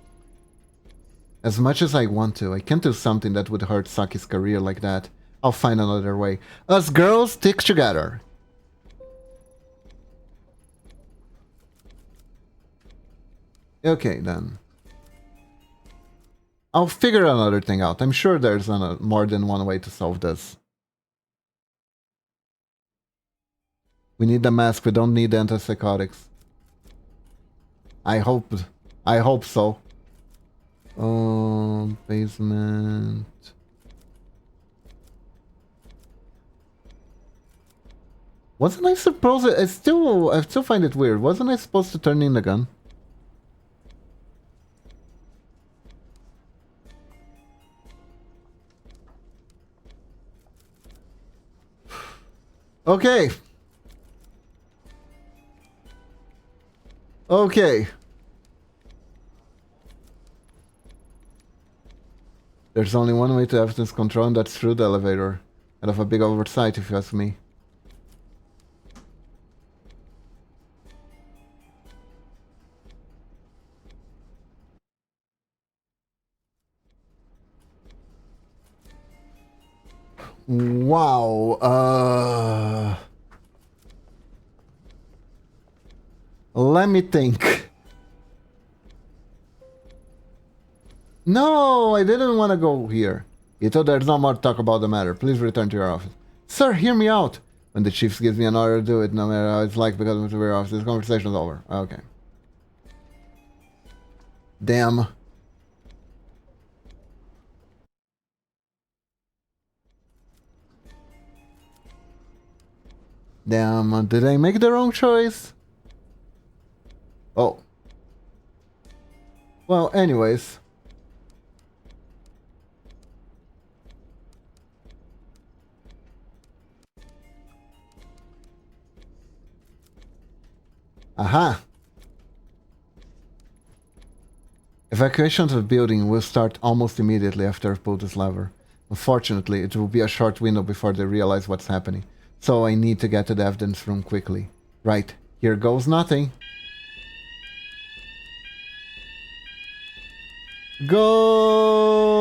As much as I want to, I can't do something that would hurt Saki's career like that. I'll find another way. Us girls stick together. Okay, then. I'll figure another thing out. I'm sure there's more than one way to solve this. We need the mask, we don't need antipsychotics. I hope so. Oh, basement. Wasn't I supposed to... I still find it weird. Wasn't I supposed to turn in the gun? Okay. Okay. There's only one way to evidence control, and that's through the elevator. Kind of a big oversight, if you ask me. Wow. Let me think. No, I didn't want to go here. Ito, there's no more talk about the matter. Please return to your office. Sir, hear me out. When the chief gives me an order to do it, no matter how it's like, because of your office, this conversation is over. Okay. Damn. Damn, did I make the wrong choice? Oh. Well, anyways. Aha. Evacuation of the building will start almost immediately after I pull this lever. Unfortunately, it will be a short window before they realize what's happening. So I need to get to the evidence room quickly. Right, here goes nothing. Go!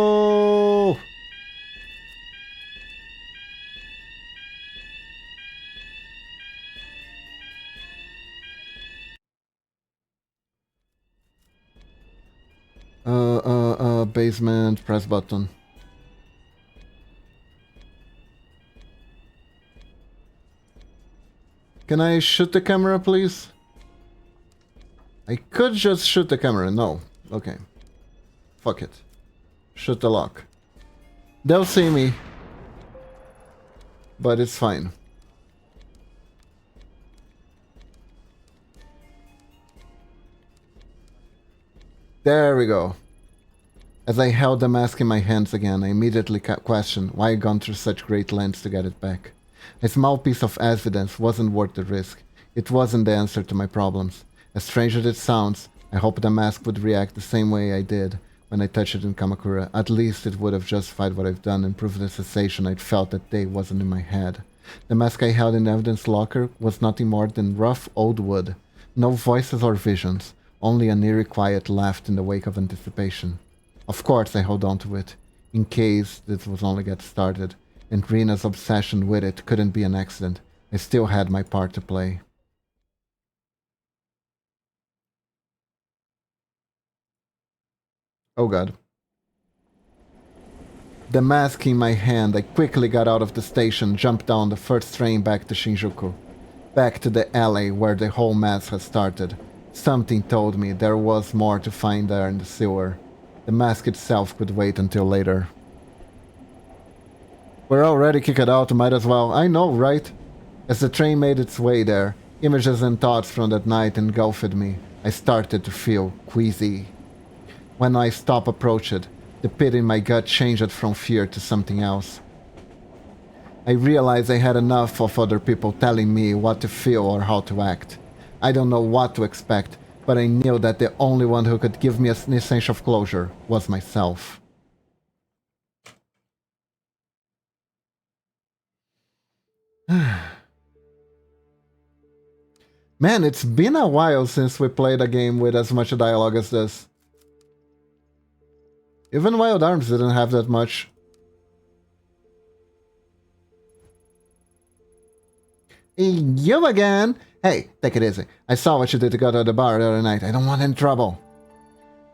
Basement, press button. Can I shoot the camera, please? I could just shoot the camera. No. Okay. Fuck it. Shoot the lock. They'll see me. But it's fine. There we go. As I held the mask in my hands again, I immediately questioned why I'd gone through such great lengths to get it back. A small piece of evidence wasn't worth the risk. It wasn't the answer to my problems. As strange as it sounds, I hoped the mask would react the same way I did when I touched it in Kamakura. At least it would have justified what I've done and proved the sensation I'd felt that day wasn't in my head. The mask I held in the evidence locker was nothing more than rough old wood. No voices or visions, only an eerie quiet left in the wake of anticipation. Of course I held on to it, in case this was only get started, and Rina's obsession with it couldn't be an accident. I still had my part to play. Oh god. The mask in my hand, I quickly got out of the station, jumped down the first train back to Shinjuku. Back to the alley where the whole mess had started. Something told me there was more to find there in the sewer. The mask itself could wait until later. We're already kicked out, might as well. I know, right? As the train made its way there, images and thoughts from that night engulfed me. I started to feel queasy. When I approached it, the pit in my gut changed from fear to something else. I realized I had enough of other people telling me what to feel or how to act. I don't know what to expect, but I knew that the only one who could give me an essence of closure was myself. Man, it's been a while since we played a game with as much dialogue as this. Even Wild Arms didn't have that much. You again! Hey, take it easy. I saw what you did to go to the bar the other night. I don't want any trouble.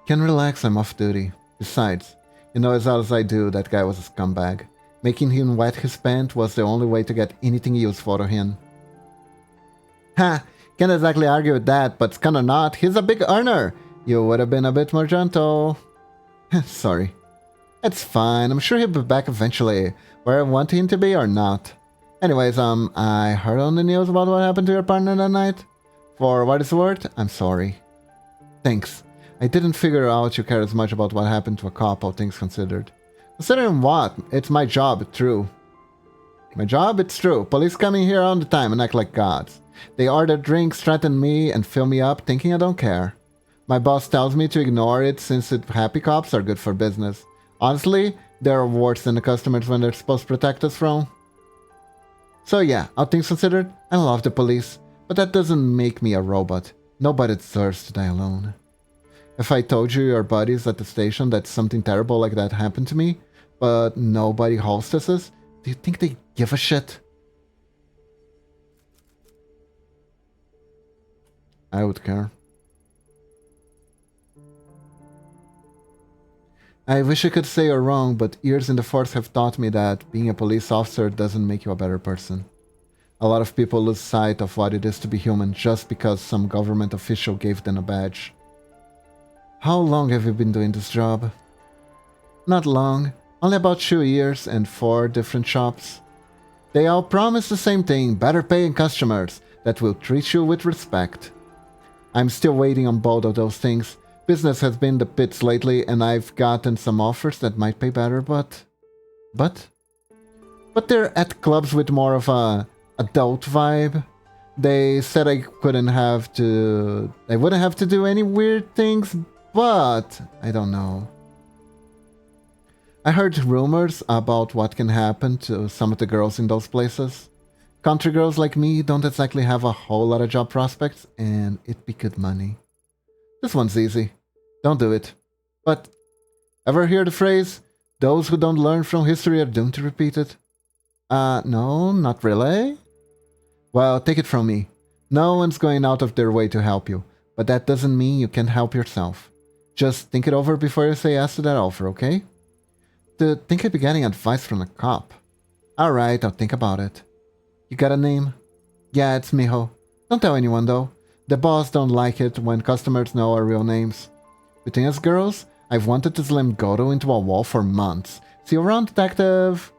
Can relax, I'm off duty. Besides, you know as well as I do, that guy was a scumbag. Making him wet his pants was the only way to get anything useful out of him. Ha! Can't exactly argue with that, but kinda not. He's a big earner. You would have been a bit more gentle. Sorry. It's fine. I'm sure he'll be back eventually, where I want him to be or not. Anyways, I heard on the news about what happened to your partner that night. For what it's worth, I'm sorry. Thanks. I didn't figure out you care as much about what happened to a cop, all things considered. Considering what? It's my job, true. My job? It's true. Police come in here all the time and act like gods. They order drinks, threaten me, and fill me up thinking I don't care. My boss tells me to ignore it since happy cops are good for business. Honestly, they're worse than the customers when they're supposed to protect us from. So yeah, all things considered, I love the police, but that doesn't make me a robot. Nobody deserves to die alone. If I told you your buddies at the station that something terrible like that happened to me, but nobody hostesses, do you think they give a shit? I would care. I wish I could say you're wrong, but years in the force have taught me that being a police officer doesn't make you a better person. A lot of people lose sight of what it is to be human just because some government official gave them a badge. How long have you been doing this job? Not long, only about 2 years and 4 different shops. They all promise the same thing, better paying customers that will treat you with respect. I'm still waiting on both of those things. Business has been the pits lately, and I've gotten some offers that might pay better, but they're at clubs with more of a adult vibe. They said I wouldn't have to do any weird things, but I don't know. I heard rumors about what can happen to some of the girls in those places. Country girls like me don't exactly have a whole lot of job prospects, and it'd be good money. This one's easy. Don't do it. But, ever hear the phrase, those who don't learn from history are doomed to repeat it? No, not really. Well, take it from me. No one's going out of their way to help you, but that doesn't mean you can't help yourself. Just think it over before you say yes to that offer, okay? To think I'd be getting advice from a cop. Alright, I'll think about it. You got a name? Yeah, it's Miho. Don't tell anyone though. The boss don't like it when customers know our real names. Between us girls, I've wanted to slam Goto into a wall for months. See you around, detective!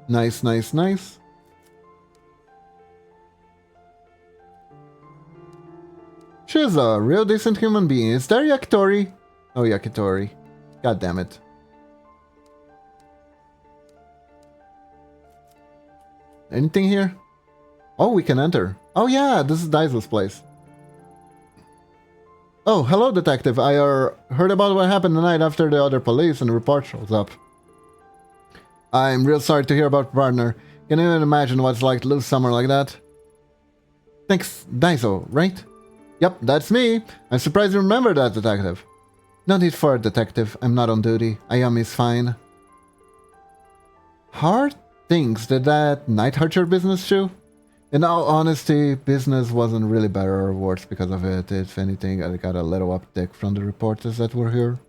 Nice, nice, nice. She's a real decent human being. Is there Yakitori? Oh, Yakitori. God damn it. Anything here? Oh, we can enter. Oh yeah, this is Daiso's place. Oh, hello detective. I heard about what happened the night after the other police and the report shows up. I'm real sorry to hear about partner. Can you even imagine what it's like to lose someone like that? Thanks, Daiso, right? Yep, that's me. I'm surprised you remember that, detective. No need for it, detective. I'm not on duty. Ayami is fine. Hard things. Did that night hurt your business too? In all honesty, business wasn't really better or worse because of it. If anything, I got a little uptick from the reporters that were here.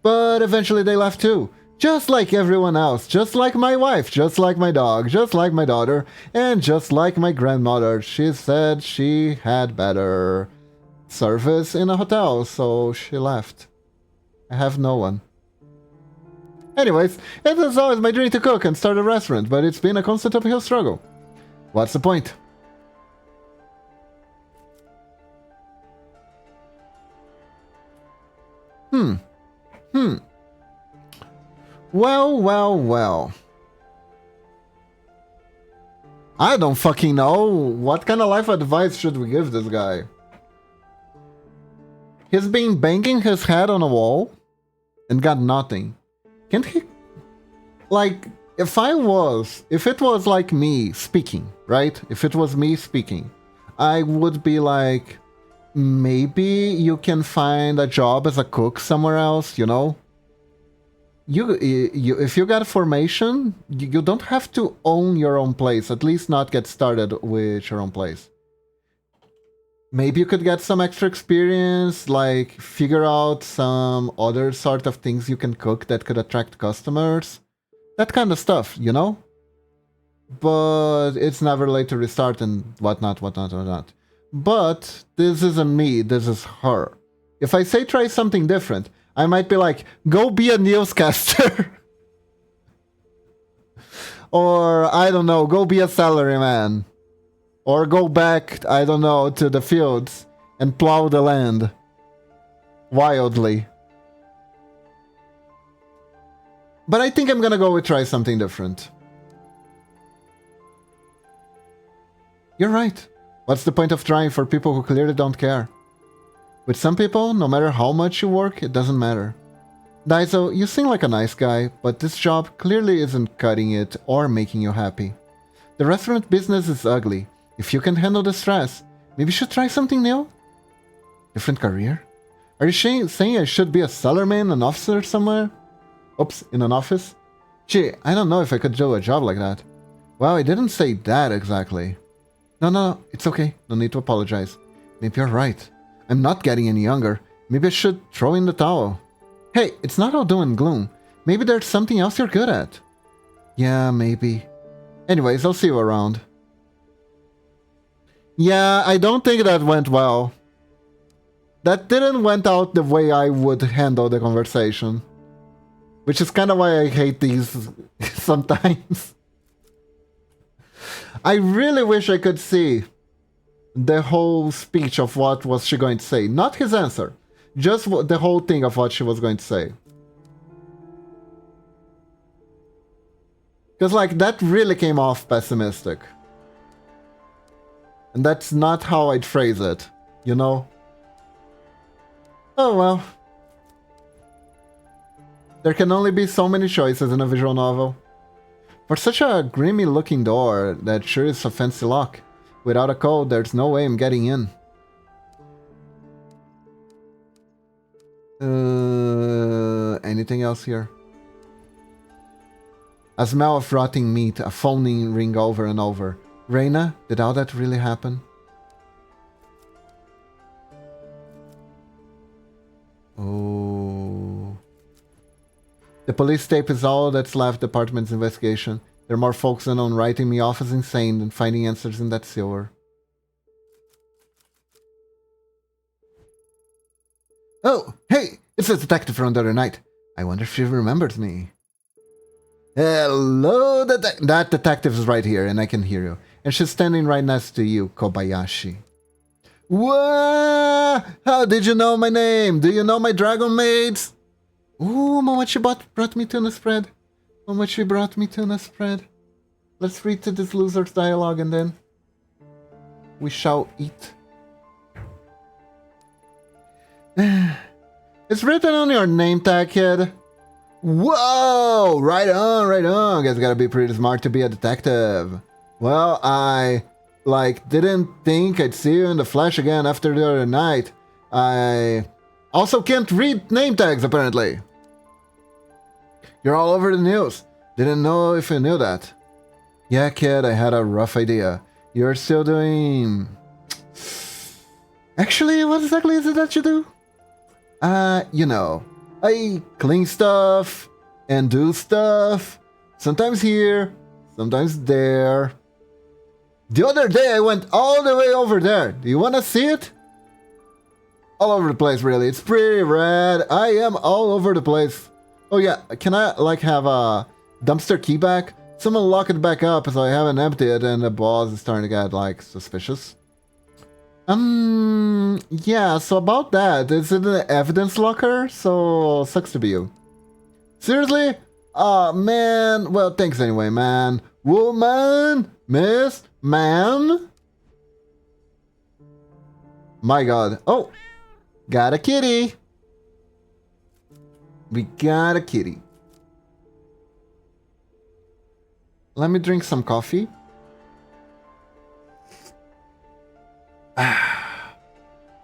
But eventually they left too. Just like everyone else. Just like my wife. Just like my dog. Just like my daughter. And just like my grandmother. She said she had better service in a hotel, so she left. I have no one. Anyways, it is always my dream to cook and start a restaurant, but it's been a constant uphill struggle. What's the point? Well. I don't fucking know. What kind of life advice should we give this guy? He's been banging his head on a wall and got nothing. Can't he... Like, if it was like me speaking, right? If it was me speaking, I would be like, maybe you can find a job as a cook somewhere else, you know? If you got formation, you don't have to own your own place, at least not get started with your own place. Maybe you could get some extra experience, like figure out some other sort of things you can cook that could attract customers. That kind of stuff, you know? But it's never late to restart and whatnot. But this isn't me, this is her. If I say try something different, I might be like, go be a newscaster. Or, I don't know, go be a salaryman. Or go back, I don't know, to the fields and plow the land. Wildly. But I think I'm gonna go with try something different. You're right. What's the point of trying for people who clearly don't care? With some people, no matter how much you work, it doesn't matter. Daiso, you seem like a nice guy, but this job clearly isn't cutting it or making you happy. The restaurant business is ugly. If you can handle the stress, maybe you should try something new? Different career? Are you saying I should be a cellarman, an officer somewhere? Oops, in an office? Gee, I don't know if I could do a job like that. Well, I didn't say that exactly. No, it's okay. No need to apologize. Maybe you're right. I'm not getting any younger. Maybe I should throw in the towel. Hey, it's not all doom and gloom. Maybe there's something else you're good at. Yeah, maybe. Anyways, I'll see you around. Yeah, I don't think that went well. That didn't went out the way I would handle the conversation. Which is kind of why I hate these sometimes. I really wish I could see the whole speech of what was she going to say. Not his answer. Just the whole thing of what she was going to say. Because, like, that really came off pessimistic. And that's not how I'd phrase it, you know? Oh well. There can only be so many choices in a visual novel. For such a grimy looking door, that sure is a fancy lock. Without a code, there's no way I'm getting in. Anything else here? A smell of rotting meat, a phoning ring over and over. Reina, did all that really happen? Oh. The police tape is all that's left department's investigation. They're more focused on writing me off as insane than finding answers in that sewer. Oh, hey! It's the detective from the other night. I wonder if she remembers me. Hello, that detective is right here, and I can hear you. And she's standing right next to you, Kobayashi. Whoa! How did you know my name? Do you know my dragon maids? Ooh, Momochi brought me tuna spread. Momochi brought me tuna spread. Let's read to this loser's dialogue and then we shall eat. It's written on your name tag, kid. Whoa! Right on, right on. Guys gotta be pretty smart to be a detective. Well, I, didn't think I'd see you in the flesh again after the other night. I also can't read name tags, apparently. You're all over the news. Didn't know if you knew that. Yeah, kid, I had a rough idea. You're still doing... Actually, what exactly is it that you do? You know, I clean stuff and do stuff. Sometimes here, sometimes there. The other day I went all the way over there. Do you want to see it? All over the place, really. It's pretty rad. I am all over the place. Oh yeah, can I have a dumpster key back? Someone lock it back up as I haven't emptied it and the boss is starting to get suspicious. Yeah, so about that, is it an evidence locker? So, sucks to be you. Seriously? Aw, man. Well, thanks anyway, man. Woman? Miss? Ma'am? My god. Oh! Got a kitty! We got a kitty. Let me drink some coffee.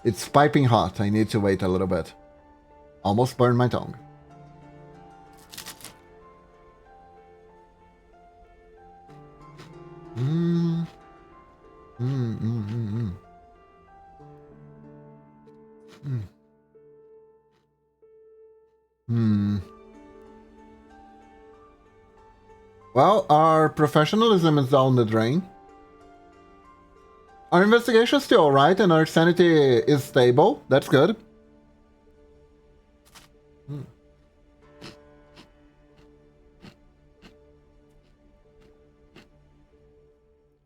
It's piping hot. I need to wait a little bit. Almost burned my tongue. Well, our professionalism is down the drain. Our investigation is still alright and our sanity is stable. That's good.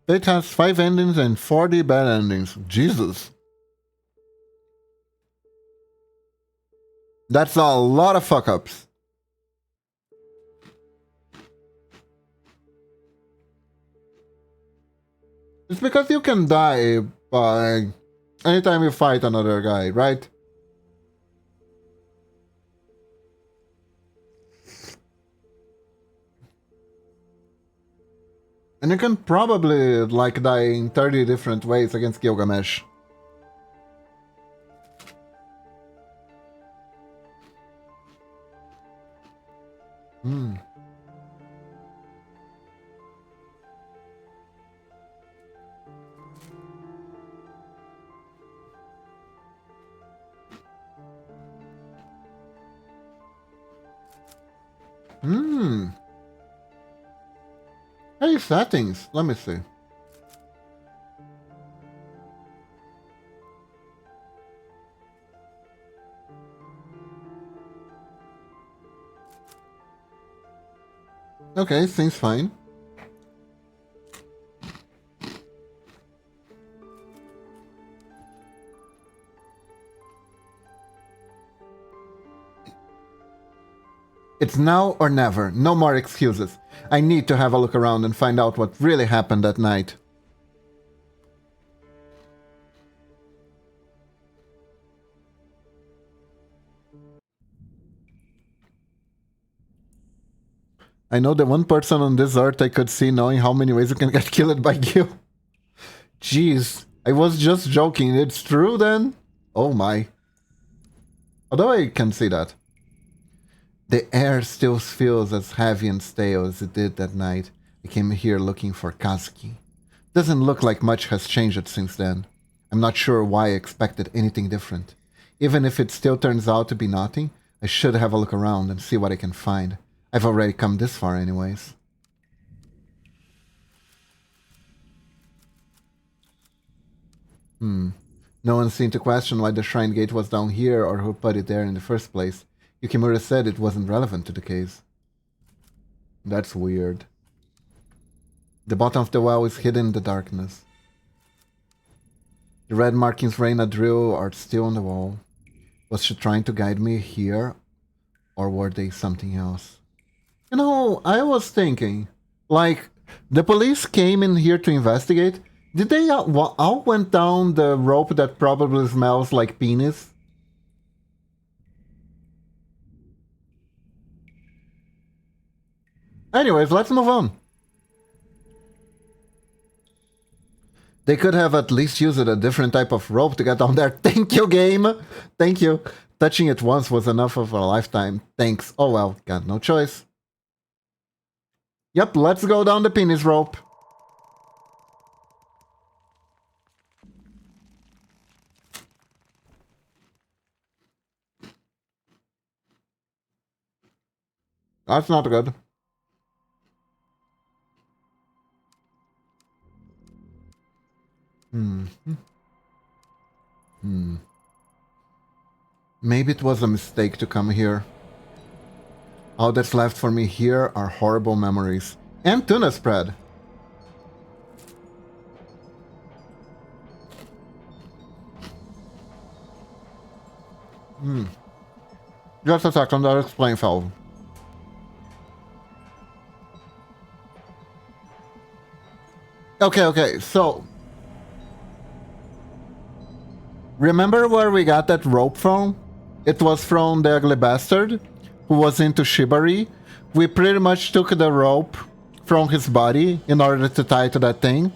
It has 5 endings and 40 bad endings. Jesus. That's a lot of fuck-ups. It's because you can die by anytime you fight another guy, right? And you can probably die in 30 different ways against Gilgamesh. Hey, settings. Let me see. Okay, seems fine. It's now or never. No more excuses. I need to have a look around and find out what really happened that night. I know the one person on this earth I could see knowing how many ways you can get killed by Gil. Jeez, I was just joking. It's true then? Oh my. Although I can see that. The air still feels as heavy and stale as it did that night. I came here looking for Kazuki. Doesn't look like much has changed since then. I'm not sure why I expected anything different. Even if it still turns out to be nothing, I should have a look around and see what I can find. I've already come this far anyways. No one seemed to question why the shrine gate was down here or who put it there in the first place. Yukimura said it wasn't relevant to the case. That's weird. The bottom of the well is hidden in the darkness. The red markings Reina drew are still on the wall. Was she trying to guide me here? Or were they something else? You know, I was thinking, like, the police came in here to investigate. Did they all went down the rope that probably smells like penis? Anyways, let's move on. They could have at least used a different type of rope to get down there. Thank you, game. Thank you. Touching it once was enough of a lifetime. Thanks. Oh well, got no choice. Yep, let's go down the penis rope. That's not good. Maybe it was a mistake to come here. All that's left for me here are horrible memories. And tuna spread. Just a second, I'll explain, Fel. Okay, so... Remember where we got that rope from? It was from the ugly bastard who was into shibari. We pretty much took the rope from his body in order to tie to that thing.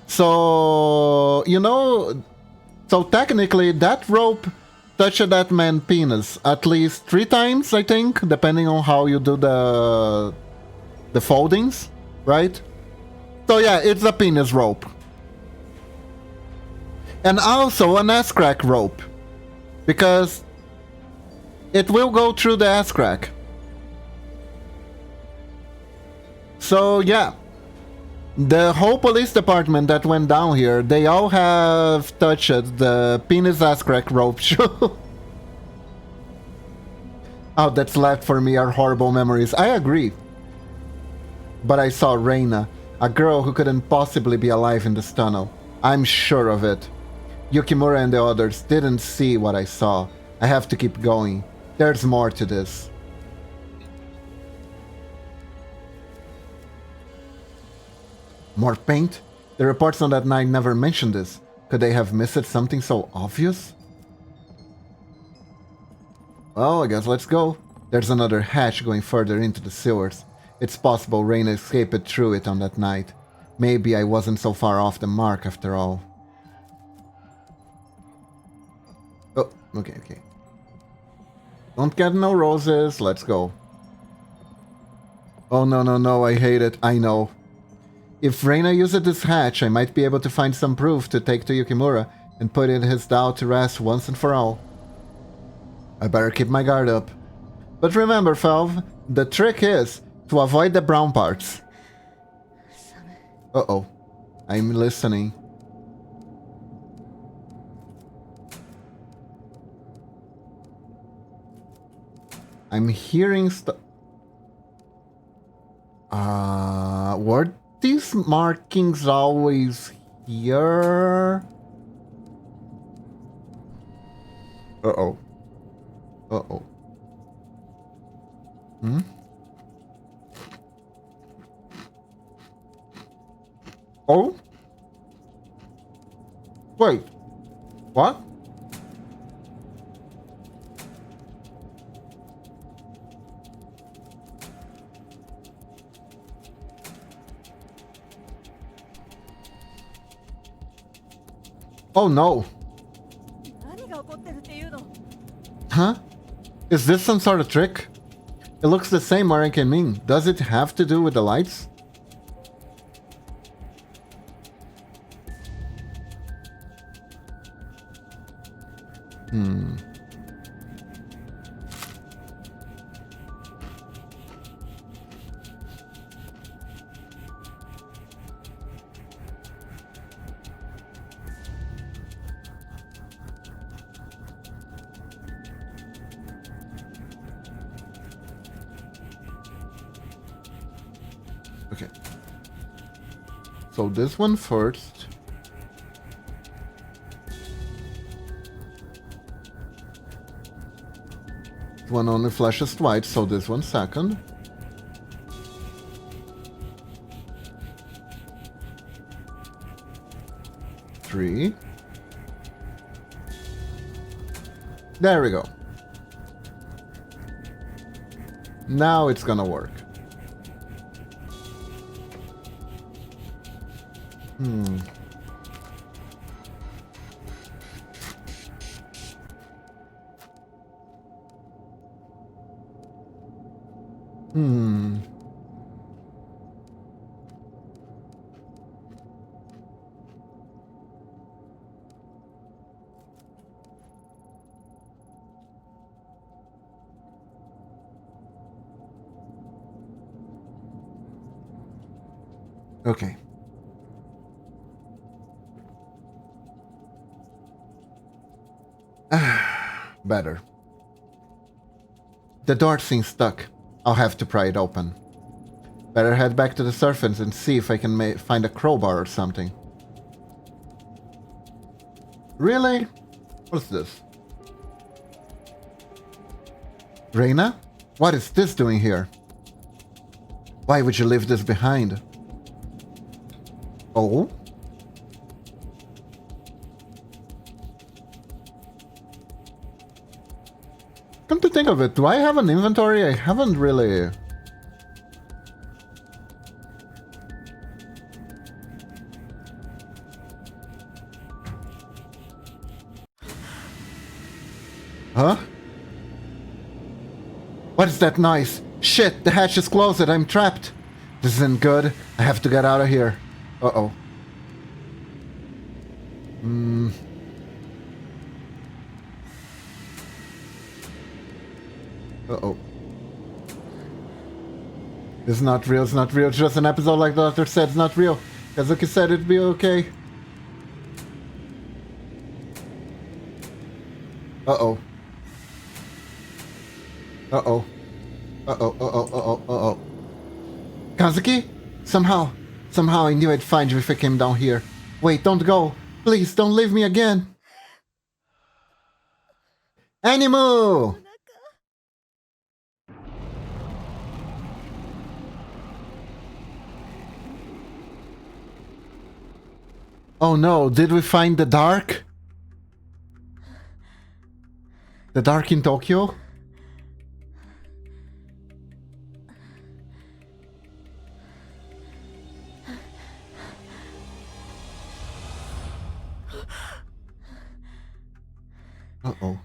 So, you know, so technically that rope touched that man's penis at least 3 times, I think, depending on how you do the foldings, right? So yeah, it's a penis rope. And also an ass crack rope, because it will go through the ass crack. So yeah, the whole police department that went down here, they all have touched the penis ass crack rope shoe. All that's left for me are horrible memories. I agree. But I saw Reina, a girl who couldn't possibly be alive in this tunnel. I'm sure of it. Yukimura and the others didn't see what I saw. I have to keep going. There's more to this. More paint? The reports on that night never mentioned this. Could they have missed something so obvious? Well, I guess let's go. There's another hatch going further into the sewers. It's possible Reina escaped through it on that night. Maybe I wasn't so far off the mark after all. Oh, okay. Don't get no roses, let's go. Oh no, I hate it, I know. If Reina used this hatch, I might be able to find some proof to take to Yukimura and put his doubt to rest once and for all. I better keep my guard up. But remember, Felv, the trick is to avoid the brown parts. Uh-oh. I'm listening. I'm hearing stuff. Were these markings always here? Uh-oh. Oh? Wait. What? Oh no. 何が起こってるっていうの？ Huh? Is this some sort of trick? It looks the same, or I can mean. Does it have to do with the lights? Okay. So this one first. This one only flashes twice, so this one second. Three. There we go. Now it's gonna work. Okay. Better. The door seems stuck. I'll have to pry it open. Better head back to the surface and see if I can find a crowbar or something. Really? What's this? Reina? What is this doing here? Why would you leave this behind? Oh? Come to think of it, do I have an inventory? I haven't really... Huh? What is that noise? Shit, the hatch is closed, I'm trapped. This isn't good. I have to get out of here. Uh-oh. Uh-oh. It's not real, it's not real. It's just an episode like the author said. It's not real. Kazuki said it'd be okay. Uh-oh. Uh-oh. Uh-oh, uh-oh, uh-oh, uh-oh. Kazuki? Somehow I knew I'd find you if I came down here. Wait, don't go. Please, don't leave me again. Animal! Oh no, did we find the dark? The dark in Tokyo? Uh-oh.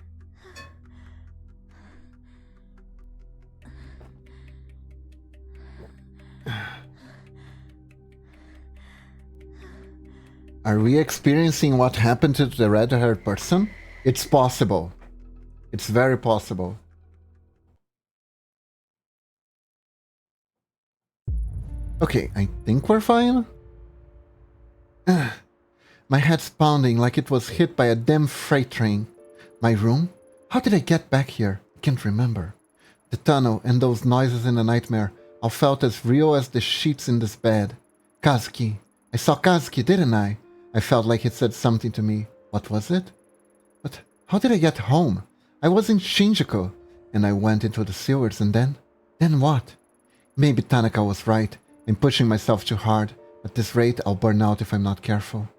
Are we experiencing what happened to the red-haired person? It's possible. It's very possible. Okay, I think we're fine. My head's pounding like it was hit by a damn freight train. My room? How did I get back here? I can't remember. The tunnel and those noises in the nightmare all felt as real as the sheets in this bed. Kazuki. I saw Kazuki, didn't I? I felt like it said something to me. What was it? But how did I get home? I was in Shinjuku, and I went into the sewers, and then? Then what? Maybe Tanaka was right. I'm pushing myself too hard. At this rate, I'll burn out if I'm not careful.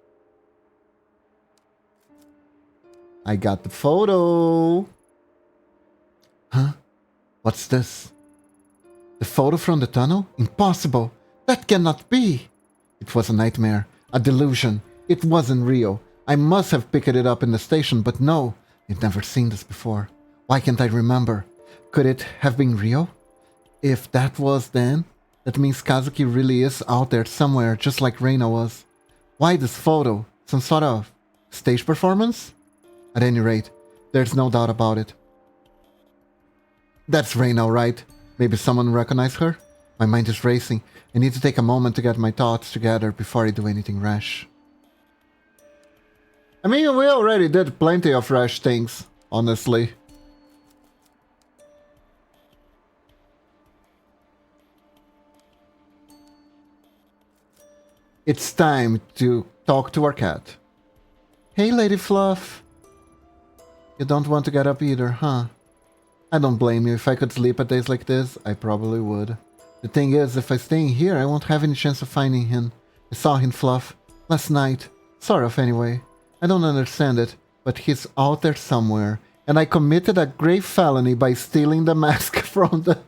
I got the photo. Huh? What's this? The photo from the tunnel? Impossible. That cannot be. It was a nightmare. A delusion. It wasn't real. I must have picked it up in the station, but no, I'd never seen this before. Why can't I remember? Could it have been real? If that was then, that means Kazuki really is out there somewhere, just like Reina was. Why this photo? Some sort of stage performance? At any rate, there's no doubt about it. That's Reina, right? Maybe someone recognized her? My mind is racing. I need to take a moment to get my thoughts together before I do anything rash. I mean, we already did plenty of rash things, honestly. It's time to talk to our cat. Hey, Lady Fluff. You don't want to get up either, huh? I don't blame you. If I could sleep at days like this, I probably would. The thing is, if I stay in here, I won't have any chance of finding him. I saw him, Fluff, last night. Sort of, anyway. I don't understand it, but he's out there somewhere. And I committed a grave felony by stealing the mask from the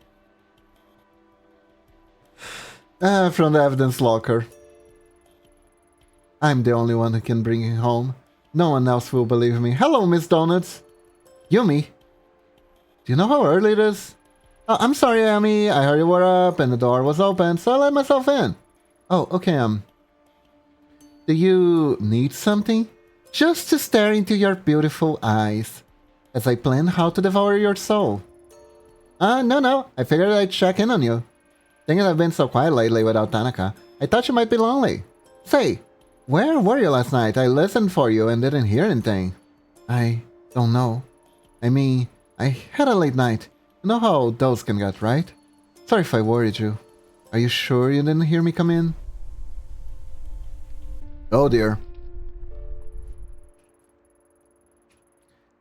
evidence locker. I'm the only one who can bring him home. No one else will believe me. Hello, Miss Donuts. Yumi. Do you know how early it is? Oh, I'm sorry, Amy. I heard you were up and the door was open, so I let myself in. Oh, okay, do you need something? Just to stare into your beautiful eyes, as I plan how to devour your soul. No. I figured I'd check in on you. Thinking I've been so quiet lately without Tanaka, I thought you might be lonely. Say, where were you last night? I listened for you and didn't hear anything. I don't know. I mean, I had a late night. You know how those can get, right? Sorry if I worried you. Are you sure you didn't hear me come in? Oh dear.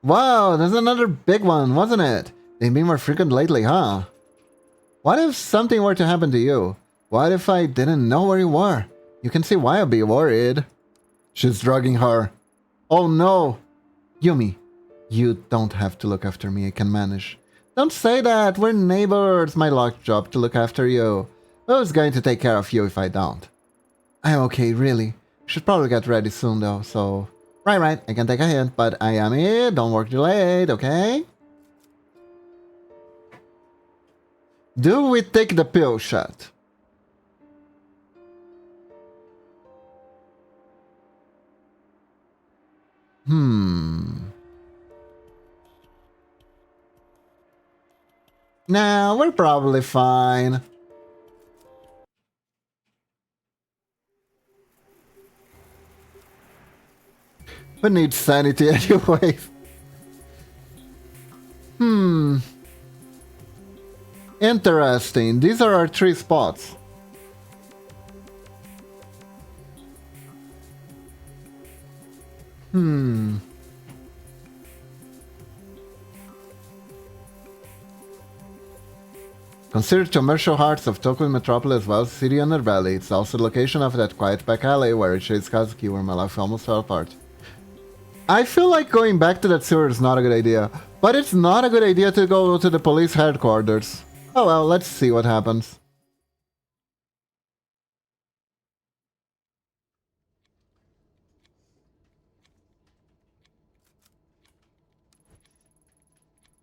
Wow, there's another big one, wasn't it? They've been more frequent lately, huh? What if something were to happen to you? What if I didn't know where you were? You can see why I'd be worried. She's drugging her. Oh no! Yumi, you don't have to look after me, I can manage. Don't say that, we're neighbors, my locked job to look after you. Who's going to take care of you if I don't? I'm okay, really. Should probably get ready soon though, so... Right, I can take a hint, but I am here, don't work too late, okay? Do we take the pill shot? Nah, we're probably fine. Who needs sanity anyway? Interesting. These are our 3 spots. Considered commercial hearts of Tokyo Metropolis as well as city underbelly. It's also the location of that quiet back alley where it chased Kazuki, where my life almost fell apart. I feel like going back to that sewer is not a good idea, but it's not a good idea to go to the police headquarters. Oh well, let's see what happens.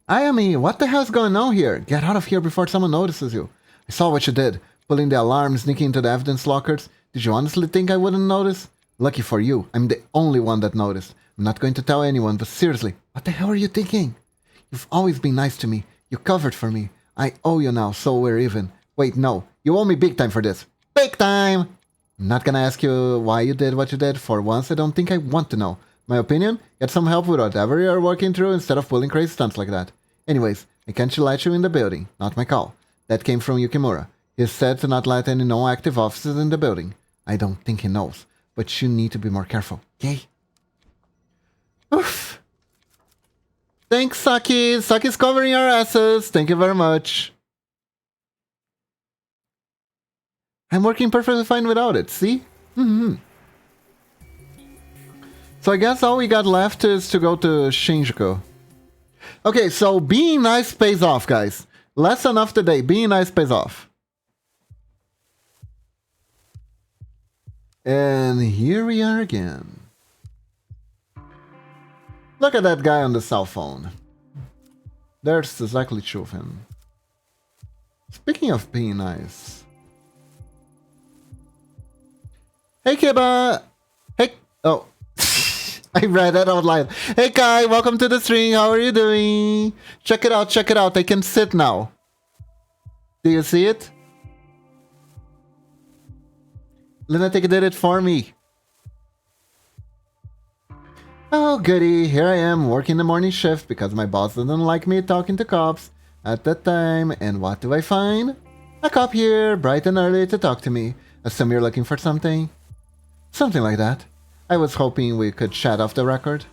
Ayami, what the hell's going on here? Get out of here before someone notices you. I saw what you did. Pulling the alarm, sneaking into the evidence lockers. Did you honestly think I wouldn't notice? Lucky for you, I'm the only one that noticed. I'm not going to tell anyone, but seriously, what the hell are you thinking? You've always been nice to me. You covered for me. I owe you now, so we're even. Wait, no. You owe me big time for this. Big time! I'm not gonna ask you why you did what you did. For once, I don't think I want to know. My opinion? Get some help with whatever you're working through instead of pulling crazy stunts like that. Anyways, I can't let you in the building. Not my call. That came from Yukimura. He said to not let any non-active officers in the building. I don't think he knows, but you need to be more careful, okay? Oof. Thanks, Saki. Saki's covering our asses. Thank you very much. I'm working perfectly fine without it, see? So I guess all we got left is to go to Shinjuku. Okay, so being nice pays off, guys. Lesson of the day, being nice pays off. And here we are again. Look at that guy on the cell phone. There's exactly two of him. Speaking of being nice. Hey, Kiba! Hey, oh. I read that out loud. Hey, Kai, welcome to the stream. How are you doing? Check it out, check it out. I can sit now. Do you see it? Lunatic did it for me. Oh, goody. Here I am working the morning shift because my boss didn't like me talking to cops at that time. And what do I find? A cop here, bright and early to talk to me. Assume you're looking for something? Something like that. I was hoping we could chat off the record.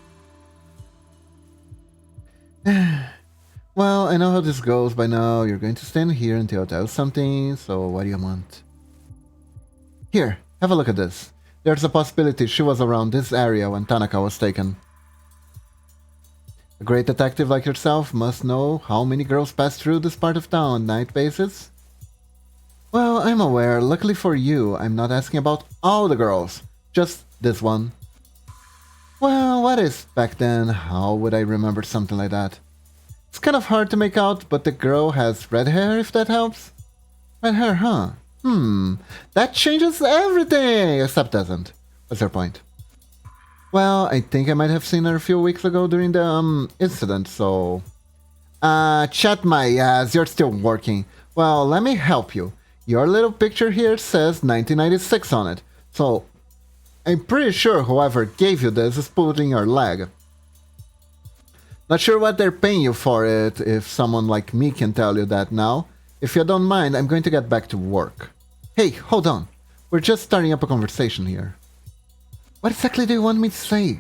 Well, I know how this goes by now. You're going to stand here until I tell something, so what do you want? Here, have a look at this. There's a possibility she was around this area when Tanaka was taken. A great detective like yourself must know how many girls pass through this part of town on night basis. Well, I'm aware. Luckily for you, I'm not asking about all the girls. Just this one. Well, what is back then? How would I remember something like that? It's kind of hard to make out, but the girl has red hair, if that helps. Red hair, huh? That changes everything! Except doesn't. What's your point? Well, I think I might have seen her a few weeks ago during the, incident, so... Shut my ass, you're still working. Well, let me help you. Your little picture here says 1996 on it, so... I'm pretty sure whoever gave you this is pulling your leg. Not sure what they're paying you for it, if someone like me can tell you that now. If you don't mind, I'm going to get back to work. Hey, hold on. We're just starting up a conversation here. What exactly do you want me to say?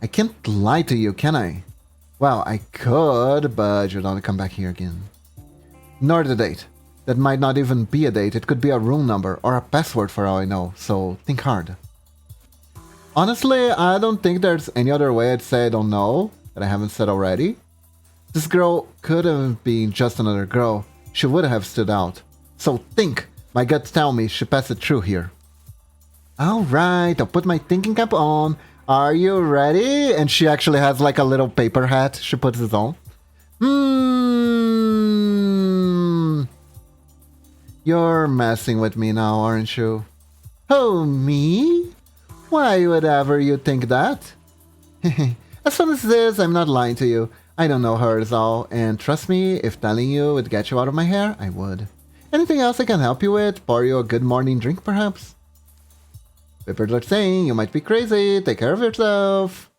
I can't lie to you, can I? Well, I could, but you don't come back here again. Nor the date. That might not even be a date, it could be a room number or a password for all I know, so think hard. Honestly, I don't think there's any other way I'd say I don't know, that I haven't said already. This girl could have been just another girl. She would have stood out. So think. My guts tell me she passed it through here. Alright, I'll put my thinking cap on. Are you ready? And she actually has like a little paper hat she puts it on. You're messing with me now, aren't you? Oh, me? Why would ever you think that? As fun as this, I'm not lying to you. I don't know her at all, and trust me, if telling you would get you out of my hair, I would. Anything else I can help you with? Pour you a good morning drink, perhaps? Papers are saying you might be crazy. Take care of yourself.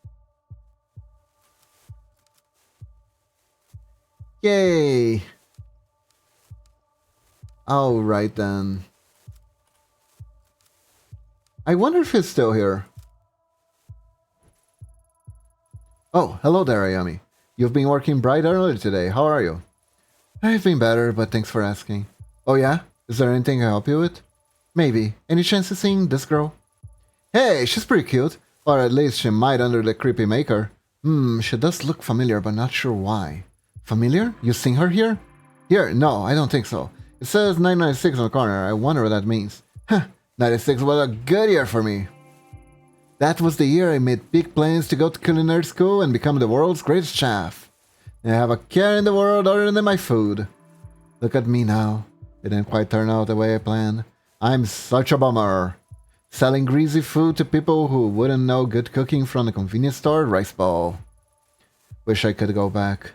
Yay. Alright then. I wonder if he's still here. Oh, hello there, Ayami. You've been working bright early today. How are you? I've been better, but thanks for asking. Oh yeah? Is there anything I can help you with? Maybe. Any chance of seeing this girl? Hey, she's pretty cute. Or at least she might under the creepy maker. She does look familiar, but not sure why. Familiar? You seen her here? Here? No, I don't think so. It says 996 on the corner. I wonder what that means. Huh, 96 was a good year for me. That was the year I made big plans to go to culinary school and become the world's greatest chef. I have a care in the world other than my food. Look at me now. It didn't quite turn out the way I planned. I'm such a bummer. Selling greasy food to people who wouldn't know good cooking from the convenience store rice bowl. Wish I could go back.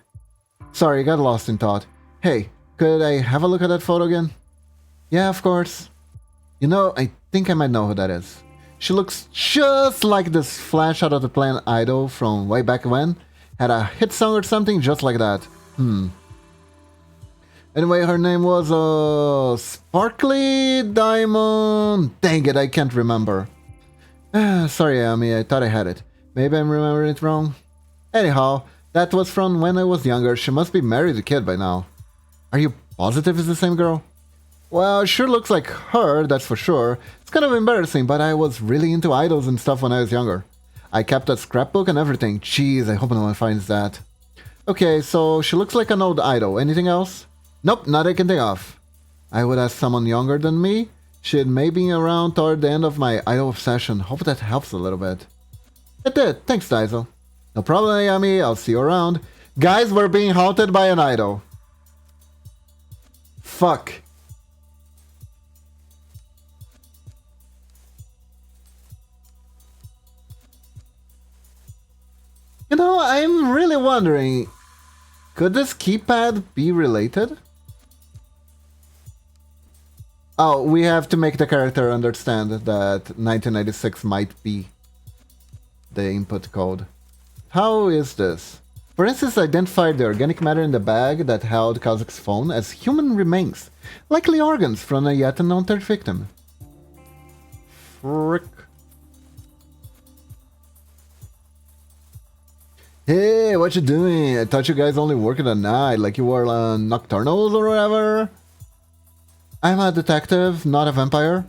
Sorry, got lost in thought. Hey, could I have a look at that photo again? Yeah, of course. You know, I think I might know who that is. She looks just like this Flash out of the Planet idol from way back when. Had a hit song or something just like that. Anyway, her name was, Sparkly Diamond. Dang it, I can't remember. Sorry, Amy, I thought I had it. Maybe I'm remembering it wrong. Anyhow, that was from when I was younger. She must be married a kid by now. Are you positive it's the same girl? Well, sure looks like her, that's for sure. It's kind of embarrassing, but I was really into idols and stuff when I was younger. I kept a scrapbook and everything. Jeez, I hope no one finds that. Okay, so she looks like an old idol. Anything else? Nope, not I can think of. I would ask someone younger than me. She'd maybe been around toward the end of my idol obsession. Hope that helps a little bit. It did. Thanks, Daiso. No problem, Ayami. I'll see you around. Guys, we're being haunted by an idol. Fuck. You know, I'm really wondering, could this keypad be related? Oh, we have to make the character understand that 1996 might be the input code. How is this? For instance, identified the organic matter in the bag that held Kazak's phone as human remains, likely organs from a yet unknown third victim. Frick. Hey, what you doing? I thought you guys only work at night, like you were nocturnals or whatever. I'm a detective, not a vampire.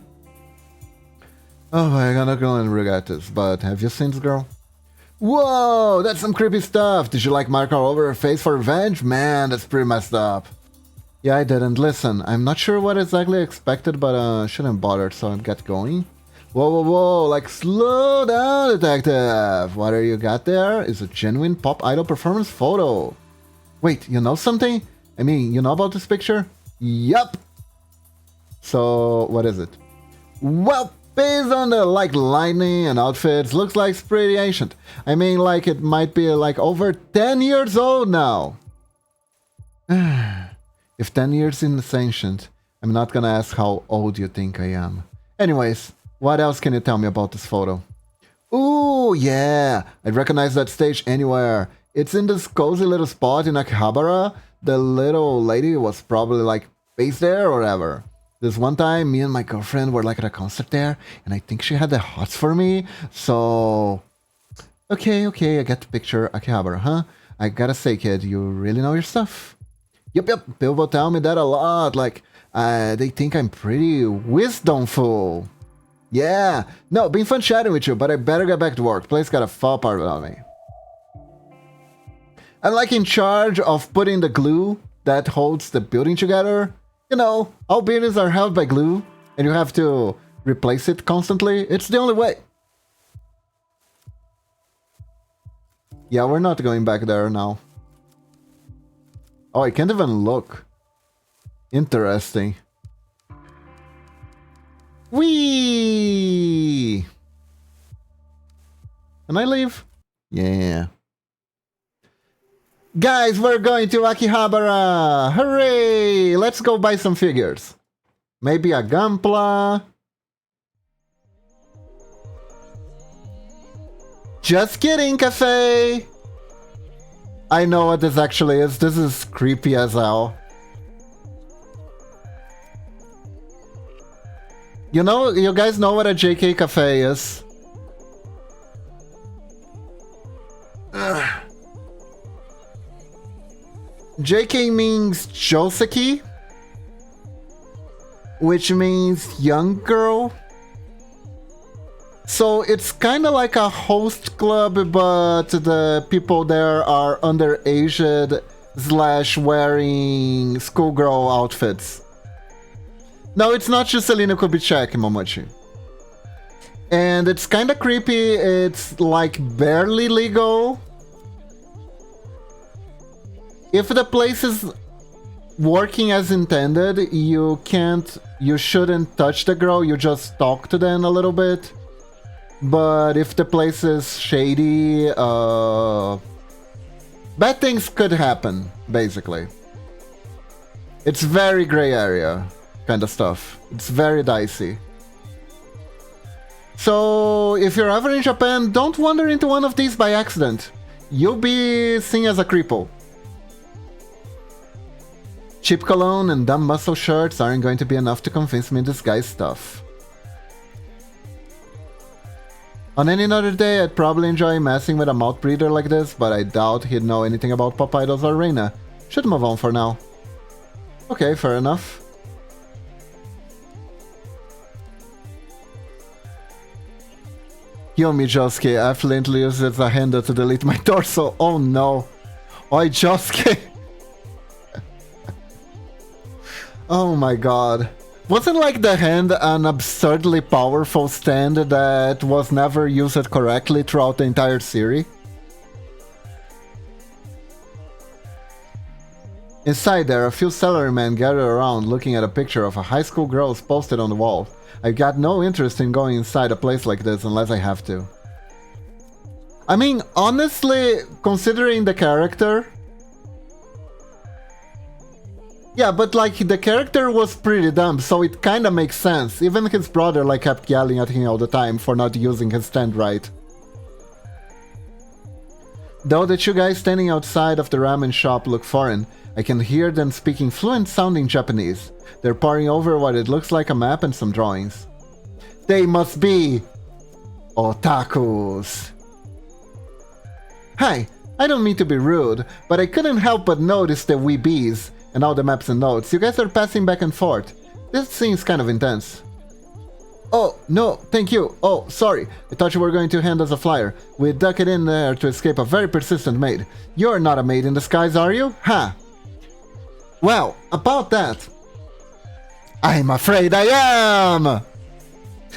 Oh my god, I'm not gonna regret this, but have you seen this girl? Whoa, that's some creepy stuff. Did you like mark all over her face for revenge? Man, that's pretty messed up. Yeah, I didn't. Listen, I'm not sure what exactly expected, but shouldn't bother, so I'll get going. Whoa, whoa, whoa, like slow down, detective. What you got there is a genuine pop idol performance photo. Wait, you know something? I mean, you know about this picture? Yup. So, what is it? Well, based on the lighting and outfits, looks like it's pretty ancient. I mean, like it might be like over 10 years old now. If 10 years is ancient, I'm not gonna ask how old you think I am. Anyways, what else can you tell me about this photo? Ooh, yeah, I'd recognize that stage anywhere. It's in this cozy little spot in Akihabara. The little lady was probably like based there or whatever. This one time, me and my girlfriend were like at a concert there, and I think she had the hots for me, so... Okay, I get the picture, Akihabara, huh? I gotta say, kid, you really know your stuff. Yep, people tell me that a lot, like, they think I'm pretty wisdomful. Yeah, no, been fun chatting with you, but I better get back to work. Place got a fall part on me. I'm like in charge of putting the glue that holds the building together. You know, all buildings are held by glue, and you have to replace it constantly. It's the only way. Yeah, we're not going back there now. Oh, I can't even look. Interesting. Whee! Can I leave? Yeah. Guys, we're going to Akihabara! Hooray! Let's go buy some figures. Maybe a Gunpla. Just kidding, cafe! I know what this actually is. This is creepy as hell. You know, you guys know what a JK cafe is. Ugh. JK means Joseki, which means young girl. So it's kind of like a host club, but the people there are underaged / wearing schoolgirl outfits. No, it's not Juscelino Kubitschek, Momochi. And it's kind of creepy. It's like barely legal. If the place is working as intended, you shouldn't touch the girl, you just talk to them a little bit. But if the place is shady, bad things could happen, basically. It's very gray area kind of stuff. It's very dicey. So if you're ever in Japan, don't wander into one of these by accident. You'll be seen as a cripple. Cheap cologne and dumb muscle shirts aren't going to be enough to convince me this guy's stuff. On any other day, I'd probably enjoy messing with a mouth breather like this, but I doubt he'd know anything about pop idols or Reina. Should move on for now. Okay, fair enough. Yomi Josuke affluently uses a handle to delete my torso. Oh no. Oi, Josuke. Oh my god. Wasn't like the hand an absurdly powerful stand that was never used correctly throughout the entire series? Inside there, a few salarymen gather around looking at a picture of a high school girl posted on the wall. I've got no interest in going inside a place like this unless I have to. I mean, honestly, considering the character... Yeah, but like, the character was pretty dumb, so it kinda makes sense. Even his brother like kept yelling at him all the time for not using his stand right. Though the two guys standing outside of the ramen shop look foreign, I can hear them speaking fluent-sounding Japanese. They're poring over what it looks like a map and some drawings. They must be... otakus. Hi, I don't mean to be rude, but I couldn't help but notice the weebies and all the maps and notes. You guys are passing back and forth. This seems kind of intense. Oh, no, thank you. Oh, sorry. I thought you were going to hand us a flyer. We ducked it in there to escape a very persistent maid. You're not a maid in disguise, are you? Ha! Well, about that... I'm afraid I am! Ha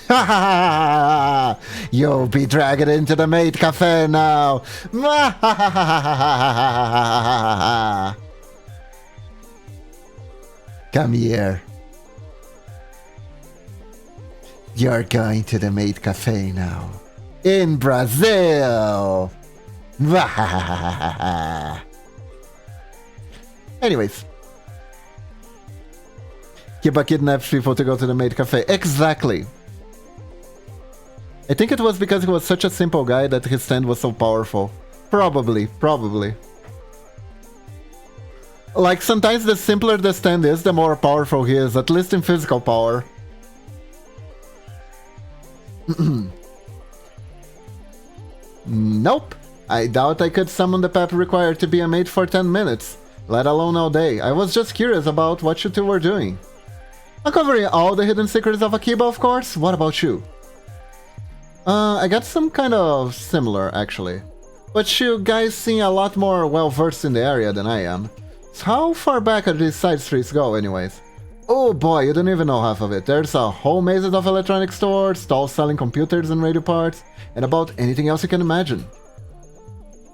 ha ha! You'll be dragged into the maid cafe now! Ha ha ha ha! Come here. You're going to the maid cafe now. In Brazil! Anyways. Kiba kidnaps people to go to the maid cafe. Exactly! I think it was because he was such a simple guy that his stand was so powerful. Probably. Like, sometimes the simpler the stand is, the more powerful he is, at least in physical power. Nope. I doubt I could summon the pep required to be a maid for 10 minutes, let alone all day. I was just curious about what you two were doing. Uncovering all the hidden secrets of Akiba, of course. What about you? I got some kind of similar, actually. But you guys seem a lot more well-versed in the area than I am. So how far back do these side streets go, anyways? Oh boy, you don't even know half of it. There's a whole maze of electronic stores, stalls selling computers and radio parts, and about anything else you can imagine.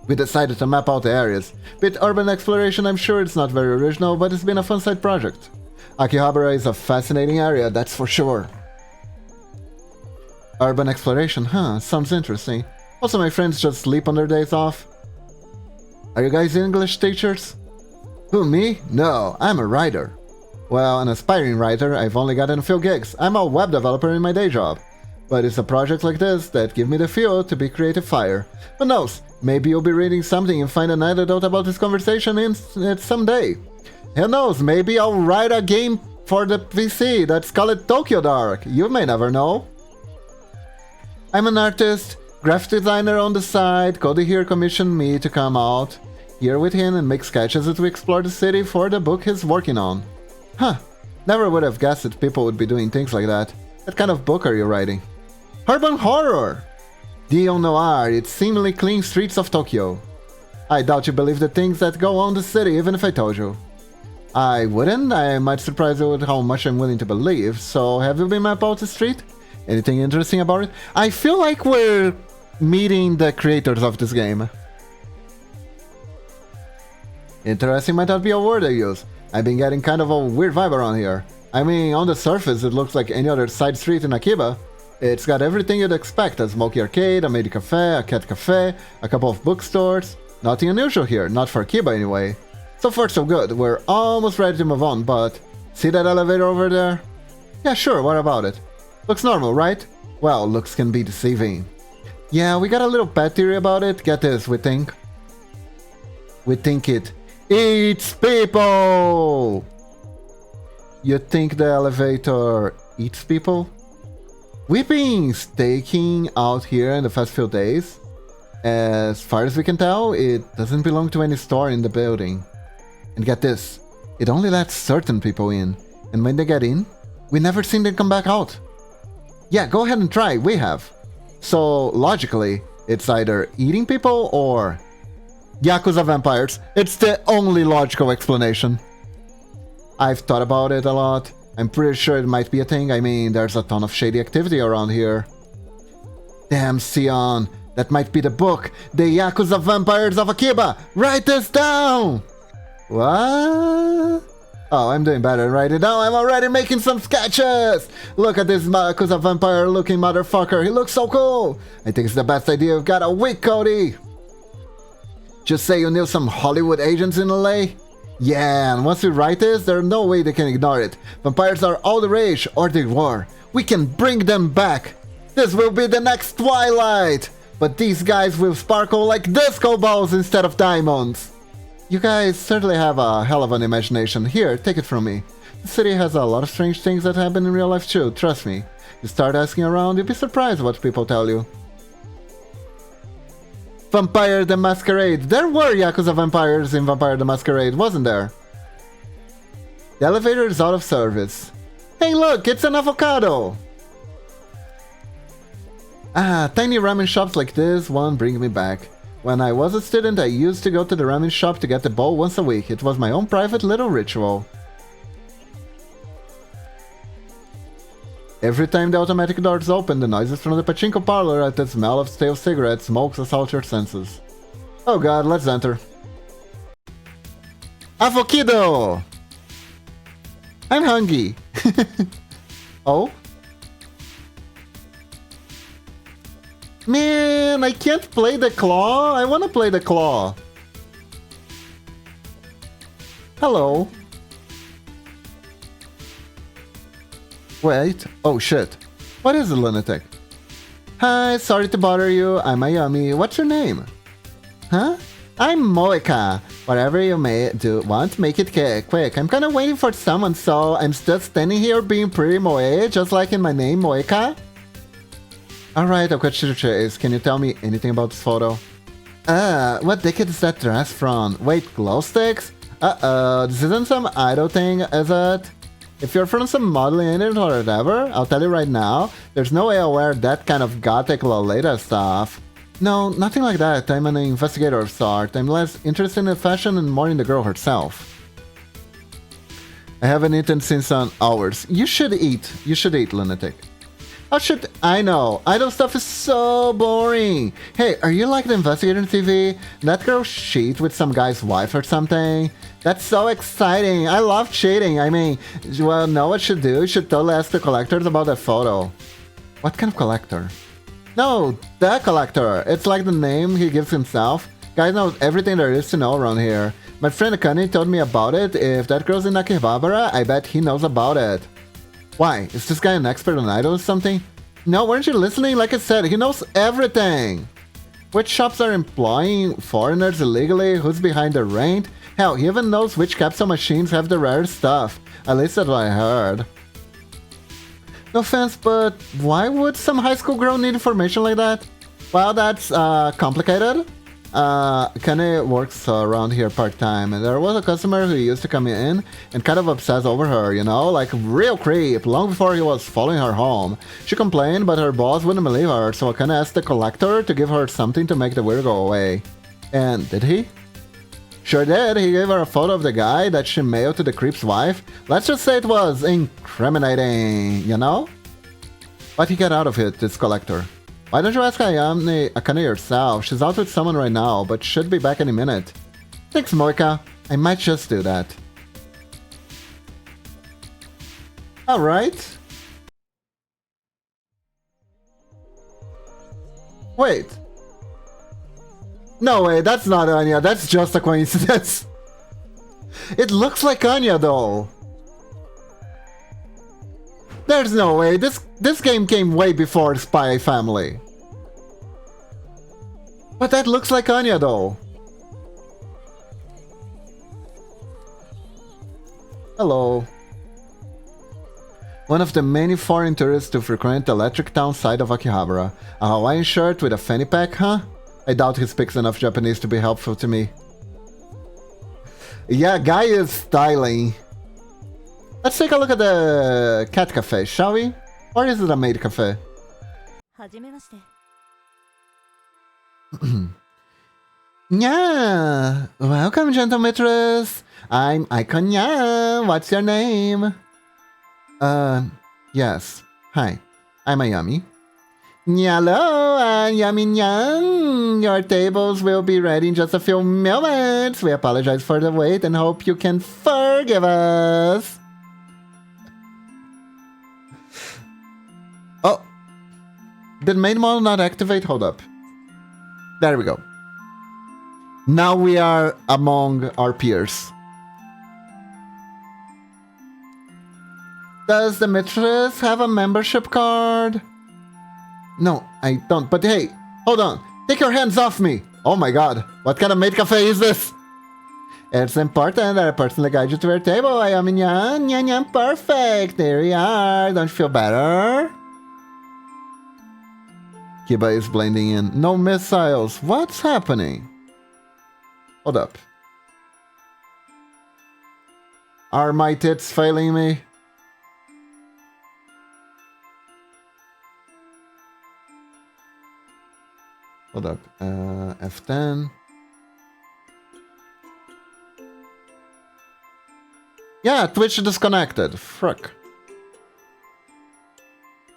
We decided to map out the areas. Bit urban exploration, I'm sure it's not very original, but it's been a fun side project. Akihabara is a fascinating area, that's for sure. Urban exploration, huh? Sounds interesting. Also, my friends just sleep on their days off. Are you guys English teachers? Who, me? No, I'm a writer. Well, an aspiring writer, I've only gotten a few gigs. I'm a web developer in my day job. But it's a project like this that give me the fuel to be creative fire. Who knows, maybe you'll be reading something and find an anecdote about this conversation in it someday. Who knows, maybe I'll write a game for the PC that's called Tokyo Dark. You may never know. I'm an artist, graphic designer on the side. Cody here commissioned me to come out here with him and make sketches as we explore the city for the book he's working on. Huh, never would have guessed that people would be doing things like that. What kind of book are you writing? Urban horror! Neo noir, it's seemingly clean streets of Tokyo. I doubt you believe the things that go on in the city, even if I told you. I wouldn't, I might surprise you with how much I'm willing to believe, so have you been mapped out the street? Anything interesting about it? I feel like we're meeting the creators of this game. Interesting might not be a word I use. I've been getting kind of a weird vibe around here. I mean, on the surface it looks like any other side street in Akiba. It's got everything you'd expect, a smoky arcade, a maid cafe, a cat cafe, a couple of bookstores. Nothing unusual here, not for Akiba anyway. So far so good, we're almost ready to move on, but... See that elevator over there? Yeah, sure, what about it? Looks normal, right? Well, looks can be deceiving. Yeah, we got a little pet theory about it. Get this, we think it eats people! You think the elevator eats people? We've been staking out here in the past few days. As far as we can tell, it doesn't belong to any store in the building. And get this, it only lets certain people in. And when they get in, we never seen them come back out. Yeah, go ahead and try, we have. So, logically, it's either eating people or... Yakuza vampires. It's the only logical explanation. I've thought about it a lot. I'm pretty sure it might be a thing. I mean, there's a ton of shady activity around here. Damn, Sion. That might be the book. The Yakuza Vampires of Akiba. Write this down! What? Oh, I'm doing better right now. I'm already making some sketches. Look at this Yakuza vampire looking motherfucker. He looks so cool. I think it's the best idea you've got a week, Cody. Just say you knew some Hollywood agents in LA? Yeah, and once we write this, there's no way they can ignore it. Vampires are all the rage, or they were. We can bring them back. This will be the next Twilight. But these guys will sparkle like disco balls instead of diamonds. You guys certainly have a hell of an imagination. Here, take it from me. The city has a lot of strange things that happen in real life too, trust me. You start asking around, you'll be surprised what people tell you. Vampire the Masquerade. There were Yakuza vampires in Vampire the Masquerade, wasn't there? The elevator is out of service. Hey look, it's an avocado! Ah, tiny ramen shops like this one bring me back. When I was a student, I used to go to the ramen shop to get the bowl once a week. It was my own private little ritual. Every time the automatic doors open, the noises from the pachinko parlor and the smell of stale cigarette smokes assault your senses. Oh god, let's enter. Avocado! I'm hungry. Oh? Man, I can't play the claw. I want to play the claw. Hello. Wait. Oh shit. What is a lunatic? Hi, sorry to bother you. I'm Ayami. What's your name? Huh? I'm Moeka. Whatever you may do, want make it quick. I'm kind of waiting for someone, so I'm just standing here being pretty moe, just like in my name, Moeka. Alright, I'll cut to the chase. Can you tell me anything about this photo? What decade is that dress from? Wait, glow sticks? Uh-oh, this isn't some idol thing, is it? If you're from some modeling internet or whatever, I'll tell you right now, there's no way I'll wear that kind of gothic Lolita stuff. No, nothing like that. I'm an investigator of sort. I'm less interested in fashion and more in the girl herself. I haven't eaten since hours. You should eat. You should eat, lunatic. Oh shit, I know. Idol stuff is so boring. Hey, are you like the investigator on TV? That girl cheat with some guy's wife or something? That's so exciting. I love cheating. I mean, well, know what you should do? You should totally ask the collectors about that photo. What kind of collector? No, the collector. It's like the name he gives himself. Guy knows everything there is to know around here. My friend Akane told me about it. If that girl's in Akihabara, I bet he knows about it. Why? Is this guy an expert on idols or something? No, weren't you listening? Like I said, he knows everything. Which shops are employing foreigners illegally? Who's behind the rent? Hell, he even knows which capsule machines have the rare stuff. At least that's what I heard. No offense, but why would some high school girl need information like that? Well, that's complicated. Kane works around here part-time, and there was a customer who used to come in and kind of obsess over her, you know, like real creep, long before he was following her home. She complained, but her boss wouldn't believe her, so Kane asked the collector to give her something to make the weird go away. And did he? Sure did. He gave her a photo of the guy that she mailed to the creep's wife. Let's just say it was incriminating, you know? What he got out of it, this collector? Why don't you ask Akane yourself? She's out with someone right now, but should be back any minute. Thanks, Moika. I might just do that. Alright. Wait. No way, that's not Anya. That's just a coincidence. It looks like Anya, though. There's no way. This game came way before Spy Family. But that looks like Anya, though. Hello. One of the many foreign tourists to frequent the Electric Town side of Akihabara. A Hawaiian shirt with a fanny pack, huh? I doubt he speaks enough Japanese to be helpful to me. Yeah, guy is styling. Let's take a look at the cat cafe, shall we? Or is it a maid cafe? はじめまして。 Yeah, welcome, gentle mistress. I'm Ikonya. What's your name? Yes. Hi, I'm Ayami. Hello, Yaminyan. Your tables will be ready in just a few moments. We apologize for the wait and hope you can forgive us. Oh, did main model not activate? Hold up. There we go. Now we are among our peers. Does the mistress have a membership card? No, I don't. But hey, hold on. Take your hands off me. Oh my god. What kind of maid cafe is this? It's important that I personally guide you to your table. I am Yan. Yan Yan. Perfect. There you are. Don't you feel better? Kiba is blending in. No missiles. What's happening? Hold up. Are my tits failing me? Hold up. F10. Yeah, Twitch disconnected. Frick.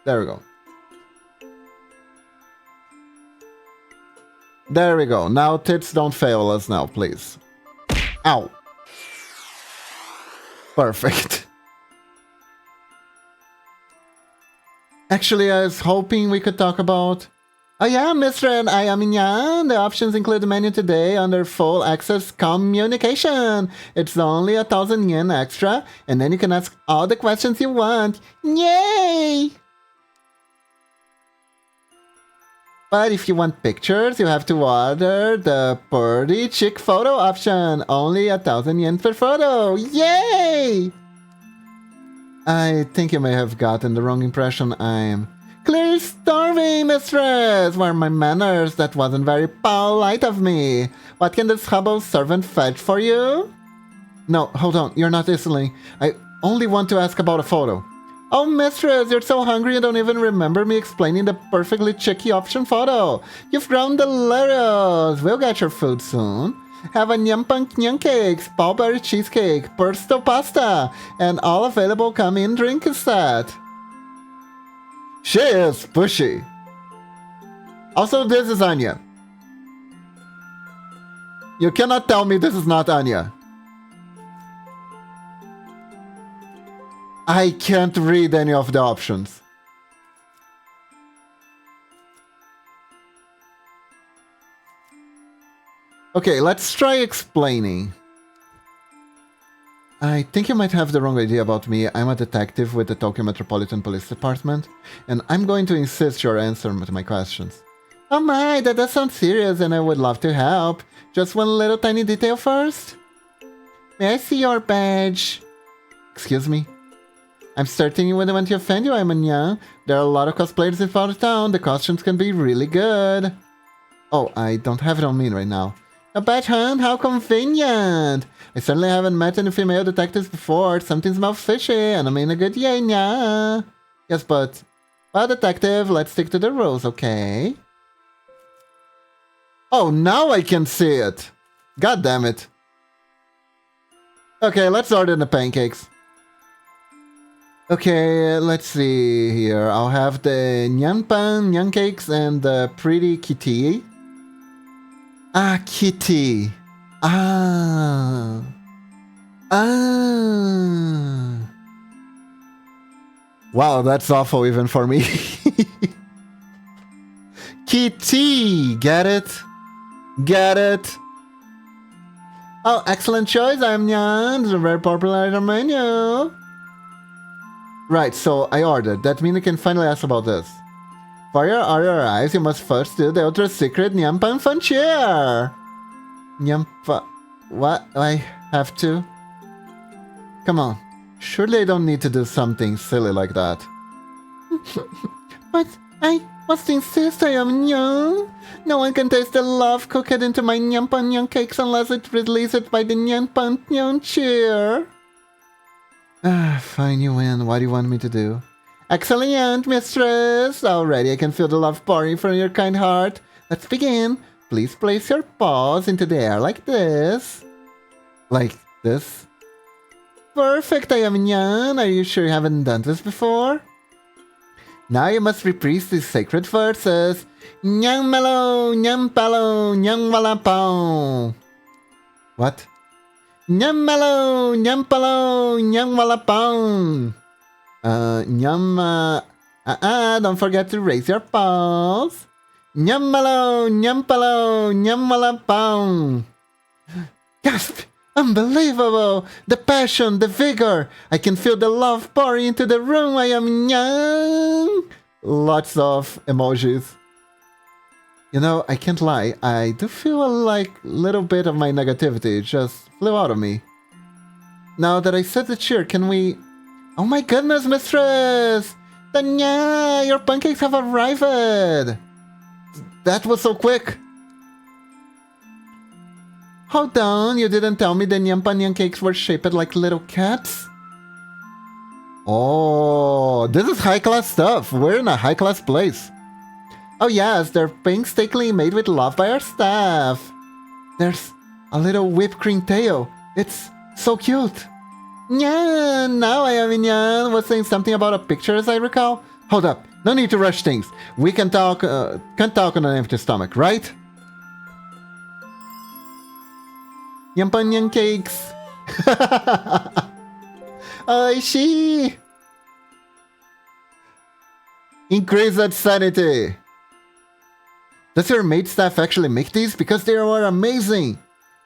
There we go. There we go. Now tits don't fail us now, please. Ow. Perfect. Actually, I was hoping we could talk about... Oh yeah, Mr. and I am Yan. The options include the menu today under full access communication. It's only 1,000 yen extra, and then you can ask all the questions you want. Yay! But if you want pictures, you have to order the pretty chick photo option. Only 1,000 yen per photo. Yay! I think you may have gotten the wrong impression. I'm clearly starving, mistress. Where are my manners? That wasn't very polite of me. What can this humble servant fetch for you? No, hold on. You're not listening. I only want to ask about a photo. Oh, mistress, you're so hungry you don't even remember me explaining the perfectly chicky option photo. You've grown delirious. We'll get your food soon. Have a nyampang nyang cakes, blueberry cheesecake, pesto pasta, and all available come-in drink set. She is pushy. Also, this is Anya. You cannot tell me this is not Anya. I can't read any of the options. Okay, let's try explaining. I think you might have the wrong idea about me. I'm a detective with the Tokyo Metropolitan Police Department, and I'm going to insist your answer to my questions. Oh my, that does sound serious and I would love to help. Just one little tiny detail first. May I see your badge? Excuse me? I'm certain you wouldn't want to offend you, Anya. There are a lot of cosplayers in out of town. The costumes can be really good. Oh, I don't have it on me right now. A badge hunt? How convenient! I certainly haven't met any female detectives before. Something smells fishy, and I'm in a good yeah. Yes, but... Well, detective, let's stick to the rules, okay? Oh, now I can see it! God damn it. Okay, let's order the pancakes. Okay, let's see here. I'll have the nyanpan, nyancakes, and the pretty kitty. Ah, kitty. Ah. Ah. Wow, that's awful even for me. Kitty. Get it? Get it? Oh, excellent choice, I'm Nyan. It's a very popular item menu. Right, so I ordered. That means I can finally ask about this. For your order arrives, you must first do the ultra secret Nyampan Frontier. Nyampa... What? I have to? Come on. Surely I don't need to do something silly like that. But I must insist I am young. No one can taste the love cooked into my Nyampan Nyang cakes unless it releases by the Nyampan Nyang cheer. Ah, fine, you win. What do you want me to do? Excellent, mistress! Already I can feel the love pouring from your kind heart. Let's begin. Please place your paws into the air like this. Like this? Perfect, I am Nyan. Are you sure you haven't done this before? Now you must reprise these sacred verses. Nyang malo, nyang palo, nyang walapao. What? Nyam malo, nyam palo, nyam walapao. Don't forget to raise your paws. Nyam malo, nyam palo, nyam walapao. Gasp! Unbelievable! The passion, the vigor! I can feel the love pouring into the room. I am young! Lots of emojis. You know, I can't lie. I do feel like a little bit of my negativity just flew out of me. Now that I set the cheer, can we... Oh my goodness, mistress! Tanya, your pancakes have arrived! That was so quick! Hold on, you didn't tell me the Nyampanyan cakes were shaped like little cats? Oh, this is high-class stuff. We're in a high-class place. Oh yes, they're painstakingly made with love by our staff. There's a little whipped cream tail. It's so cute. Yeah, now I am Nyan was saying something about a picture as I recall. Hold up, no need to rush things. We can't talk on an empty stomach, right? Yampanyan cakes. Oishi! Increase that sanity. Does your maid staff actually make these? Because they are amazing.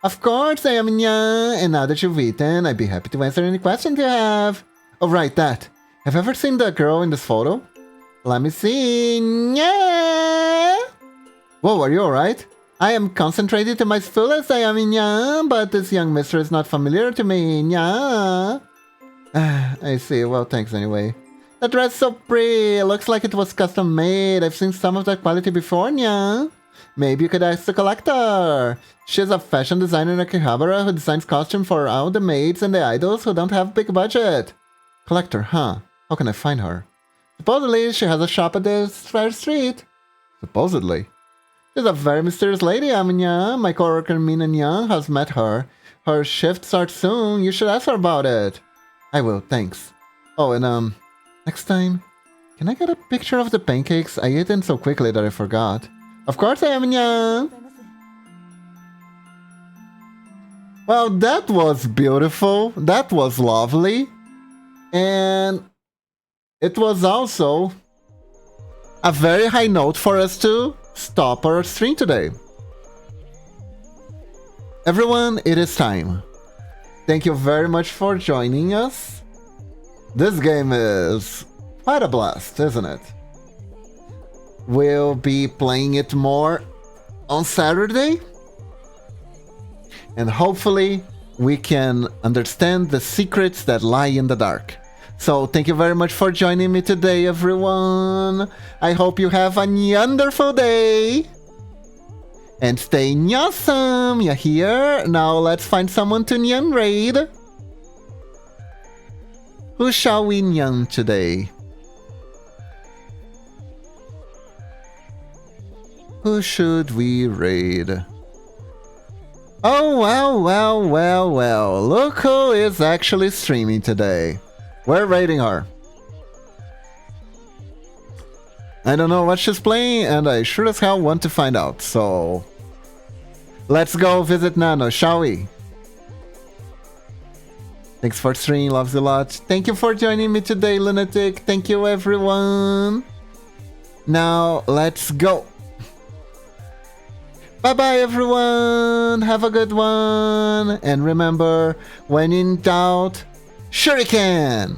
Of course, I am Nya, and now that you've eaten, I'd be happy to answer any questions you have. Oh, right, that. Have you ever seen the girl in this photo? Let me see. Nya! Whoa, are you alright? I am concentrated to my fullest, I am Nya, but this young mistress is not familiar to me, Nya. I see, well, thanks anyway. That dress is so pretty, it looks like it was custom made. I've seen some of that quality before, Nya. Maybe you could ask the collector. She's a fashion designer in Akihabara who designs costumes for all the maids and the idols who don't have big budget. Collector, huh? How can I find her? Supposedly, she has a shop at this fair street. Supposedly? She's a very mysterious lady, Anya. My coworker Mina Yang has met her. Her shift starts soon. You should ask her about it. I will, thanks. Oh, and next time, can I get a picture of the pancakes? I ate them so quickly that I forgot. Of course I am young. Well, that was beautiful. That was lovely. And it was also a very high note for us to stop our stream today. Everyone, it is time. Thank you very much for joining us. This game is quite a blast, isn't it? We'll be playing it more on Saturday. And hopefully we can understand the secrets that lie in the dark. So thank you very much for joining me today, everyone. I hope you have a wonderful day. And stay awesome. You hear? Now let's find someone to Nyan raid. Who shall we Nyan today? Who should we raid? Oh, well. Look who is actually streaming today. We're raiding her. I don't know what she's playing, and I sure as hell want to find out, so... Let's go visit Nano, shall we? Thanks for streaming, loves a lot. Thank you for joining me today, Lunatic. Thank you, everyone. Now, let's go. Bye-bye, everyone. Have a good one. And remember, when in doubt, shuriken!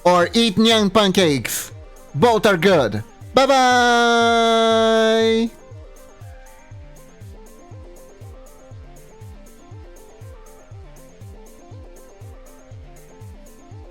Or eat Nyang pancakes. Both are good. Bye-bye!